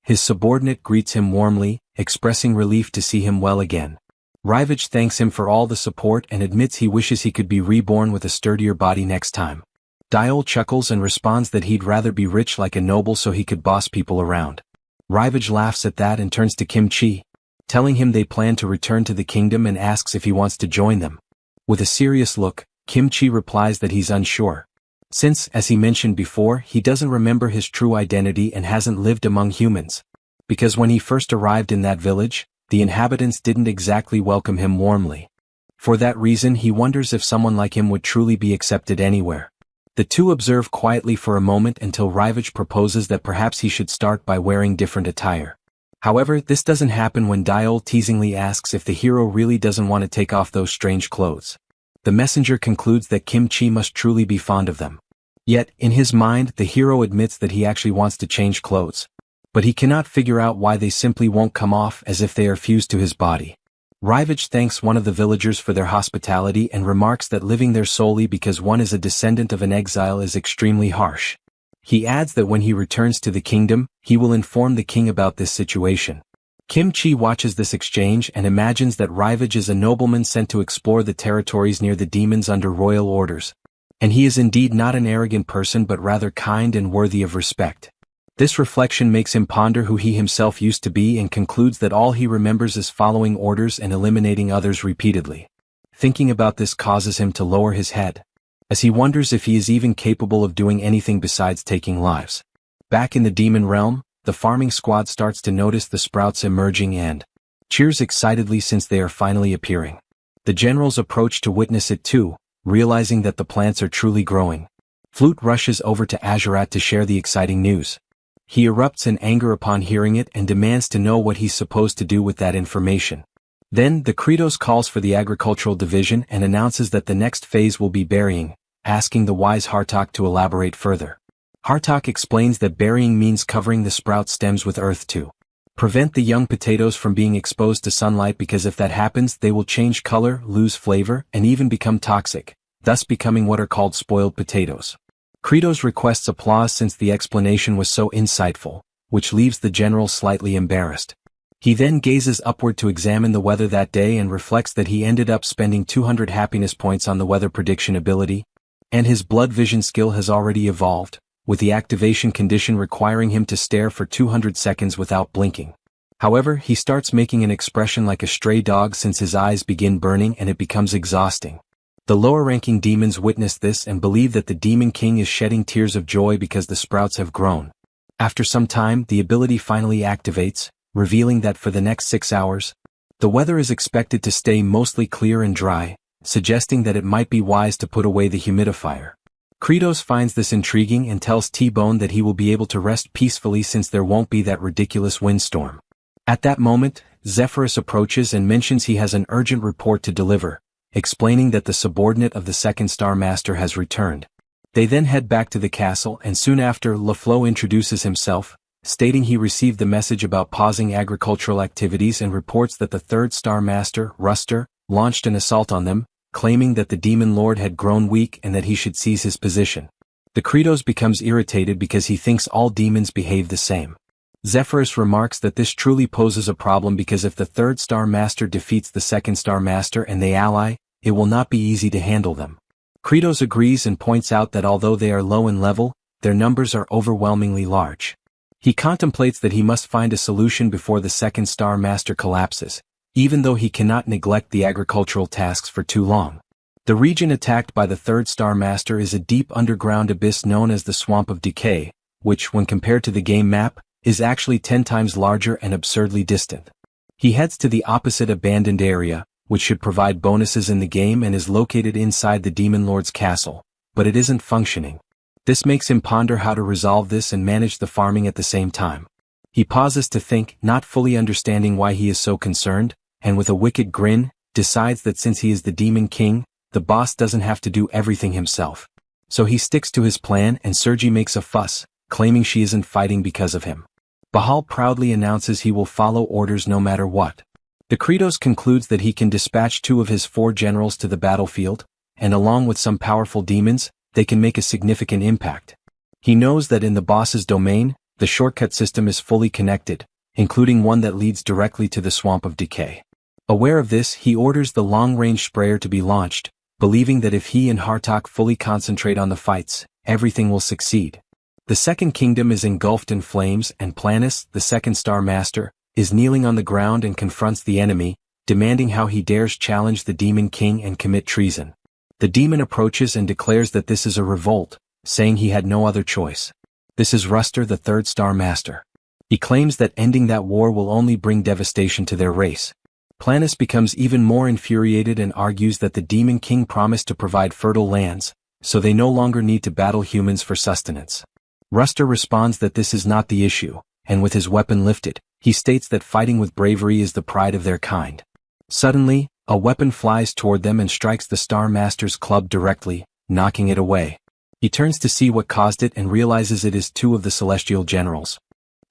His subordinate greets him warmly, expressing relief to see him well again. Rivage thanks him for all the support and admits he wishes he could be reborn with a sturdier body next time. Diol chuckles and responds that he'd rather be rich like a noble so he could boss people around. Rivage laughs at that and turns to Kim Chi, telling him they plan to return to the kingdom and asks if he wants to join them. With a serious look, Kim Chi replies that he's unsure. Since, as he mentioned before, he doesn't remember his true identity and hasn't lived among humans. Because when he first arrived in that village, the inhabitants didn't exactly welcome him warmly. For that reason he wonders if someone like him would truly be accepted anywhere. The two observe quietly for a moment until Rivage proposes that perhaps he should start by wearing different attire. However, this doesn't happen when Diol teasingly asks if the hero really doesn't want to take off those strange clothes. The messenger concludes that Kim Chi must truly be fond of them. Yet, in his mind, the hero admits that he actually wants to change clothes. But he cannot figure out why they simply won't come off as if they are fused to his body. Rivage thanks one of the villagers for their hospitality and remarks that living there solely because one is a descendant of an exile is extremely harsh. He adds that when he returns to the kingdom, he will inform the king about this situation. Kim Chi watches this exchange and imagines that Rivage is a nobleman sent to explore the territories near the demons under royal orders. And he is indeed not an arrogant person but rather kind and worthy of respect. This reflection makes him ponder who he himself used to be and concludes that all he remembers is following orders and eliminating others repeatedly. Thinking about this causes him to lower his head, as he wonders if he is even capable of doing anything besides taking lives. Back in the demon realm, the farming squad starts to notice the sprouts emerging and cheers excitedly since they are finally appearing. The generals approach to witness it too, realizing that the plants are truly growing. Flute rushes over to Azurat to share the exciting news. He erupts in anger upon hearing it and demands to know what he's supposed to do with that information. Then, the Kratos calls for the agricultural division and announces that the next phase will be burying, asking the wise Hartok to elaborate further. Hartok explains that burying means covering the sprout stems with earth to prevent the young potatoes from being exposed to sunlight because if that happens they will change color, lose flavor, and even become toxic, thus becoming what are called spoiled potatoes. Kratos requests applause since the explanation was so insightful, which leaves the general slightly embarrassed. He then gazes upward to examine the weather that day and reflects that he ended up spending 200 happiness points on the weather prediction ability, and his blood vision skill has already evolved, with the activation condition requiring him to stare for 200 seconds without blinking. However, he starts making an expression like a stray dog since his eyes begin burning and it becomes exhausting. The lower-ranking demons witness this and believe that the Demon King is shedding tears of joy because the sprouts have grown. After some time, the ability finally activates, revealing that for the next 6 hours, the weather is expected to stay mostly clear and dry, suggesting that it might be wise to put away the humidifier. Kratos finds this intriguing and tells T-Bone that he will be able to rest peacefully since there won't be that ridiculous windstorm. At that moment, Zephyrus approaches and mentions he has an urgent report to deliver, explaining that the subordinate of the second Star Master has returned. They then head back to the castle, and soon after LaFleur introduces himself, stating he received the message about pausing agricultural activities and reports that the third Star Master, Ruster, launched an assault on them, claiming that the demon lord had grown weak and that he should seize his position. The Kratos becomes irritated because he thinks all demons behave the same. Zephyrus remarks that this truly poses a problem because if the third Star Master defeats the second Star Master and they ally, it will not be easy to handle them. Kratos agrees and points out that although they are low in level, their numbers are overwhelmingly large. He contemplates that he must find a solution before the second Star Master collapses, even though he cannot neglect the agricultural tasks for too long. The region attacked by the third Star Master is a deep underground abyss known as the Swamp of Decay, which, when compared to the game map, is actually 10 times larger and absurdly distant. He heads to the opposite abandoned area, which should provide bonuses in the game and is located inside the Demon Lord's castle, but it isn't functioning. This makes him ponder how to resolve this and manage the farming at the same time. He pauses to think, not fully understanding why he is so concerned, and with a wicked grin, decides that since he is the Demon King, the boss doesn't have to do everything himself. So he sticks to his plan and Sergi makes a fuss, claiming she isn't fighting because of him. Bahal proudly announces he will follow orders no matter what. The Kratos concludes that he can dispatch 2 of his 4 generals to the battlefield, and along with some powerful demons, they can make a significant impact. He knows that in the boss's domain, the shortcut system is fully connected, including one that leads directly to the Swamp of Decay. Aware of this, he orders the long-range sprayer to be launched, believing that if he and Hartok fully concentrate on the fights, everything will succeed. The Second Kingdom is engulfed in flames and Planus, the second Star Master, is kneeling on the ground and confronts the enemy, demanding how he dares challenge the Demon King and commit treason. The demon approaches and declares that this is a revolt, saying he had no other choice. This is Ruster, the third Star Master. He claims that ending that war will only bring devastation to their race. Planus becomes even more infuriated and argues that the Demon King promised to provide fertile lands, so they no longer need to battle humans for sustenance. Ruster responds that this is not the issue, and with his weapon lifted, he states that fighting with bravery is the pride of their kind. Suddenly, a weapon flies toward them and strikes the Star Master's club directly, knocking it away. He turns to see what caused it and realizes it is 2 of the celestial generals.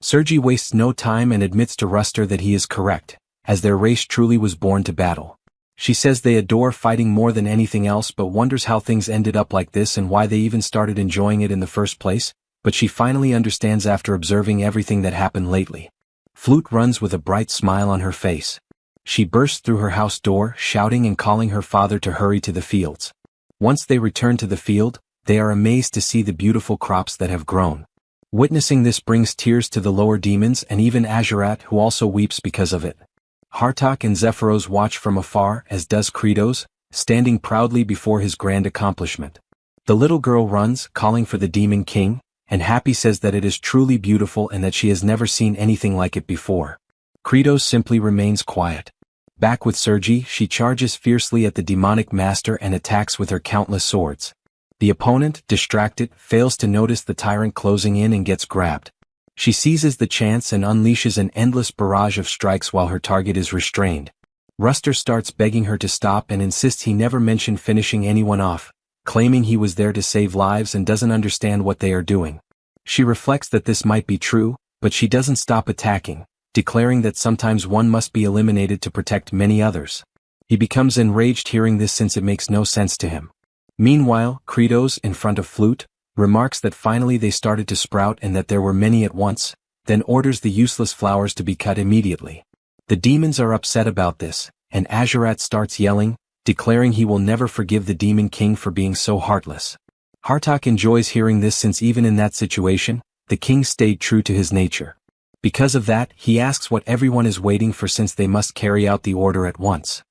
Sergi wastes no time and admits to Ruster that he is correct, as their race truly was born to battle. She says they adore fighting more than anything else but wonders how things ended up like this and why they even started enjoying it in the first place, but she finally understands after observing everything that happened lately. Flute runs with a bright smile on her face. She bursts through her house door, shouting and calling her father to hurry to the fields. Once they return to the field, they are amazed to see the beautiful crops that have grown. Witnessing this brings tears to the lower demons and even Azurat, who also weeps because of it. Hartok and Zephyros watch from afar, as does Kratos, standing proudly before his grand accomplishment. The little girl runs, calling for the Demon King, and Happy says that it is truly beautiful and that she has never seen anything like it before. Kratos simply remains quiet. Back with Sergi, she charges fiercely at the demonic master and attacks with her countless swords. The opponent, distracted, fails to notice the tyrant closing in and gets grabbed. She seizes the chance and unleashes an endless barrage of strikes while her target is restrained. Ruster starts begging her to stop and insists he never mentioned finishing anyone off, claiming he was there to save lives and doesn't understand what they are doing. She reflects that this might be true, but she doesn't stop attacking, declaring that sometimes one must be eliminated to protect many others. He becomes enraged hearing this since it makes no sense to him. Meanwhile, Kratos, in front of Flute, remarks that finally they started to sprout and that there were many at once, then orders the useless flowers to be cut immediately. The demons are upset about this, and Azurat starts yelling, declaring he will never forgive the Demon King for being so heartless. Hartok enjoys hearing this since even in that situation, the king stayed true to his nature. Because of that, he asks what everyone is waiting for since they must carry out the order at once.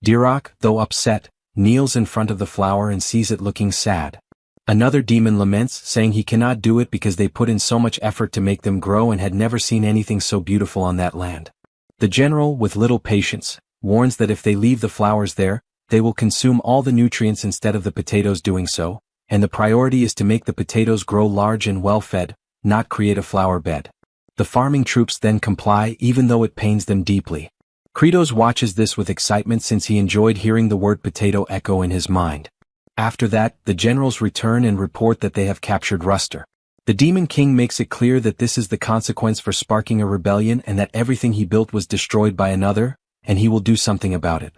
Dirok, though upset, kneels in front of the flower and sees it looking sad. Another demon laments, saying he cannot do it because they put in so much effort to make them grow and had never seen anything so beautiful on that land. The general, with little patience, warns that if they leave the flowers there, they will consume all the nutrients instead of the potatoes doing so, and the priority is to make the potatoes grow large and well-fed, not create a flower bed. The farming troops then comply even though it pains them deeply. Kratos watches this with excitement since he enjoyed hearing the word potato echo in his mind. After that, the generals return and report that they have captured Ruster. The Demon King makes it clear that this is the consequence for sparking a rebellion and that everything he built was destroyed by another, and he will do something about it.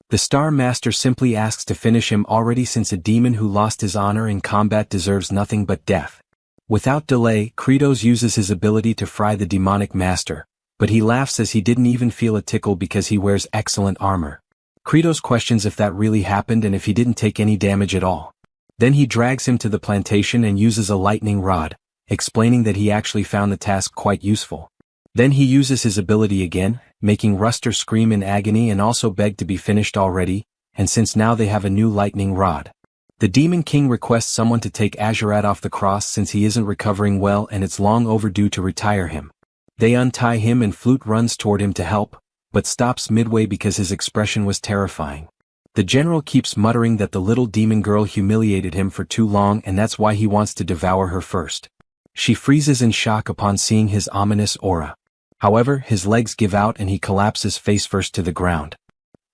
The Star Master simply asks to finish him already since a demon who lost his honor in combat deserves nothing but death. Without delay, Kratos uses his ability to fry the demonic master, but he laughs as he didn't even feel a tickle because he wears excellent armor. Kratos questions if that really happened and if he didn't take any damage at all. Then he drags him to the plantation and uses a lightning rod, explaining that he actually found the task quite useful. Then he uses his ability again, making Ruster scream in agony and also beg to be finished already, and since now they have a new lightning rod. The Demon King requests someone to take Azurat off the cross since he isn't recovering well and it's long overdue to retire him. They untie him and Flute runs toward him to help, but stops midway because his expression was terrifying. The general keeps muttering that the little demon girl humiliated him for too long and that's why he wants to devour her first. She freezes in shock upon seeing his ominous aura. However, his legs give out and he collapses face first to the ground.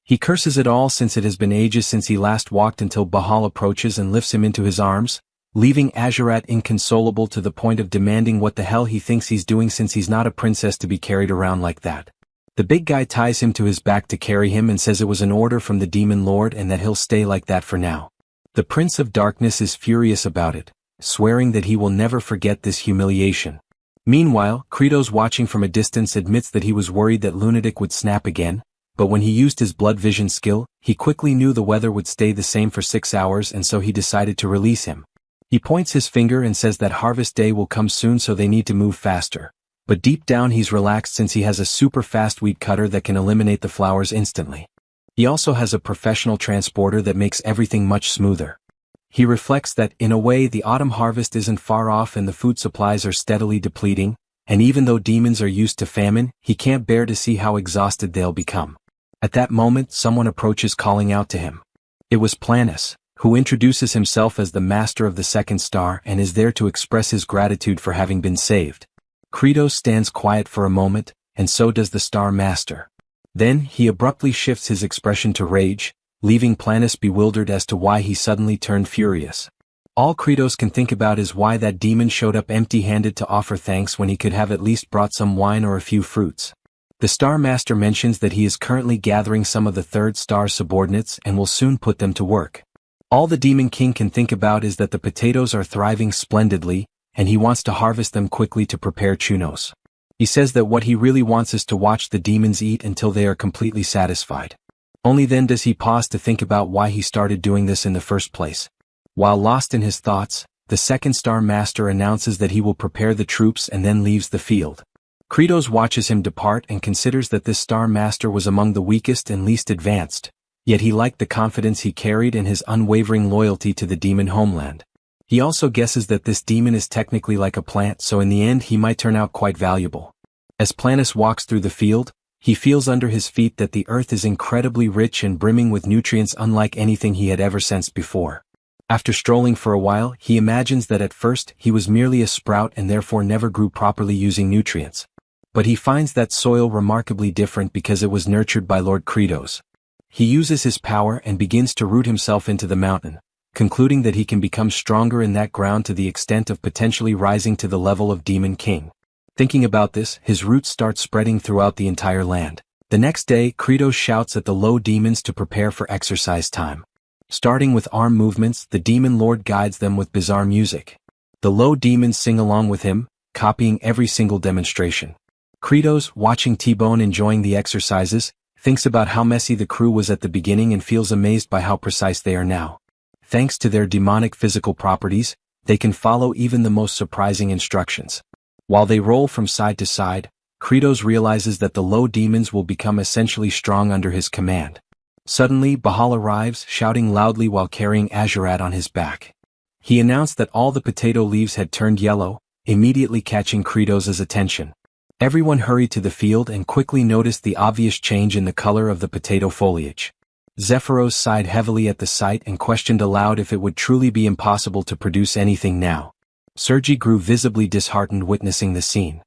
He curses it all since it has been ages since he last walked until Bahal approaches and lifts him into his arms, leaving Azurat inconsolable to the point of demanding what the hell he thinks he's doing since he's not a princess to be carried around like that. The big guy ties him to his back to carry him and says it was an order from the Demon Lord and that he'll stay like that for now. The Prince of Darkness is furious about it, swearing that he will never forget this humiliation. Meanwhile, Kratos watching from a distance admits that he was worried that Lunatic would snap again, but when he used his blood vision skill, he quickly knew the weather would stay the same for 6 hours and so he decided to release him. He points his finger and says that Harvest Day will come soon so they need to move faster. But deep down he's relaxed since he has a super fast wheat cutter that can eliminate the flowers instantly. He also has a professional transporter that makes everything much smoother. He reflects that, in a way, the autumn harvest isn't far off and the food supplies are steadily depleting, and even though demons are used to famine, he can't bear to see how exhausted they'll become. At that moment, someone approaches calling out to him. It was Planus, who introduces himself as the master of the second star and is there to express his gratitude for having been saved. Kratos stands quiet for a moment, and so does the Star Master. Then, he abruptly shifts his expression to rage, leaving Planus bewildered as to why he suddenly turned furious. All Kratos can think about is why that demon showed up empty-handed to offer thanks when he could have at least brought some wine or a few fruits. The Star Master mentions that he is currently gathering some of the third star subordinates and will soon put them to work. All the Demon King can think about is that the potatoes are thriving splendidly, and he wants to harvest them quickly to prepare chunos. He says that what he really wants is to watch the demons eat until they are completely satisfied. Only then does he pause to think about why he started doing this in the first place. While lost in his thoughts, the second Star Master announces that he will prepare the troops and then leaves the field. Kratos watches him depart and considers that this Star Master was among the weakest and least advanced, yet he liked the confidence he carried and his unwavering loyalty to the demon homeland. He also guesses that this demon is technically like a plant, so in the end he might turn out quite valuable. As Planus walks through the field, he feels under his feet that the earth is incredibly rich and brimming with nutrients unlike anything he had ever sensed before. After strolling for a while, he imagines that at first he was merely a sprout and therefore never grew properly using nutrients. But he finds that soil remarkably different because it was nurtured by Lord Kratos. He uses his power and begins to root himself into the mountain, concluding that he can become stronger in that ground to the extent of potentially rising to the level of Demon King. Thinking about this, his roots start spreading throughout the entire land. The next day, Kratos shouts at the low demons to prepare for exercise time. Starting with arm movements, the Demon Lord guides them with bizarre music. The low demons sing along with him, copying every single demonstration. Kratos, watching T-Bone enjoying the exercises, thinks about how messy the crew was at the beginning and feels amazed by how precise they are now. Thanks to their demonic physical properties, they can follow even the most surprising instructions. While they roll from side to side, Kratos realizes that the low demons will become essentially strong under his command. Suddenly, Bahal arrives, shouting loudly while carrying Azurat on his back. He announced that all the potato leaves had turned yellow, immediately catching Kratos' attention. Everyone hurried to the field and quickly noticed the obvious change in the color of the potato foliage. Zephyros sighed heavily at the sight and questioned aloud if it would truly be impossible to produce anything now. Sergi grew visibly disheartened witnessing the scene.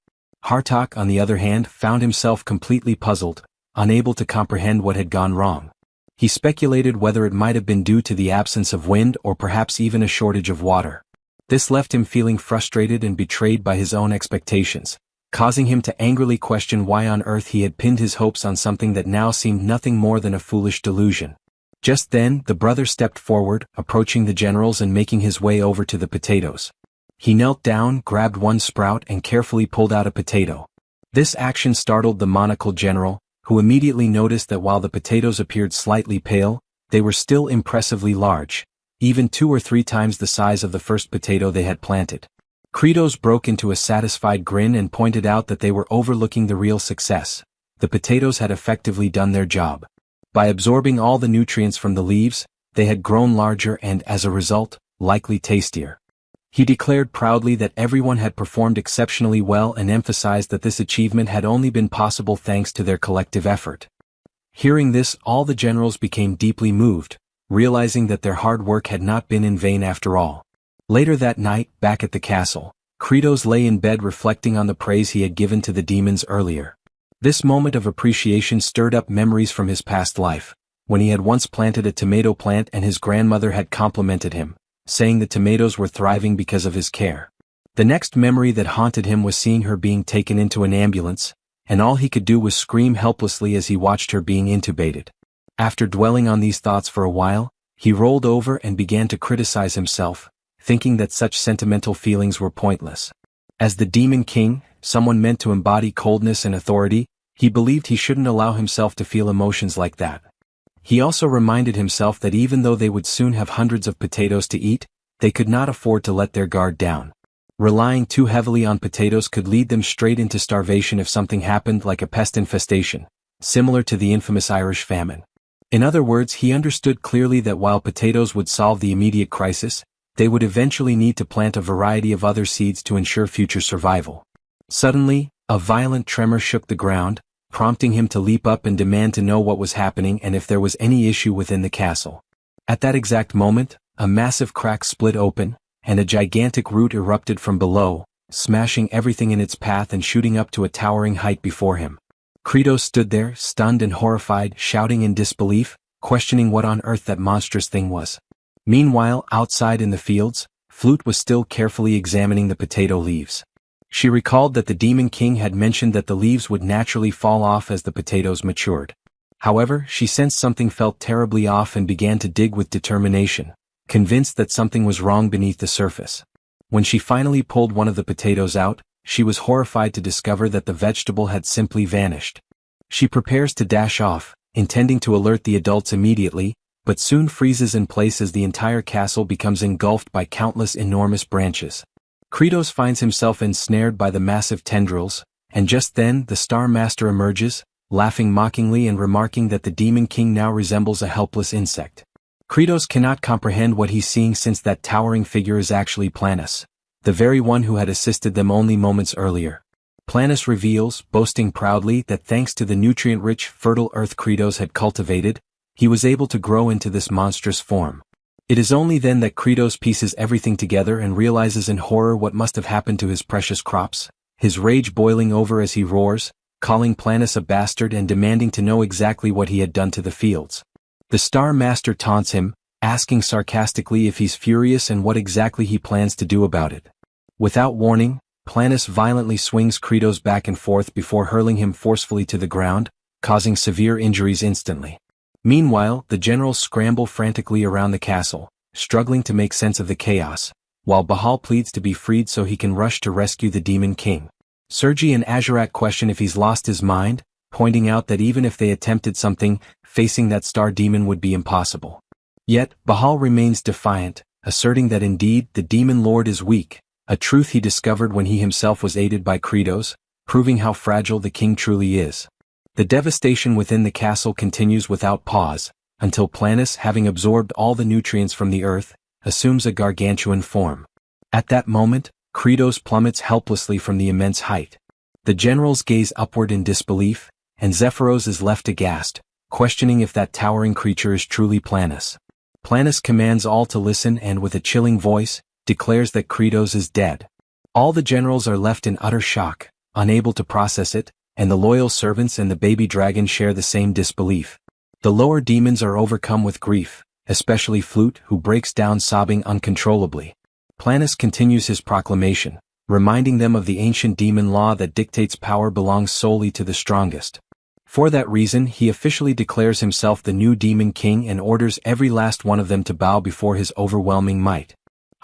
Hartok, on the other hand, found himself completely puzzled, unable to comprehend what had gone wrong. He speculated whether it might have been due to the absence of wind or perhaps even a shortage of water. This left him feeling frustrated and betrayed by his own expectations, causing him to angrily question why on earth he had pinned his hopes on something that now seemed nothing more than a foolish delusion. Just then, the brother stepped forward, approaching the generals and making his way over to the potatoes. He knelt down, grabbed one sprout and carefully pulled out a potato. This action startled the monocled general, who immediately noticed that while the potatoes appeared slightly pale, they were still impressively large, even 2 or 3 times the size of the first potato they had planted. Kratos broke into a satisfied grin and pointed out that they were overlooking the real success. The potatoes had effectively done their job. By absorbing all the nutrients from the leaves, they had grown larger and, as a result, likely tastier. He declared proudly that everyone had performed exceptionally well and emphasized that this achievement had only been possible thanks to their collective effort. Hearing this, all the generals became deeply moved, realizing that their hard work had not been in vain after all. Later that night, back at the castle, Kratos lay in bed reflecting on the praise he had given to the demons earlier. This moment of appreciation stirred up memories from his past life, when he had once planted a tomato plant and his grandmother had complimented him, saying the tomatoes were thriving because of his care. The next memory that haunted him was seeing her being taken into an ambulance, and all he could do was scream helplessly as he watched her being intubated. After dwelling on these thoughts for a while, he rolled over and began to criticize himself, thinking that such sentimental feelings were pointless. As the Demon King, someone meant to embody coldness and authority, he believed he shouldn't allow himself to feel emotions like that. He also reminded himself that even though they would soon have hundreds of potatoes to eat, they could not afford to let their guard down. Relying too heavily on potatoes could lead them straight into starvation if something happened like a pest infestation, similar to the infamous Irish famine. In other words, he understood clearly that while potatoes would solve the immediate crisis, they would eventually need to plant a variety of other seeds to ensure future survival. Suddenly, a violent tremor shook the ground, prompting him to leap up and demand to know what was happening and if there was any issue within the castle. At that exact moment, a massive crack split open, and a gigantic root erupted from below, smashing everything in its path and shooting up to a towering height before him. Kratos stood there, stunned and horrified, shouting in disbelief, questioning what on earth that monstrous thing was. Meanwhile, outside in the fields, Flute was still carefully examining the potato leaves. She recalled that the Demon King had mentioned that the leaves would naturally fall off as the potatoes matured. However, she sensed something felt terribly off and began to dig with determination, convinced that something was wrong beneath the surface. When she finally pulled one of the potatoes out, she was horrified to discover that the vegetable had simply vanished. She prepares to dash off, intending to alert the adults immediately, but soon freezes in place as the entire castle becomes engulfed by countless enormous branches. Kratos finds himself ensnared by the massive tendrils, and just then the Star Master emerges, laughing mockingly and remarking that the Demon King now resembles a helpless insect. Kratos cannot comprehend what he's seeing since that towering figure is actually Planus, the very one who had assisted them only moments earlier. Planus reveals, boasting proudly, that thanks to the nutrient-rich, fertile earth Kratos had cultivated, he was able to grow into this monstrous form. It is only then that Kratos pieces everything together and realizes in horror what must have happened to his precious crops, his rage boiling over as he roars, calling Planus a bastard and demanding to know exactly what he had done to the fields. The Star Master taunts him, asking sarcastically if he's furious and what exactly he plans to do about it. Without warning, Planus violently swings Kratos back and forth before hurling him forcefully to the ground, causing severe injuries instantly. Meanwhile, the generals scramble frantically around the castle, struggling to make sense of the chaos, while Bahal pleads to be freed so he can rush to rescue the Demon King. Sergi and Azurak question if he's lost his mind, pointing out that even if they attempted something, facing that star demon would be impossible. Yet, Bahal remains defiant, asserting that indeed the Demon Lord is weak, a truth he discovered when he himself was aided by Kratos, proving how fragile the king truly is. The devastation within the castle continues without pause, until Planus, having absorbed all the nutrients from the earth, assumes a gargantuan form. At that moment, Kratos plummets helplessly from the immense height. The generals gaze upward in disbelief, and Zephyros is left aghast, questioning if that towering creature is truly Planus. Planus commands all to listen and with a chilling voice, declares that Kratos is dead. All the generals are left in utter shock, unable to process it, and the loyal servants and the baby dragon share the same disbelief. The lower demons are overcome with grief, especially Flute, who breaks down sobbing uncontrollably. Planus continues his proclamation, reminding them of the ancient demon law that dictates power belongs solely to the strongest. For that reason, he officially declares himself the new demon king and orders every last one of them to bow before his overwhelming might.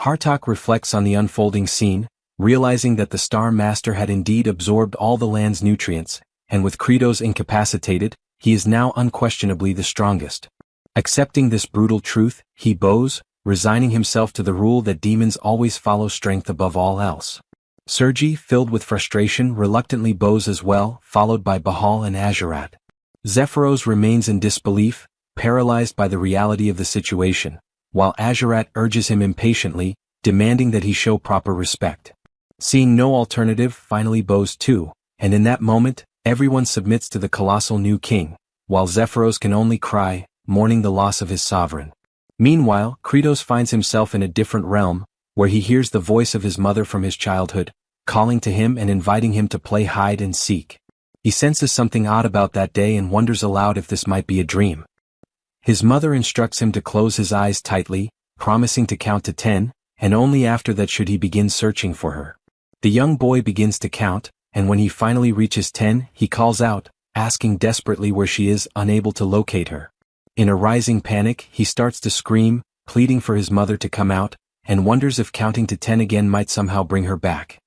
Hartok reflects on the unfolding scene, realizing that the Star Master had indeed absorbed all the land's nutrients, and with Kratos incapacitated, he is now unquestionably the strongest. Accepting this brutal truth, he bows, resigning himself to the rule that demons always follow strength above all else. Sergi, filled with frustration, reluctantly bows as well, followed by Bahal and Azurat. Zephyros remains in disbelief, paralyzed by the reality of the situation, while Azurat urges him impatiently, demanding that he show proper respect. Seeing no alternative, finally bows too, and in that moment, everyone submits to the colossal new king, while Zephyros can only cry, mourning the loss of his sovereign. Meanwhile, Kratos finds himself in a different realm, where he hears the voice of his mother from his childhood, calling to him and inviting him to play hide and seek. He senses something odd about that day and wonders aloud if this might be a dream. His mother instructs him to close his eyes tightly, promising to count to 10, and only after that should he begin searching for her. The young boy begins to count, and when he finally reaches 10, he calls out, asking desperately where she is, unable to locate her. In a rising panic, he starts to scream, pleading for his mother to come out, and wonders if counting to 10 again might somehow bring her back.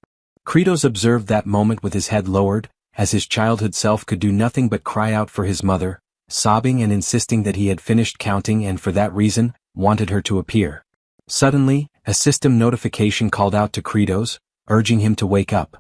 Kratos observed that moment with his head lowered, as his childhood self could do nothing but cry out for his mother, sobbing and insisting that he had finished counting and for that reason, wanted her to appear. Suddenly, a system notification called out to Kratos, urging him to wake up.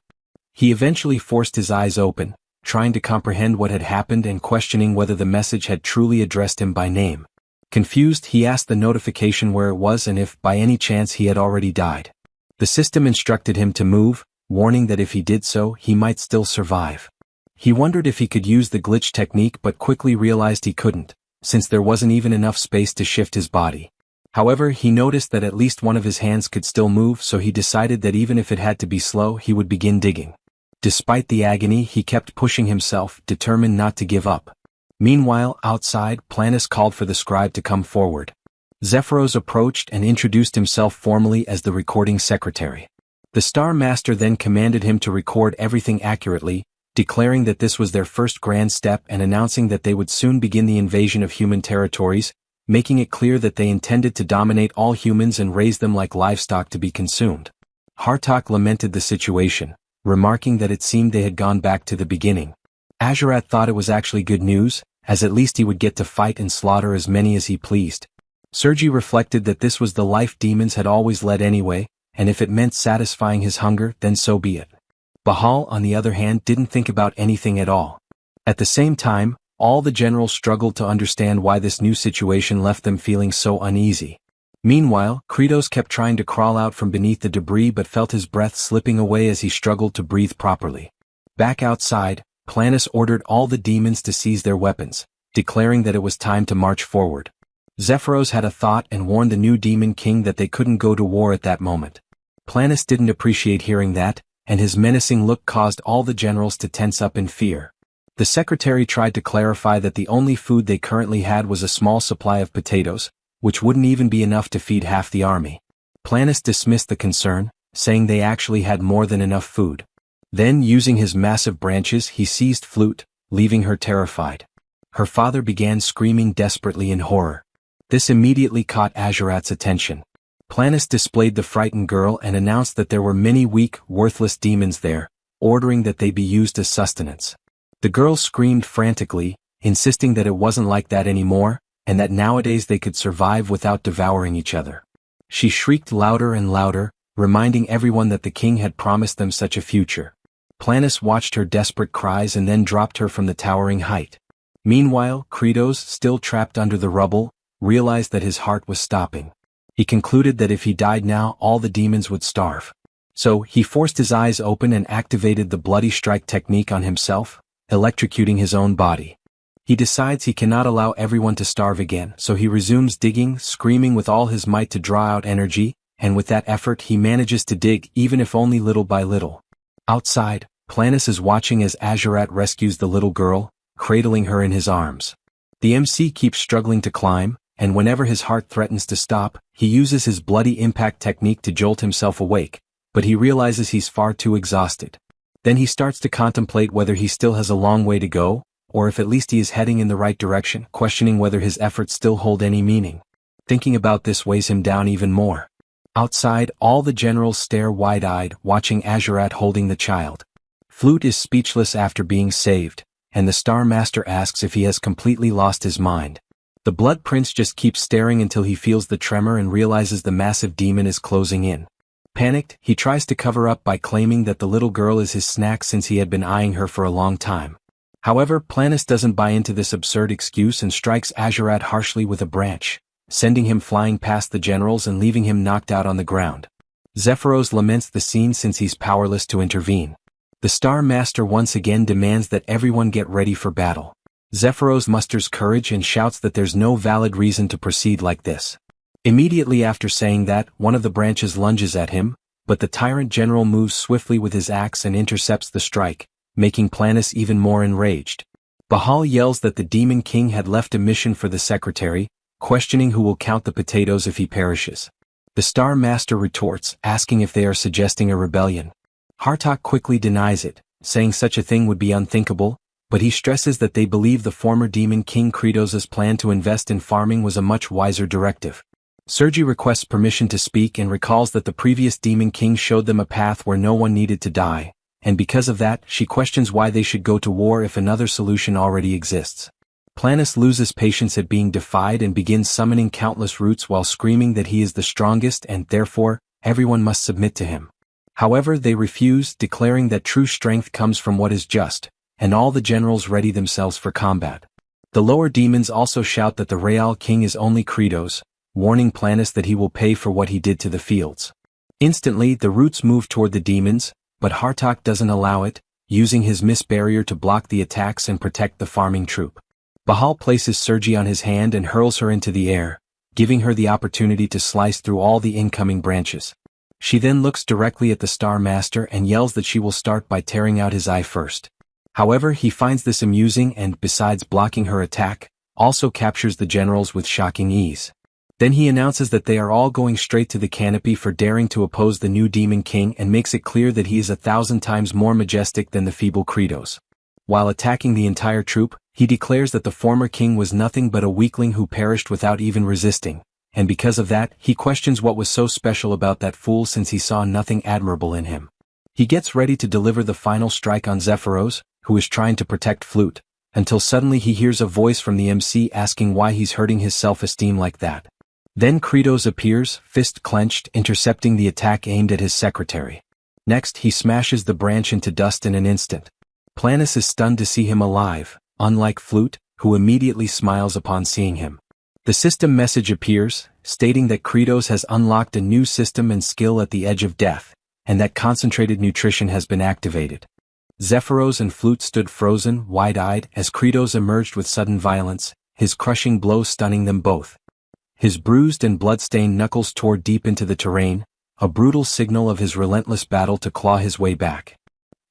He eventually forced his eyes open, trying to comprehend what had happened and questioning whether the message had truly addressed him by name. Confused, he asked the notification where it was and if by any chance he had already died. The system instructed him to move, warning that if he did so, he might still survive. He wondered if he could use the glitch technique but quickly realized he couldn't, since there wasn't even enough space to shift his body. However, he noticed that at least one of his hands could still move, so he decided that even if it had to be slow, he would begin digging. Despite the agony, he kept pushing himself, determined not to give up. Meanwhile, outside, Planus called for the scribe to come forward. Zephyros approached and introduced himself formally as the recording secretary. The Star Master then commanded him to record everything accurately, declaring that this was their first grand step and announcing that they would soon begin the invasion of human territories, making it clear that they intended to dominate all humans and raise them like livestock to be consumed. Hartok lamented the situation, remarking that it seemed they had gone back to the beginning. Azurat thought it was actually good news, as at least he would get to fight and slaughter as many as he pleased. Sergi reflected that this was the life demons had always led anyway, and if it meant satisfying his hunger, then so be it. Bahal, on the other hand, didn't think about anything at all. At the same time, all the generals struggled to understand why this new situation left them feeling so uneasy. Meanwhile, Kratos kept trying to crawl out from beneath the debris but felt his breath slipping away as he struggled to breathe properly. Back outside, Planus ordered all the demons to seize their weapons, declaring that it was time to march forward. Zephyros had a thought and warned the new demon king that they couldn't go to war at that moment. Planus didn't appreciate hearing that, and his menacing look caused all the generals to tense up in fear. The secretary tried to clarify that the only food they currently had was a small supply of potatoes, which wouldn't even be enough to feed half the army. Planus dismissed the concern, saying they actually had more than enough food. Then, using his massive branches, he seized Flute, leaving her terrified. Her father began screaming desperately in horror. This immediately caught Azurat's attention. Planus displayed the frightened girl and announced that there were many weak, worthless demons there, ordering that they be used as sustenance. The girl screamed frantically, insisting that it wasn't like that anymore, and that nowadays they could survive without devouring each other. She shrieked louder and louder, reminding everyone that the king had promised them such a future. Planus watched her desperate cries and then dropped her from the towering height. Meanwhile, Kratos, still trapped under the rubble, realized that his heart was stopping. He concluded that if he died now, all the demons would starve. So, he forced his eyes open and activated the bloody strike technique on himself, electrocuting his own body. He decides he cannot allow everyone to starve again, so he resumes digging, screaming with all his might to draw out energy, and with that effort he manages to dig even if only little by little. Outside, Planus is watching as Azurat rescues the little girl, cradling her in his arms. The MC keeps struggling to climb, and whenever his heart threatens to stop, he uses his bloody impact technique to jolt himself awake, but he realizes he's far too exhausted. Then he starts to contemplate whether he still has a long way to go, or if at least he is heading in the right direction, questioning whether his efforts still hold any meaning. Thinking about this weighs him down even more. Outside, all the generals stare wide-eyed, watching Azurat holding the child. Flute is speechless after being saved, and the Star Master asks if he has completely lost his mind. The Blood Prince just keeps staring until he feels the tremor and realizes the massive demon is closing in. Panicked, he tries to cover up by claiming that the little girl is his snack since he had been eyeing her for a long time. However, Planus doesn't buy into this absurd excuse and strikes Azurat harshly with a branch, sending him flying past the generals and leaving him knocked out on the ground. Zephyros laments the scene since he's powerless to intervene. The Star Master once again demands that everyone get ready for battle. Zephyros musters courage and shouts that there's no valid reason to proceed like this. Immediately after saying that, one of the branches lunges at him, but the tyrant general moves swiftly with his axe and intercepts the strike, making Planus even more enraged. Bahal yells that the Demon King had left a mission for the secretary, questioning who will count the potatoes if he perishes. The Star Master retorts, asking if they are suggesting a rebellion. Hartok quickly denies it, saying such a thing would be unthinkable, but he stresses that they believe the former Demon King Kratos' plan to invest in farming was a much wiser directive. Sergi requests permission to speak and recalls that the previous Demon King showed them a path where no one needed to die, and because of that, she questions why they should go to war if another solution already exists. Planus loses patience at being defied and begins summoning countless roots while screaming that he is the strongest and, therefore, everyone must submit to him. However, they refuse, declaring that true strength comes from what is just, and all the generals ready themselves for combat. The lower demons also shout that the Real King is only Kratos, warning Planus that he will pay for what he did to the fields. Instantly, the roots move toward the demons, but Hartok doesn't allow it, using his mist barrier to block the attacks and protect the farming troop. Bahal places Sergi on his hand and hurls her into the air, giving her the opportunity to slice through all the incoming branches. She then looks directly at the Star Master and yells that she will start by tearing out his eye first. However, he finds this amusing and, besides blocking her attack, also captures the generals with shocking ease. Then he announces that they are all going straight to the canopy for daring to oppose the new Demon King and makes it clear that he is 1,000 times more majestic than the feeble Kratos. While attacking the entire troop, he declares that the former king was nothing but a weakling who perished without even resisting, and because of that, he questions what was so special about that fool since he saw nothing admirable in him. He gets ready to deliver the final strike on Zephyros, who is trying to protect Flute, until suddenly he hears a voice from the MC asking why he's hurting his self-esteem like that. Then Kratos appears, fist clenched, intercepting the attack aimed at his secretary. Next, he smashes the branch into dust in an instant. Planus is stunned to see him alive, unlike Flute, who immediately smiles upon seeing him. The system message appears, stating that Kratos has unlocked a new system and skill at the edge of death, and that concentrated nutrition has been activated. Zephyros and Flute stood frozen, wide-eyed, as Kratos emerged with sudden violence, his crushing blow stunning them both. His bruised and blood-stained knuckles tore deep into the terrain, a brutal signal of his relentless battle to claw his way back.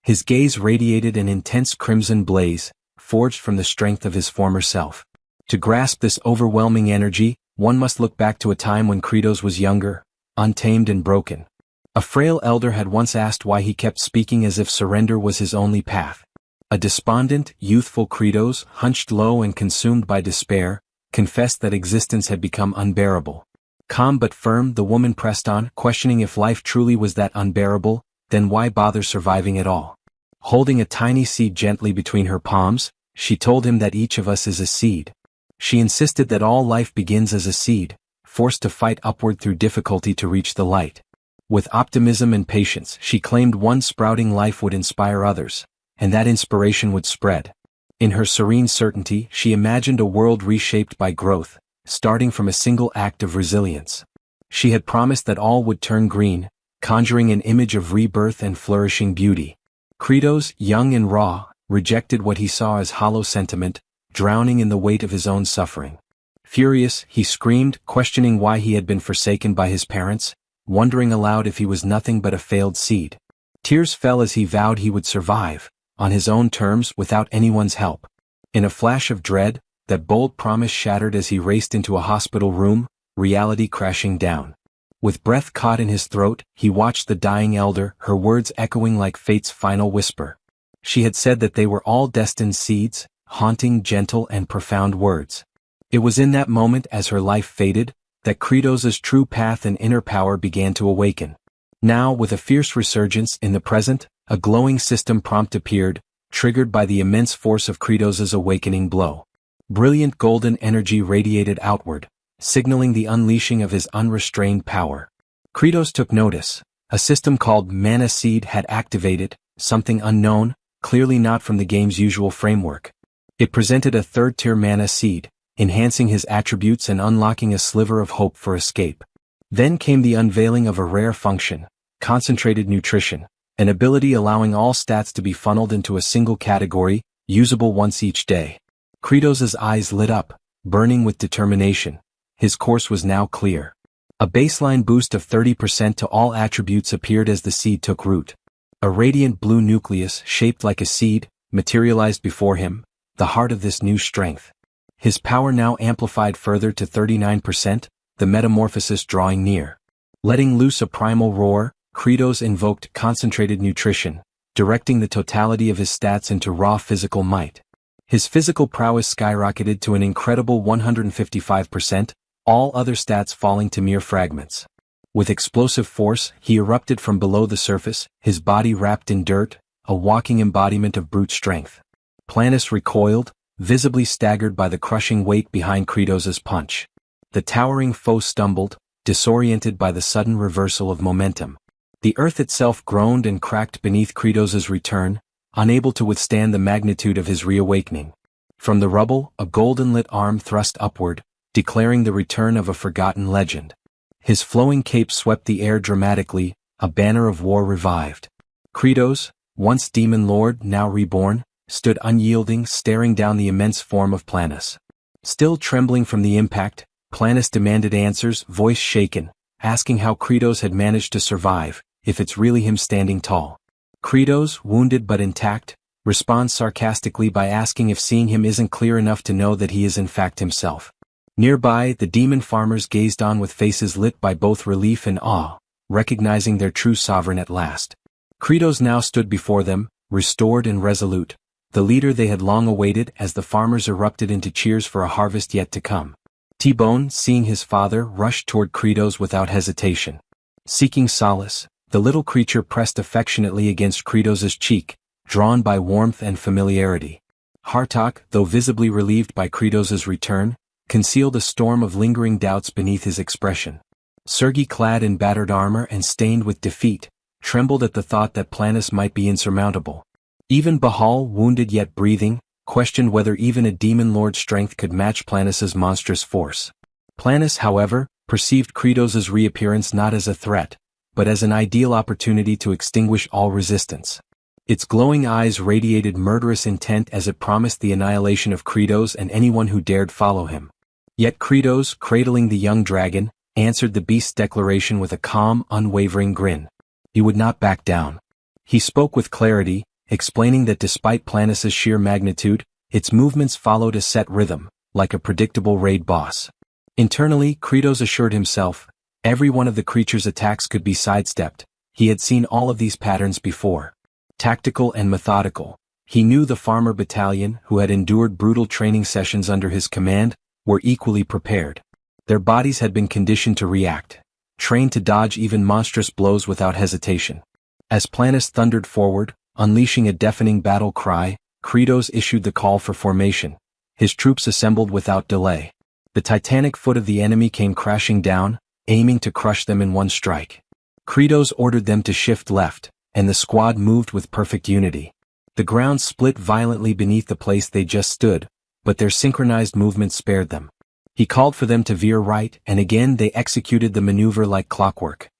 His gaze radiated an intense crimson blaze, forged from the strength of his former self. To grasp this overwhelming energy, one must look back to a time when Kratos was younger, untamed and broken. A frail elder had once asked why he kept speaking as if surrender was his only path. A despondent, youthful Kratos, hunched low and consumed by despair, confessed that existence had become unbearable. Calm but firm, the woman pressed on, questioning if life truly was that unbearable, then why bother surviving at all? Holding a tiny seed gently between her palms, she told him that each of us is a seed. She insisted that all life begins as a seed, forced to fight upward through difficulty to reach the light. With optimism and patience, she claimed one sprouting life would inspire others, and that inspiration would spread. In her serene certainty, she imagined a world reshaped by growth, starting from a single act of resilience. She had promised that all would turn green, conjuring an image of rebirth and flourishing beauty. Kratos, young and raw, rejected what he saw as hollow sentiment, drowning in the weight of his own suffering. Furious, he screamed, questioning why he had been forsaken by his parents, wondering aloud if he was nothing but a failed seed. Tears fell as he vowed he would survive, on his own terms without anyone's help. In a flash of dread, that bold promise shattered as he raced into a hospital room, reality crashing down. With breath caught in his throat, he watched the dying elder, her words echoing like fate's final whisper. She had said that they were all destined seeds, haunting, gentle, and profound words. It was in that moment, as her life faded, that Kratos's true path and inner power began to awaken. Now, with a fierce resurgence in the present, a glowing system prompt appeared, triggered by the immense force of Kratos's awakening blow. Brilliant golden energy radiated outward, signaling the unleashing of his unrestrained power. Kratos took notice. A system called Mana Seed had activated, something unknown, clearly not from the game's usual framework. It presented a third-tier Mana Seed, enhancing his attributes and unlocking a sliver of hope for escape. Then came the unveiling of a rare function, concentrated nutrition, an ability allowing all stats to be funneled into a single category, usable once each day. Kratos's eyes lit up, burning with determination. His course was now clear. A baseline boost of 30% to all attributes appeared as the seed took root. A radiant blue nucleus, shaped like a seed, materialized before him, the heart of this new strength. His power now amplified further to 39%, the metamorphosis drawing near. Letting loose a primal roar, Kratos invoked concentrated nutrition, directing the totality of his stats into raw physical might. His physical prowess skyrocketed to an incredible 155%, all other stats falling to mere fragments. With explosive force, he erupted from below the surface, his body wrapped in dirt, a walking embodiment of brute strength. Planus recoiled, visibly staggered by the crushing weight behind Kratos's punch. The towering foe stumbled, disoriented by the sudden reversal of momentum. The earth itself groaned and cracked beneath Kratos's return, unable to withstand the magnitude of his reawakening. From the rubble, a golden-lit arm thrust upward, declaring the return of a forgotten legend. His flowing cape swept the air dramatically, a banner of war revived. Kratos, once demon lord, now reborn, stood unyielding, staring down the immense form of Planus. Still trembling from the impact, Planus demanded answers, voice shaken, asking how Kratos had managed to survive, if it's really him standing tall. Kratos, wounded but intact, responds sarcastically by asking if seeing him isn't clear enough to know that he is in fact himself. Nearby, the demon farmers gazed on with faces lit by both relief and awe, recognizing their true sovereign at last. Kratos now stood before them, restored and resolute, the leader they had long awaited as the farmers erupted into cheers for a harvest yet to come. T-Bone, seeing his father, rushed toward Kratos without hesitation. Seeking solace, the little creature pressed affectionately against Kratos's cheek, drawn by warmth and familiarity. Hartok, though visibly relieved by Kratos's return, concealed a storm of lingering doubts beneath his expression. Sergei, clad in battered armor and stained with defeat, trembled at the thought that Planus might be insurmountable. Even Bahal, wounded yet breathing, questioned whether even a demon lord's strength could match Planus's monstrous force. Planus, however, perceived Kratos's reappearance not as a threat, but as an ideal opportunity to extinguish all resistance. Its glowing eyes radiated murderous intent as it promised the annihilation of Kratos and anyone who dared follow him. Yet Kratos, cradling the young dragon, answered the beast's declaration with a calm, unwavering grin. He would not back down. He spoke with clarity, explaining that despite Planus's sheer magnitude, its movements followed a set rhythm, like a predictable raid boss. Internally, Kratos assured himself, every one of the creature's attacks could be sidestepped. He had seen all of these patterns before. Tactical and methodical. He knew the farmer battalion, who had endured brutal training sessions under his command, were equally prepared. Their bodies had been conditioned to react, trained to dodge even monstrous blows without hesitation. As Planus thundered forward, unleashing a deafening battle cry, Kratos issued the call for formation. His troops assembled without delay. The titanic foot of the enemy came crashing down, aiming to crush them in one strike. Kratos ordered them to shift left, and the squad moved with perfect unity. The ground split violently beneath the place they just stood, but their synchronized movements spared them. He called for them to veer right, and again they executed the maneuver like clockwork.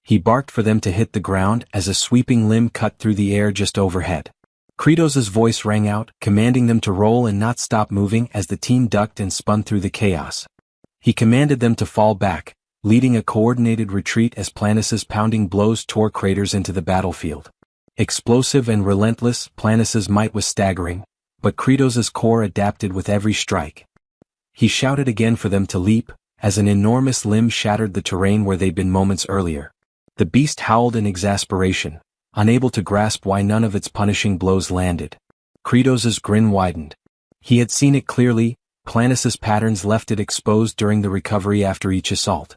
He barked for them to hit the ground as a sweeping limb cut through the air just overhead. Kratos's voice rang out, commanding them to roll and not stop moving as the team ducked and spun through the chaos. He commanded them to fall back, leading a coordinated retreat as Planus's pounding blows tore craters into the battlefield. Explosive and relentless, Planis's might was staggering, but Kratos's core adapted with every strike. He shouted again for them to leap, as an enormous limb shattered the terrain where they'd been moments earlier. The beast howled in exasperation, unable to grasp why none of its punishing blows landed. Kratos's grin widened. He had seen it clearly. Planis's patterns left it exposed during the recovery after each assault.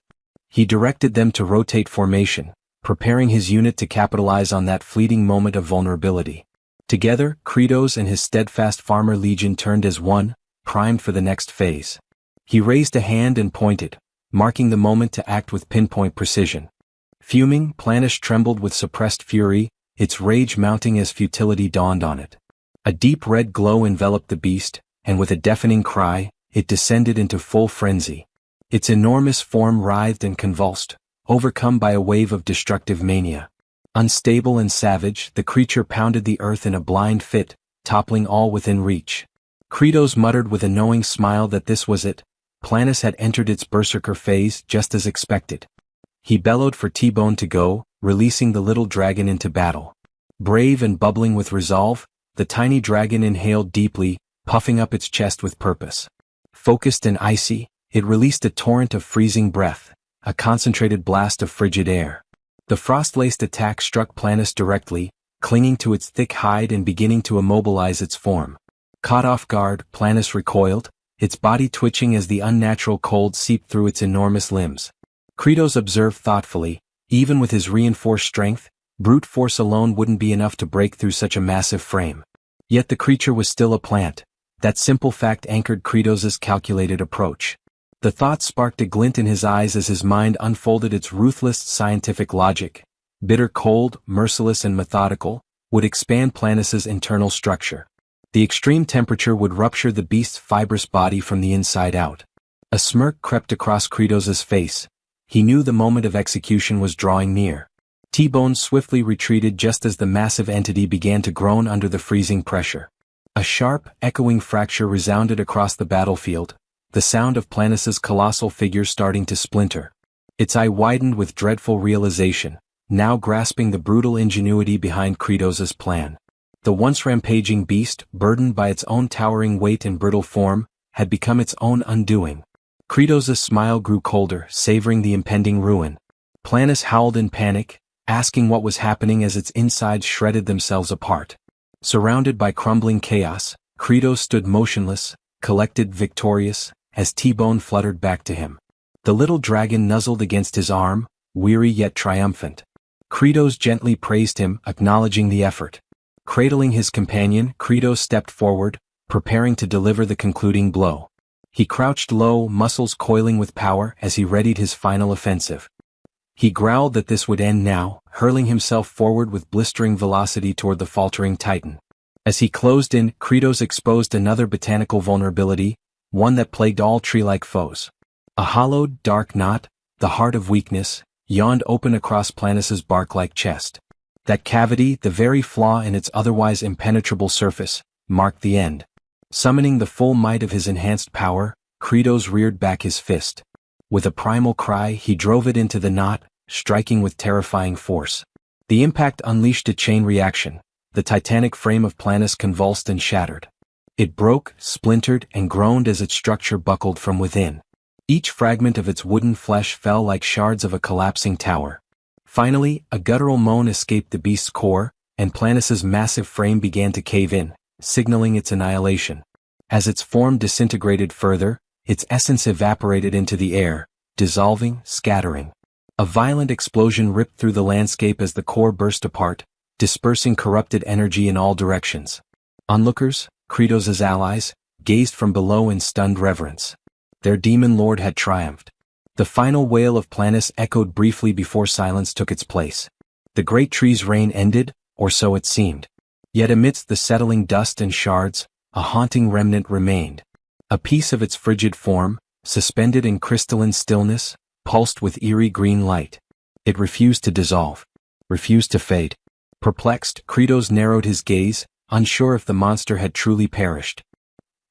He directed them to rotate formation, preparing his unit to capitalize on that fleeting moment of vulnerability. Together, Kratos and his steadfast farmer legion turned as one, primed for the next phase. He raised a hand and pointed, marking the moment to act with pinpoint precision. Fuming, Planis trembled with suppressed fury, its rage mounting as futility dawned on it. A deep red glow enveloped the beast, and with a deafening cry, it descended into full frenzy. Its enormous form writhed and convulsed, overcome by a wave of destructive mania. Unstable and savage, the creature pounded the earth in a blind fit, toppling all within reach. Kratos muttered with a knowing smile that this was it. Planis had entered its berserker phase just as expected. He bellowed for T-Bone to go, releasing the little dragon into battle. Brave and bubbling with resolve, the tiny dragon inhaled deeply, puffing up its chest with purpose. Focused and icy, it released a torrent of freezing breath, a concentrated blast of frigid air. The frost-laced attack struck Planis directly, clinging to its thick hide and beginning to immobilize its form. Caught off guard, Planis recoiled, its body twitching as the unnatural cold seeped through its enormous limbs. Kratos observed thoughtfully, even with his reinforced strength, brute force alone wouldn't be enough to break through such a massive frame. Yet the creature was still a plant. That simple fact anchored Kratos's calculated approach. The thought sparked a glint in his eyes as his mind unfolded its ruthless scientific logic. Bitter cold, merciless and methodical, would expand Planis's internal structure. The extreme temperature would rupture the beast's fibrous body from the inside out. A smirk crept across Kratos's face. He knew the moment of execution was drawing near. T-Bone swiftly retreated just as the massive entity began to groan under the freezing pressure. A sharp, echoing fracture resounded across the battlefield, the sound of Planis's colossal figure starting to splinter. Its eye widened with dreadful realization, now grasping the brutal ingenuity behind Kratos's plan. The once rampaging beast, burdened by its own towering weight and brittle form, had become its own undoing. Kratos's smile grew colder, savoring the impending ruin. Planis howled in panic, asking what was happening as its insides shredded themselves apart. Surrounded by crumbling chaos, Kratos stood motionless, collected, victorious, as T-Bone fluttered back to him. The little dragon nuzzled against his arm, weary yet triumphant. Kratos gently praised him, acknowledging the effort. Cradling his companion, Kratos stepped forward, preparing to deliver the concluding blow. He crouched low, muscles coiling with power as he readied his final offensive. He growled that this would end now, hurling himself forward with blistering velocity toward the faltering titan. As he closed in, Kratos exposed another botanical vulnerability, one that plagued all tree-like foes. A hollowed, dark knot, the heart of weakness, yawned open across Planis's bark-like chest. That cavity, the very flaw in its otherwise impenetrable surface, marked the end. Summoning the full might of his enhanced power, Kratos reared back his fist. With a primal cry, he drove it into the knot, striking with terrifying force. The impact unleashed a chain reaction. The titanic frame of Planis convulsed and shattered. It broke, splintered, and groaned as its structure buckled from within. Each fragment of its wooden flesh fell like shards of a collapsing tower. Finally, a guttural moan escaped the beast's core, and Planis's massive frame began to cave in, signaling its annihilation. As its form disintegrated further, its essence evaporated into the air, dissolving, scattering. A violent explosion ripped through the landscape as the core burst apart, dispersing corrupted energy in all directions. Onlookers, Kratos's allies, gazed from below in stunned reverence. Their demon lord had triumphed. The final wail of Planis echoed briefly before silence took its place. The great tree's reign ended, or so it seemed. Yet amidst the settling dust and shards, a haunting remnant remained. A piece of its frigid form, suspended in crystalline stillness, pulsed with eerie green light. It refused to dissolve, refused to fade. Perplexed, Kratos narrowed his gaze, unsure if the monster had truly perished.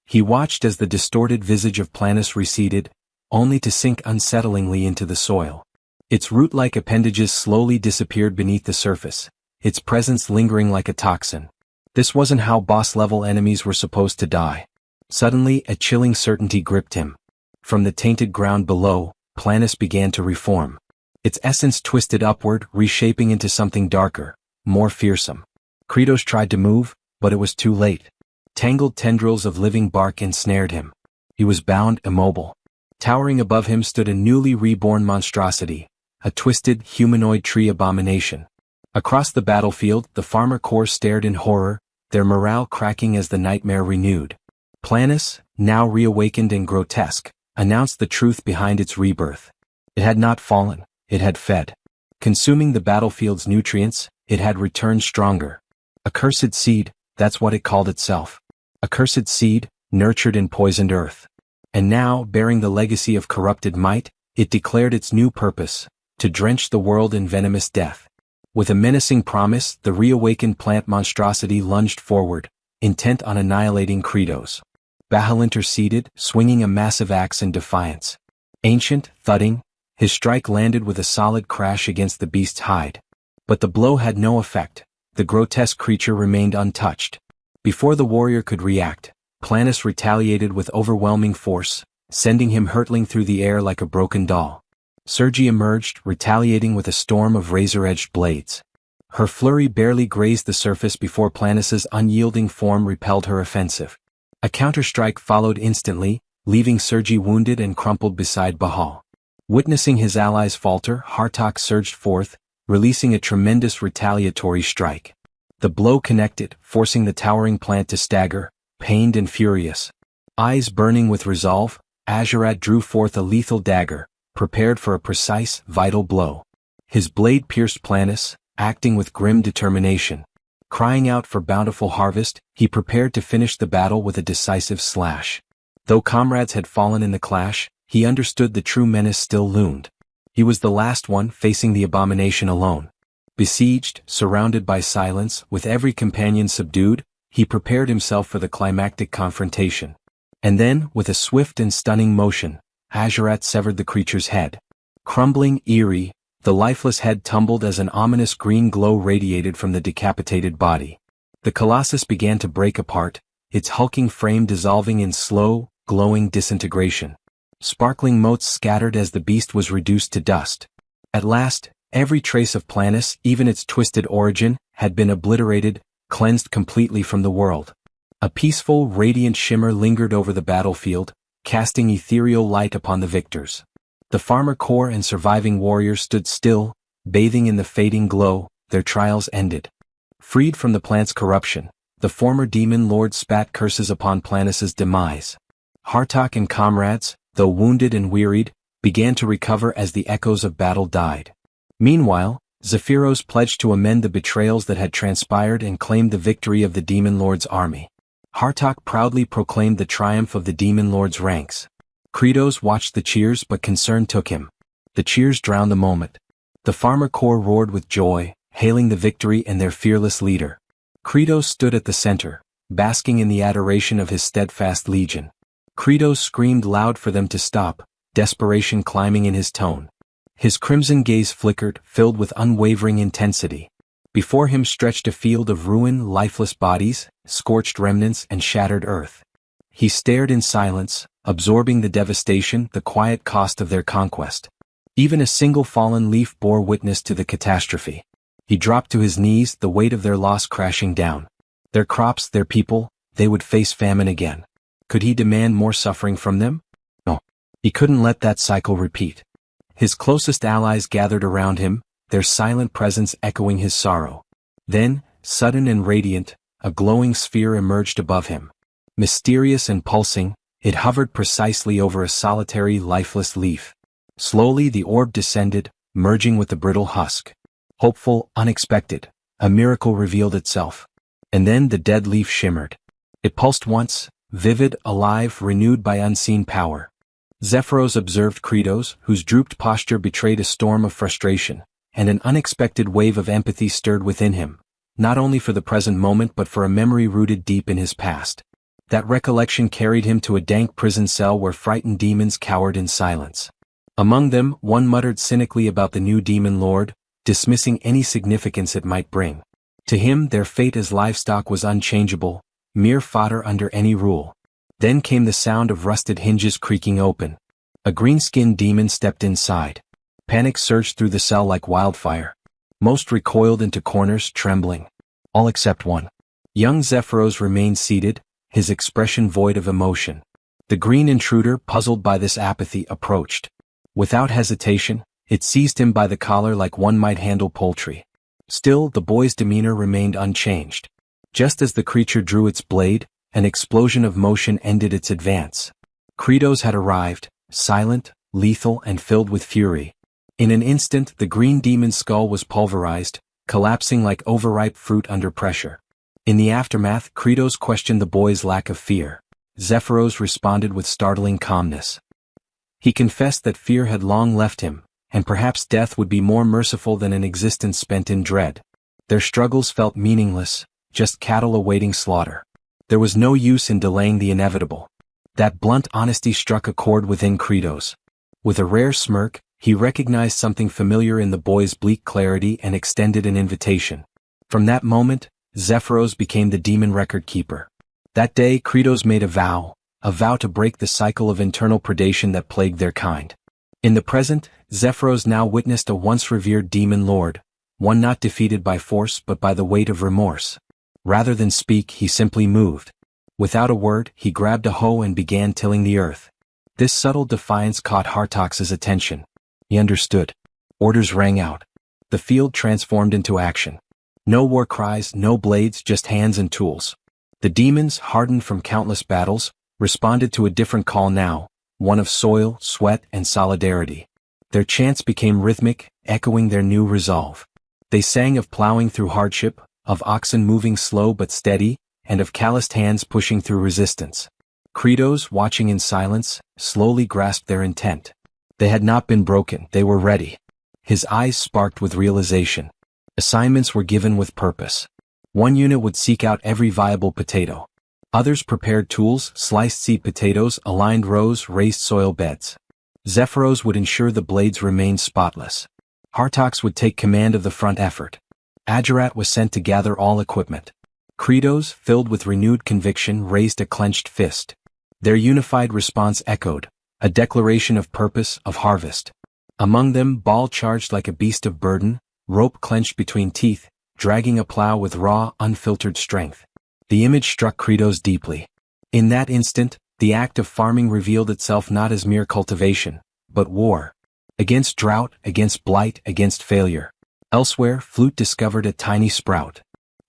He watched as the distorted visage of Planis receded, only to sink unsettlingly into the soil. Its root-like appendages slowly disappeared beneath the surface, its presence lingering like a toxin. This wasn't how boss-level enemies were supposed to die. Suddenly, a chilling certainty gripped him. From the tainted ground below, Planus began to reform. Its essence twisted upward, reshaping into something darker, more fearsome. Kratos tried to move, but it was too late. Tangled tendrils of living bark ensnared him. He was bound, immobile. Towering above him stood a newly reborn monstrosity, a twisted, humanoid tree abomination. Across the battlefield, the farmer corps stared in horror, their morale cracking as the nightmare renewed. Planus, now reawakened and grotesque, announced the truth behind its rebirth. It had not fallen, it had fed. Consuming the battlefield's nutrients, it had returned stronger. A cursed seed, that's what it called itself. A cursed seed, nurtured in poisoned earth. And now, bearing the legacy of corrupted might, it declared its new purpose, to drench the world in venomous death. With a menacing promise, the reawakened plant monstrosity lunged forward, intent on annihilating Kratos. Bahal interceded, swinging a massive axe in defiance. Ancient, thudding, his strike landed with a solid crash against the beast's hide. But the blow had no effect. The grotesque creature remained untouched. Before the warrior could react, Planus retaliated with overwhelming force, sending him hurtling through the air like a broken doll. Sergi emerged, retaliating with a storm of razor-edged blades. Her flurry barely grazed the surface before Planus's unyielding form repelled her offensive. A counterstrike followed instantly, leaving Sergi wounded and crumpled beside Bahal. Witnessing his allies falter, Hartok surged forth, releasing a tremendous retaliatory strike. The blow connected, forcing the towering plant to stagger, pained and furious. Eyes burning with resolve, Azurat drew forth a lethal dagger, prepared for a precise, vital blow. His blade pierced Planus, acting with grim determination. Crying out for bountiful harvest, he prepared to finish the battle with a decisive slash. Though comrades had fallen in the clash, he understood the true menace still loomed. He was the last one facing the abomination alone. Besieged, surrounded by silence, with every companion subdued, he prepared himself for the climactic confrontation. And then, with a swift and stunning motion, Azurat severed the creature's head. Crumbling, eerie, the lifeless head tumbled as an ominous green glow radiated from the decapitated body. The colossus began to break apart, its hulking frame dissolving in slow, glowing disintegration. Sparkling motes scattered as the beast was reduced to dust. At last, every trace of Planus, even its twisted origin, had been obliterated, cleansed completely from the world. A peaceful, radiant shimmer lingered over the battlefield, casting ethereal light upon the victors. The farmer corps and surviving warriors stood still, bathing in the fading glow, their trials ended. Freed from the plant's corruption, the former demon lord spat curses upon Planus's demise. Hartok and comrades, though wounded and wearied, began to recover as the echoes of battle died. Meanwhile, Zephyros pledged to amend the betrayals that had transpired and claimed the victory of the demon lord's army. Hartok proudly proclaimed the triumph of the demon lord's ranks. Kratos watched the cheers, but concern took him. The cheers drowned the moment. The farmer corps roared with joy, hailing the victory and their fearless leader. Kratos stood at the center, basking in the adoration of his steadfast legion. Kratos screamed loud for them to stop, desperation climbing in his tone. His crimson gaze flickered, filled with unwavering intensity. Before him stretched a field of ruin, lifeless bodies, scorched remnants, and shattered earth. He stared in silence, absorbing the devastation, the quiet cost of their conquest. Even a single fallen leaf bore witness to the catastrophe. He dropped to his knees, the weight of their loss crashing down. Their crops, their people, they would face famine again. Could he demand more suffering from them? No. He couldn't let that cycle repeat. His closest allies gathered around him, their silent presence echoing his sorrow. Then, sudden and radiant, a glowing sphere emerged above him. Mysterious and pulsing, it hovered precisely over a solitary, lifeless leaf. Slowly the orb descended, merging with the brittle husk. Hopeful, unexpected, a miracle revealed itself. And then the dead leaf shimmered. It pulsed once, vivid, alive, renewed by unseen power. Zephyros observed Kratos, whose drooped posture betrayed a storm of frustration, and an unexpected wave of empathy stirred within him, not only for the present moment but for a memory rooted deep in his past. That recollection carried him to a dank prison cell where frightened demons cowered in silence. Among them, one muttered cynically about the new demon lord, dismissing any significance it might bring. To him their fate as livestock was unchangeable, mere fodder under any rule. Then came the sound of rusted hinges creaking open. A green-skinned demon stepped inside. Panic surged through the cell like wildfire. Most recoiled into corners, trembling. All except one. Young Zephyros remained seated, his expression void of emotion. The green intruder, puzzled by this apathy, approached. Without hesitation, it seized him by the collar like one might handle poultry. Still, the boy's demeanor remained unchanged. Just as the creature drew its blade, an explosion of motion ended its advance. Kratos had arrived, silent, lethal, and filled with fury. In an instant, the green demon's skull was pulverized, collapsing like overripe fruit under pressure. In the aftermath, Kratos questioned the boy's lack of fear. Zephyros responded with startling calmness. He confessed that fear had long left him, and perhaps death would be more merciful than an existence spent in dread. Their struggles felt meaningless, just cattle awaiting slaughter. There was no use in delaying the inevitable. That blunt honesty struck a chord within Kratos. With a rare smirk, he recognized something familiar in the boy's bleak clarity and extended an invitation. From that moment, Zephyros became the demon record keeper. That day Kratos made a vow to break the cycle of internal predation that plagued their kind. In the present, Zephyros now witnessed a once revered demon lord, one not defeated by force but by the weight of remorse. Rather than speak, he simply moved. Without a word, he grabbed a hoe and began tilling the earth. This subtle defiance caught Hartox's attention. He understood. Orders rang out. The field transformed into action. No war cries, no blades, just hands and tools. The demons, hardened from countless battles, responded to a different call now, one of soil, sweat, and solidarity. Their chants became rhythmic, echoing their new resolve. They sang of plowing through hardship, of oxen moving slow but steady, and of calloused hands pushing through resistance. Kratos, watching in silence, slowly grasped their intent. They had not been broken, they were ready. His eyes sparked with realization. Assignments were given with purpose. One unit would seek out every viable potato. Others prepared tools, sliced seed potatoes, aligned rows, raised soil beds. Zephyros would ensure the blades remained spotless. Hartox would take command of the front effort. Agerat was sent to gather all equipment. Kratos, filled with renewed conviction, raised a clenched fist. Their unified response echoed, a declaration of purpose, of harvest. Among them, Baal charged like a beast of burden, rope clenched between teeth, dragging a plow with raw, unfiltered strength. The image struck Kratos deeply. In that instant, the act of farming revealed itself not as mere cultivation, but war. Against drought, against blight, against failure. Elsewhere, Flute discovered a tiny sprout.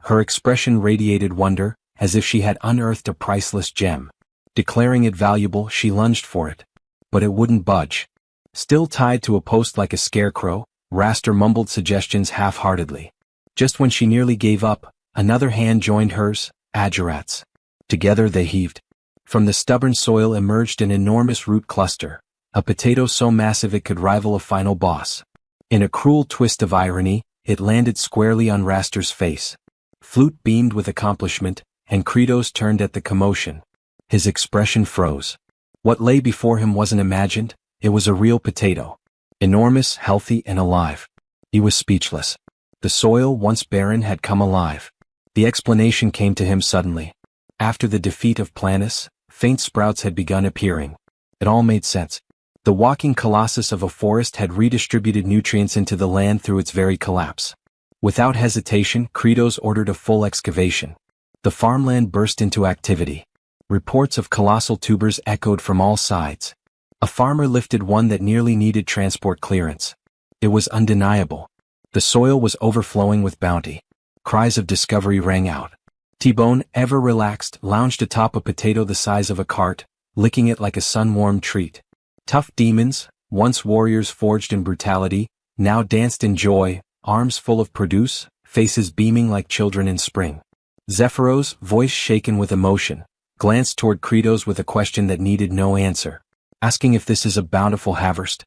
Her expression radiated wonder, as if she had unearthed a priceless gem. Declaring it valuable, she lunged for it. But it wouldn't budge. Still tied to a post like a scarecrow, Raster mumbled suggestions half-heartedly. Just when she nearly gave up, another hand joined hers, Agerat's. Together they heaved. From the stubborn soil emerged an enormous root cluster, a potato so massive it could rival a final boss. In a cruel twist of irony, it landed squarely on Raster's face. Flute beamed with accomplishment, and Kratos turned at the commotion. His expression froze. What lay before him wasn't imagined, it was a real potato. Enormous, healthy, and alive. He was speechless. The soil, once barren, had come alive. The explanation came to him suddenly. After the defeat of Planus, faint sprouts had begun appearing. It all made sense. The walking colossus of a forest had redistributed nutrients into the land through its very collapse. Without hesitation, Kratos ordered a full excavation. The farmland burst into activity. Reports of colossal tubers echoed from all sides. A farmer lifted one that nearly needed transport clearance. It was undeniable. The soil was overflowing with bounty. Cries of discovery rang out. T-Bone, ever relaxed, lounged atop a potato the size of a cart, licking it like a sun-warmed treat. Tough demons, once warriors forged in brutality, now danced in joy, arms full of produce, faces beaming like children in spring. Zephyros, voice shaken with emotion, glanced toward Kratos with a question that needed no answer, asking if this is a bountiful harvest.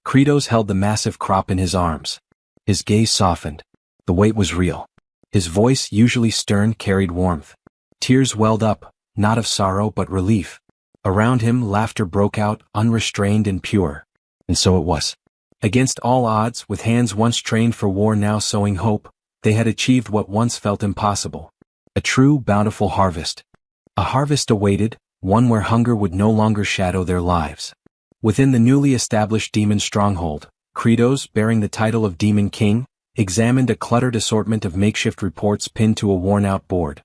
Kratos held the massive crop in his arms. His gaze softened. The weight was real. His voice, usually stern, carried warmth. Tears welled up, not of sorrow but relief. Around him, laughter broke out, unrestrained and pure. And so it was. Against all odds, with hands once trained for war now sowing hope, they had achieved what once felt impossible. A true, bountiful harvest. A harvest awaited, one where hunger would no longer shadow their lives. Within the newly established demon stronghold, Kratos, bearing the title of Demon King, examined a cluttered assortment of makeshift reports pinned to a worn-out board.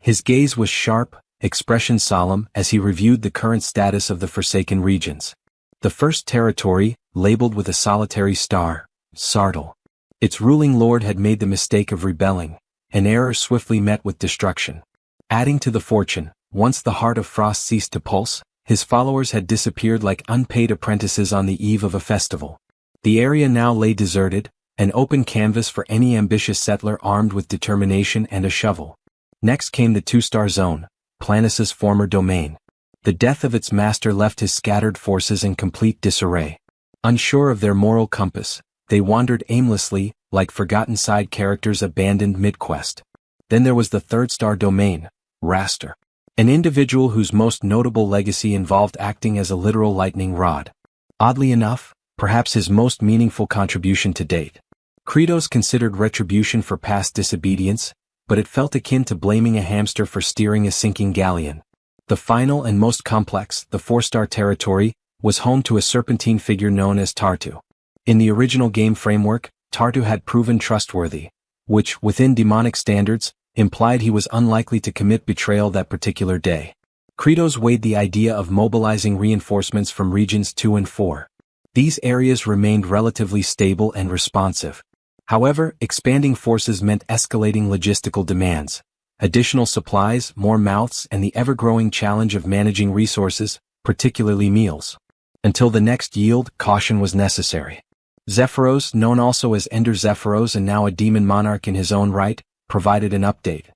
His gaze was sharp, expression solemn as he reviewed the current status of the Forsaken regions. The first territory, labeled with a solitary star, Sartl. Its ruling lord had made the mistake of rebelling, an error swiftly met with destruction. Adding to the fortune, once the heart of Frost ceased to pulse, his followers had disappeared like unpaid apprentices on the eve of a festival. The area now lay deserted, an open canvas for any ambitious settler armed with determination and a shovel. Next came the two-star zone, Planis's former domain. The death of its master left his scattered forces in complete disarray. Unsure of their moral compass, they wandered aimlessly, like forgotten side characters abandoned mid-quest. Then there was the third-star domain, Raster. An individual whose most notable legacy involved acting as a literal lightning rod. Oddly enough, perhaps his most meaningful contribution to date. Kratos considered retribution for past disobedience, but it felt akin to blaming a hamster for steering a sinking galleon. The final and most complex, the four-star territory, was home to a serpentine figure known as Tartu. In the original game framework, Tartu had proven trustworthy, which, within demonic standards, implied he was unlikely to commit betrayal that particular day. Kratos weighed the idea of mobilizing reinforcements from regions 2 and 4. These areas remained relatively stable and responsive. However, expanding forces meant escalating logistical demands, additional supplies, more mouths, and the ever-growing challenge of managing resources, particularly meals. Until the next yield, caution was necessary. Zephyros, known also as Ender Zephyros and now a demon monarch in his own right, provided an update.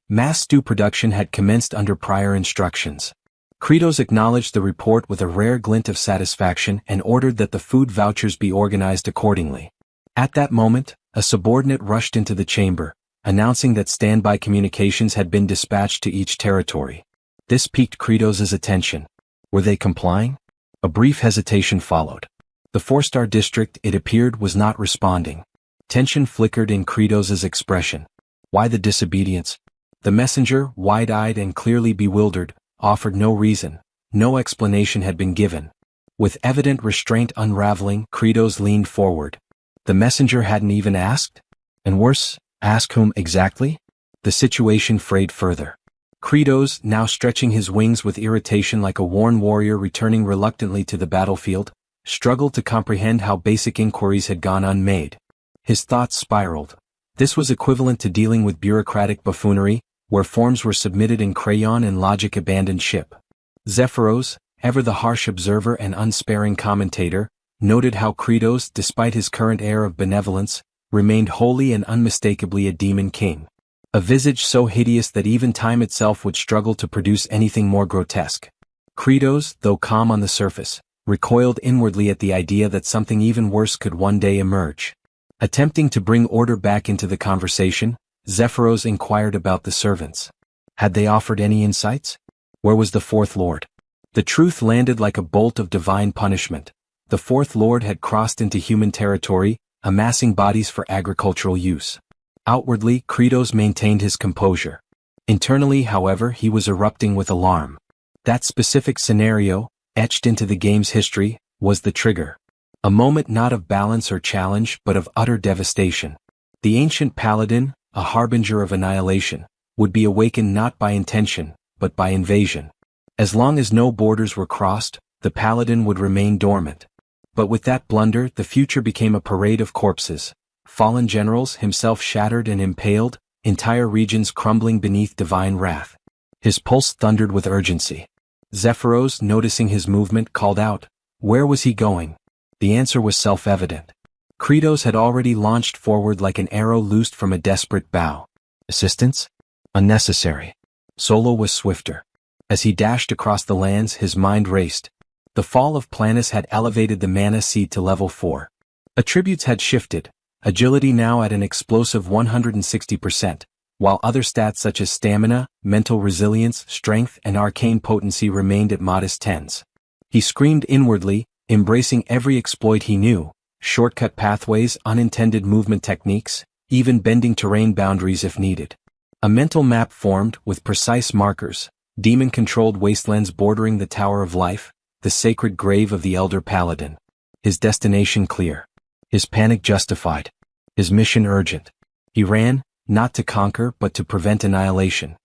Mass stew production had commenced under prior instructions. Kratos acknowledged the report with a rare glint of satisfaction and ordered that the food vouchers be organized accordingly. At that moment, a subordinate rushed into the chamber, announcing that standby communications had been dispatched to each territory. This piqued Kratos' attention. Were they complying? A brief hesitation followed. The four-star district, it appeared, was not responding. Tension flickered in Kratos' expression. Why the disobedience? The messenger, wide-eyed and clearly bewildered, offered no reason. No explanation had been given. With evident restraint unraveling, Kratos leaned forward. The messenger hadn't even asked? And worse, ask whom exactly? The situation frayed further. Kratos, now stretching his wings with irritation like a worn warrior returning reluctantly to the battlefield, struggled to comprehend how basic inquiries had gone unmade. His thoughts spiraled. This was equivalent to dealing with bureaucratic buffoonery, where forms were submitted in crayon and logic abandoned ship. Zephyros, ever the harsh observer and unsparing commentator, noted how Kratos, despite his current air of benevolence, remained wholly and unmistakably a demon king. A visage so hideous that even time itself would struggle to produce anything more grotesque. Kratos, though calm on the surface, recoiled inwardly at the idea that something even worse could one day emerge. Attempting to bring order back into the conversation, Zephyros inquired about the servants. Had they offered any insights? Where was the Fourth Lord? The truth landed like a bolt of divine punishment. The Fourth Lord had crossed into human territory, amassing bodies for agricultural use. Outwardly, Kratos maintained his composure. Internally, however, he was erupting with alarm. That specific scenario, etched into the game's history, was the trigger. A moment not of balance or challenge but of utter devastation. The ancient paladin, a harbinger of annihilation, would be awakened not by intention, but by invasion. As long as no borders were crossed, the paladin would remain dormant. But with that blunder, the future became a parade of corpses. Fallen generals, himself shattered and impaled, entire regions crumbling beneath divine wrath. His pulse thundered with urgency. Zephyros, noticing his movement, called out, "Where was he going?" The answer was self-evident. Kratos had already launched forward like an arrow loosed from a desperate bow. Assistance? Unnecessary. Solo was swifter. As he dashed across the lands, his mind raced. The fall of Planis had elevated the mana seed to level 4. Attributes had shifted, agility now at an explosive 160%, while other stats such as stamina, mental resilience, strength, and arcane potency remained at modest 10s. He screamed inwardly, embracing every exploit he knew, shortcut pathways, unintended movement techniques, even bending terrain boundaries if needed. A mental map formed with precise markers, demon-controlled wastelands bordering the Tower of Life, the sacred grave of the Elder Paladin. His destination clear. His panic justified. His mission urgent. He ran, not to conquer but to prevent annihilation.